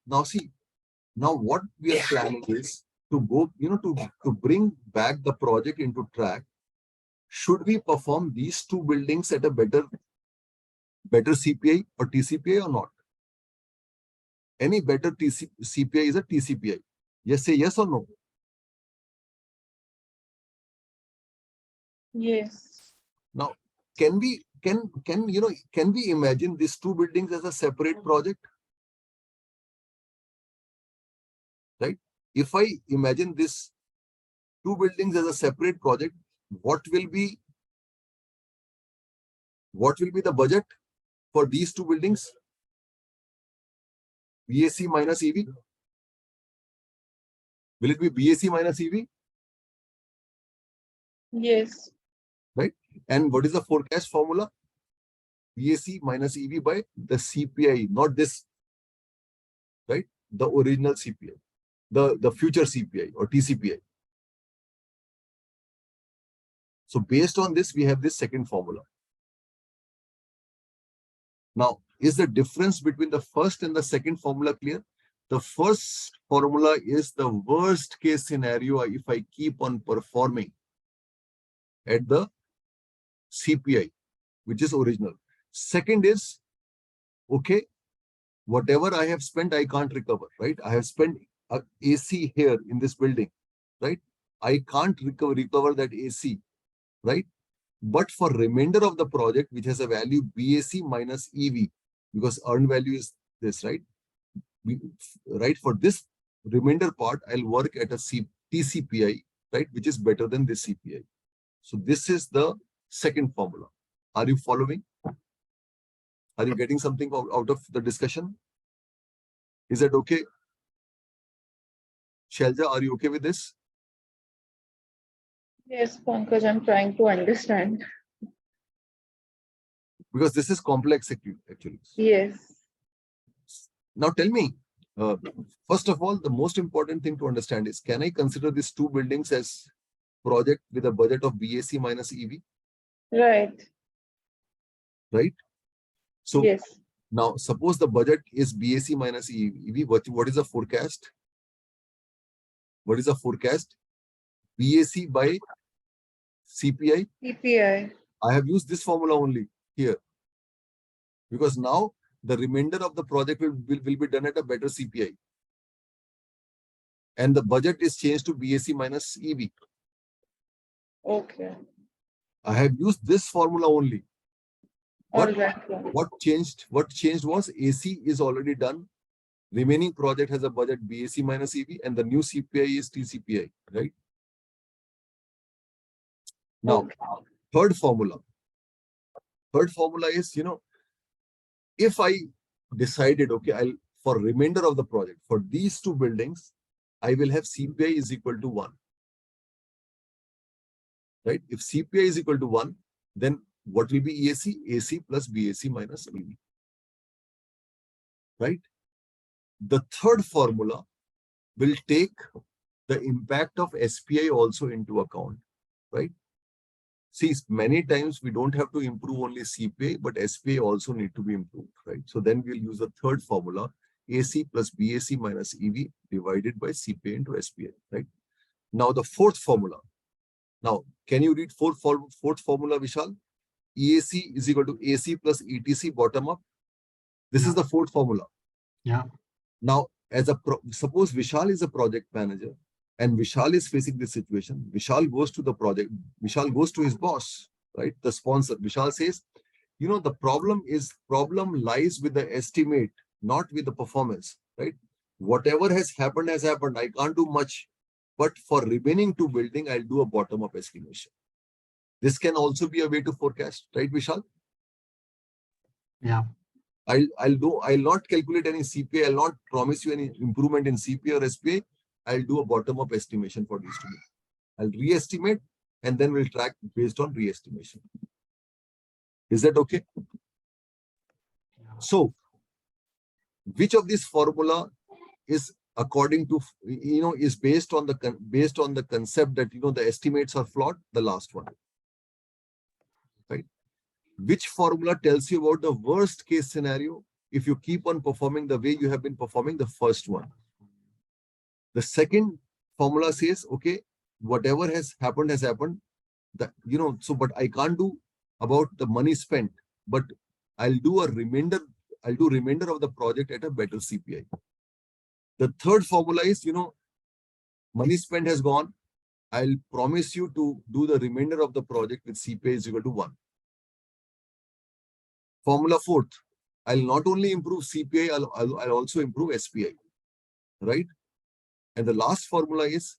now what we are planning is to go, to bring back the project into track. Should we perform these 2 buildings at a better CPI or TCPI or not? Any better CPI is a TCPI. Yes, say yes or no. Yes. Now, can we imagine these 2 buildings as a separate project? Right? If I imagine this 2 buildings as a separate project, what will be the budget for these 2 buildings? BAC minus EV. Will it be BAC minus EV? Yes. Right? And what is the forecast formula? BAC minus EV by the CPI, not this, right? The original CPI, the future CPI or TCPI. So based on this, we have this second formula. Now, is the difference between the first and the second formula clear? The first formula is the worst case scenario if I keep on performing at the CPI, which is original. Second is, okay, whatever I have spent, I can't recover, right? I have spent AC here in this building, right? I can't recover that AC, right? But for remainder of the project, which has a value BAC minus EV, because earned value is this, right? Right, for this remainder part, I'll work at a TCPI, right, which is better than this CPI. So this is the second formula. Are you following? Are you getting something out of the discussion? Is that okay? Shelja, are you okay with this? Yes, Pankaj, I'm trying to understand. Because this is complex actually. Yes. Now tell me, first of all, the most important thing to understand is, can I consider these 2 buildings as project with a budget of BAC minus EV? Right. Right? So yes. Now suppose the budget is BAC minus EV. What is the forecast? What is the forecast? BAC by CPI. CPI. I have used this formula only here, because now the remainder of the project will be done at a better CPI. And the budget is changed to BAC minus EV. Okay. I have used this formula only. All But right. what changed was AC is already done. Remaining project has a budget BAC minus EV, and the new CPI is TCPI, right? Now, Okay. third formula is, if I decided, okay, for remainder of the project, for these 2 buildings, I will have CPI is equal to 1. Right? If CPI is equal to 1, then what will be EAC? AC plus BAC minus EV. Right? The third formula will take the impact of SPI also into account. Right? See, many times we don't have to improve only CPI, but SPI also need to be improved, right? So then we'll use the third formula, AC plus BAC minus EV divided by CPI into SPI, right? Now the fourth formula. Now, can you read fourth formula, Vishal? EAC is equal to AC plus ETC bottom up. This is the fourth formula. Yeah. Now, suppose Vishal is a project manager and Vishal is facing this situation. Vishal goes to the project. Vishal goes to his boss, right? The sponsor. Vishal says, you know, the problem lies with the estimate, not with the performance, right? Whatever has happened has happened. I can't do much, but for remaining to building, I'll do a bottom-up estimation. This can also be a way to forecast, right, Vishal? Yeah. I'll not calculate any CPI. I'll not promise you any improvement in CPI or SPI. I'll do a bottom-up estimation for these two. I'll re-estimate and then we'll track based on re-estimation. Is that okay? So, which of this formula is according to, you know, is based on the concept that, you know, the estimates are flawed? The last one, right? Which formula tells you about the worst case scenario if you keep on performing the way you have been performing the first one? The second formula says, okay, whatever has happened has happened. That, you know, so but I can't do about the money spent, but I'll do remainder of the project at a better CPI. The third formula is, you know, money spent has gone. I'll promise you to do the remainder of the project with CPI is equal to 1. Formula fourth, I'll not only improve CPI, I'll also improve SPI, right? And the last formula is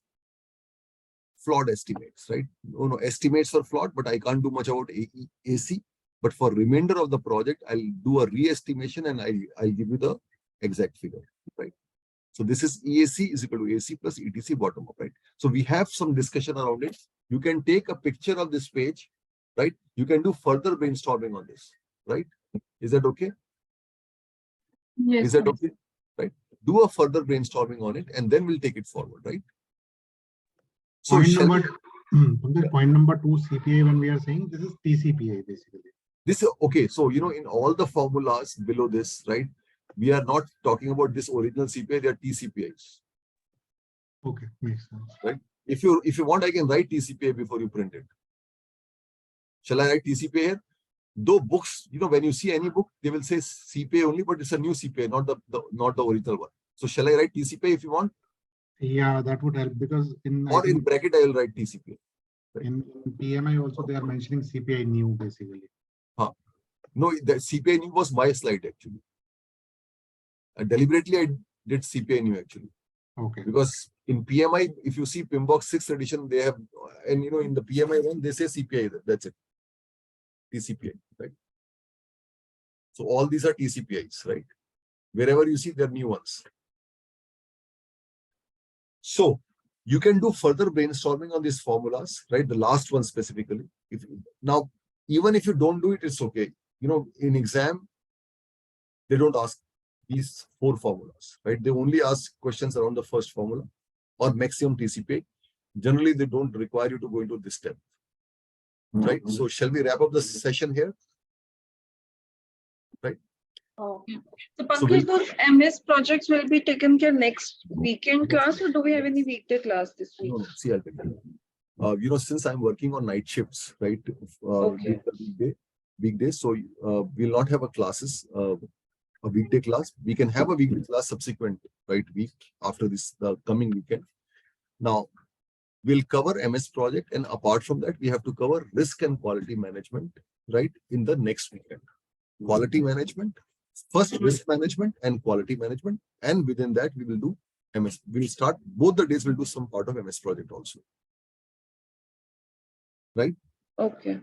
flawed estimates, right? No, estimates are flawed, but I can't do much about AC. But for remainder of the project, I'll do a re-estimation and I'll give you the exact figure, right? So this is EAC is equal to AC plus ETC bottom up, right? So we have some discussion around it. You can take a picture of this page, right? You can do further brainstorming on this, right? Is that okay? Yes. Is that okay? Right? Do a further brainstorming on it and then we'll take it forward, right? So point number 2, CPI, when we are saying this is TCPI basically. This is okay. So, you know, in all the formulas below this, right? We are not talking about this original CPI, they are TCPIs. Okay, makes sense. Right? If you want, I can write TCPI before you print it. Shall I write TCPI here? Though books, you know, when you see any book, they will say CPI only, but it's a new CPI, not the original one. So shall I write TCPI if you want? Yeah, that would help because in bracket I will write TCPI. Right? In PMI also they are mentioning CPI new basically. No, the CPI new was my slide actually. Deliberately I did CPI new actually. Okay. Because in PMI, if you see PMBOK 6th edition, they have, and you know, in the PMI one, they say CPI, that's it. TCPI, right? So all these are TCPIs, right? Wherever you see, they're new ones. So you can do further brainstorming on these formulas, right? The last one specifically. Now, even if you don't do it, it's okay. You know, in exam, they don't ask these 4 formulas, right? They only ask questions around the first formula or maximum TCPI. Generally, they don't require you to go into this step, right? So shall we wrap up the session here? Right? Oh. So Pankaj, those MS projects will be taken care next weekend class, or do we have any weekday class this week? No, see, I'll tell you. You know, since I'm working on night shifts, right? Okay. Weekdays, so we'll not have a weekday class. We can have a weekday class subsequent, right, week after this, the coming weekend. Now, we'll cover MS project, and apart from that, we have to cover risk and quality management, right, in the next weekend. Quality management, first risk management and quality management, and within that, we will do MS. We'll start, both the days we'll do some part of MS project also. Right? Okay.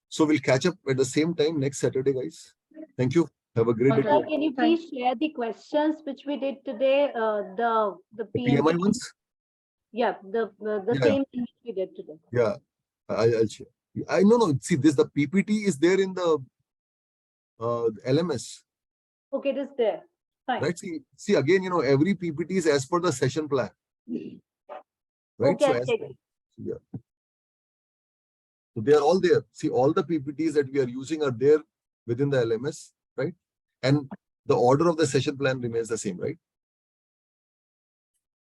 So we'll catch up at the same time next Saturday, guys. Thank you. Have a great day. Can you please share the questions which we did today? The PMI ones? Yeah, the same thing we did today. Yeah, I'll share. I know. See, this the PPT is there in the LMS. Okay, it is there. Fine. Right. See again. You know, every PPT is as per the session plan. Right. Okay, So I'll take it. yeah. So they are all there. See, all the PPTs that we are using are there within the LMS, right? And the order of the session plan remains the same, right?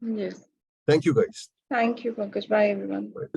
Yes. Thank you, guys. Thank you, Pankaj. Bye, everyone. Bye.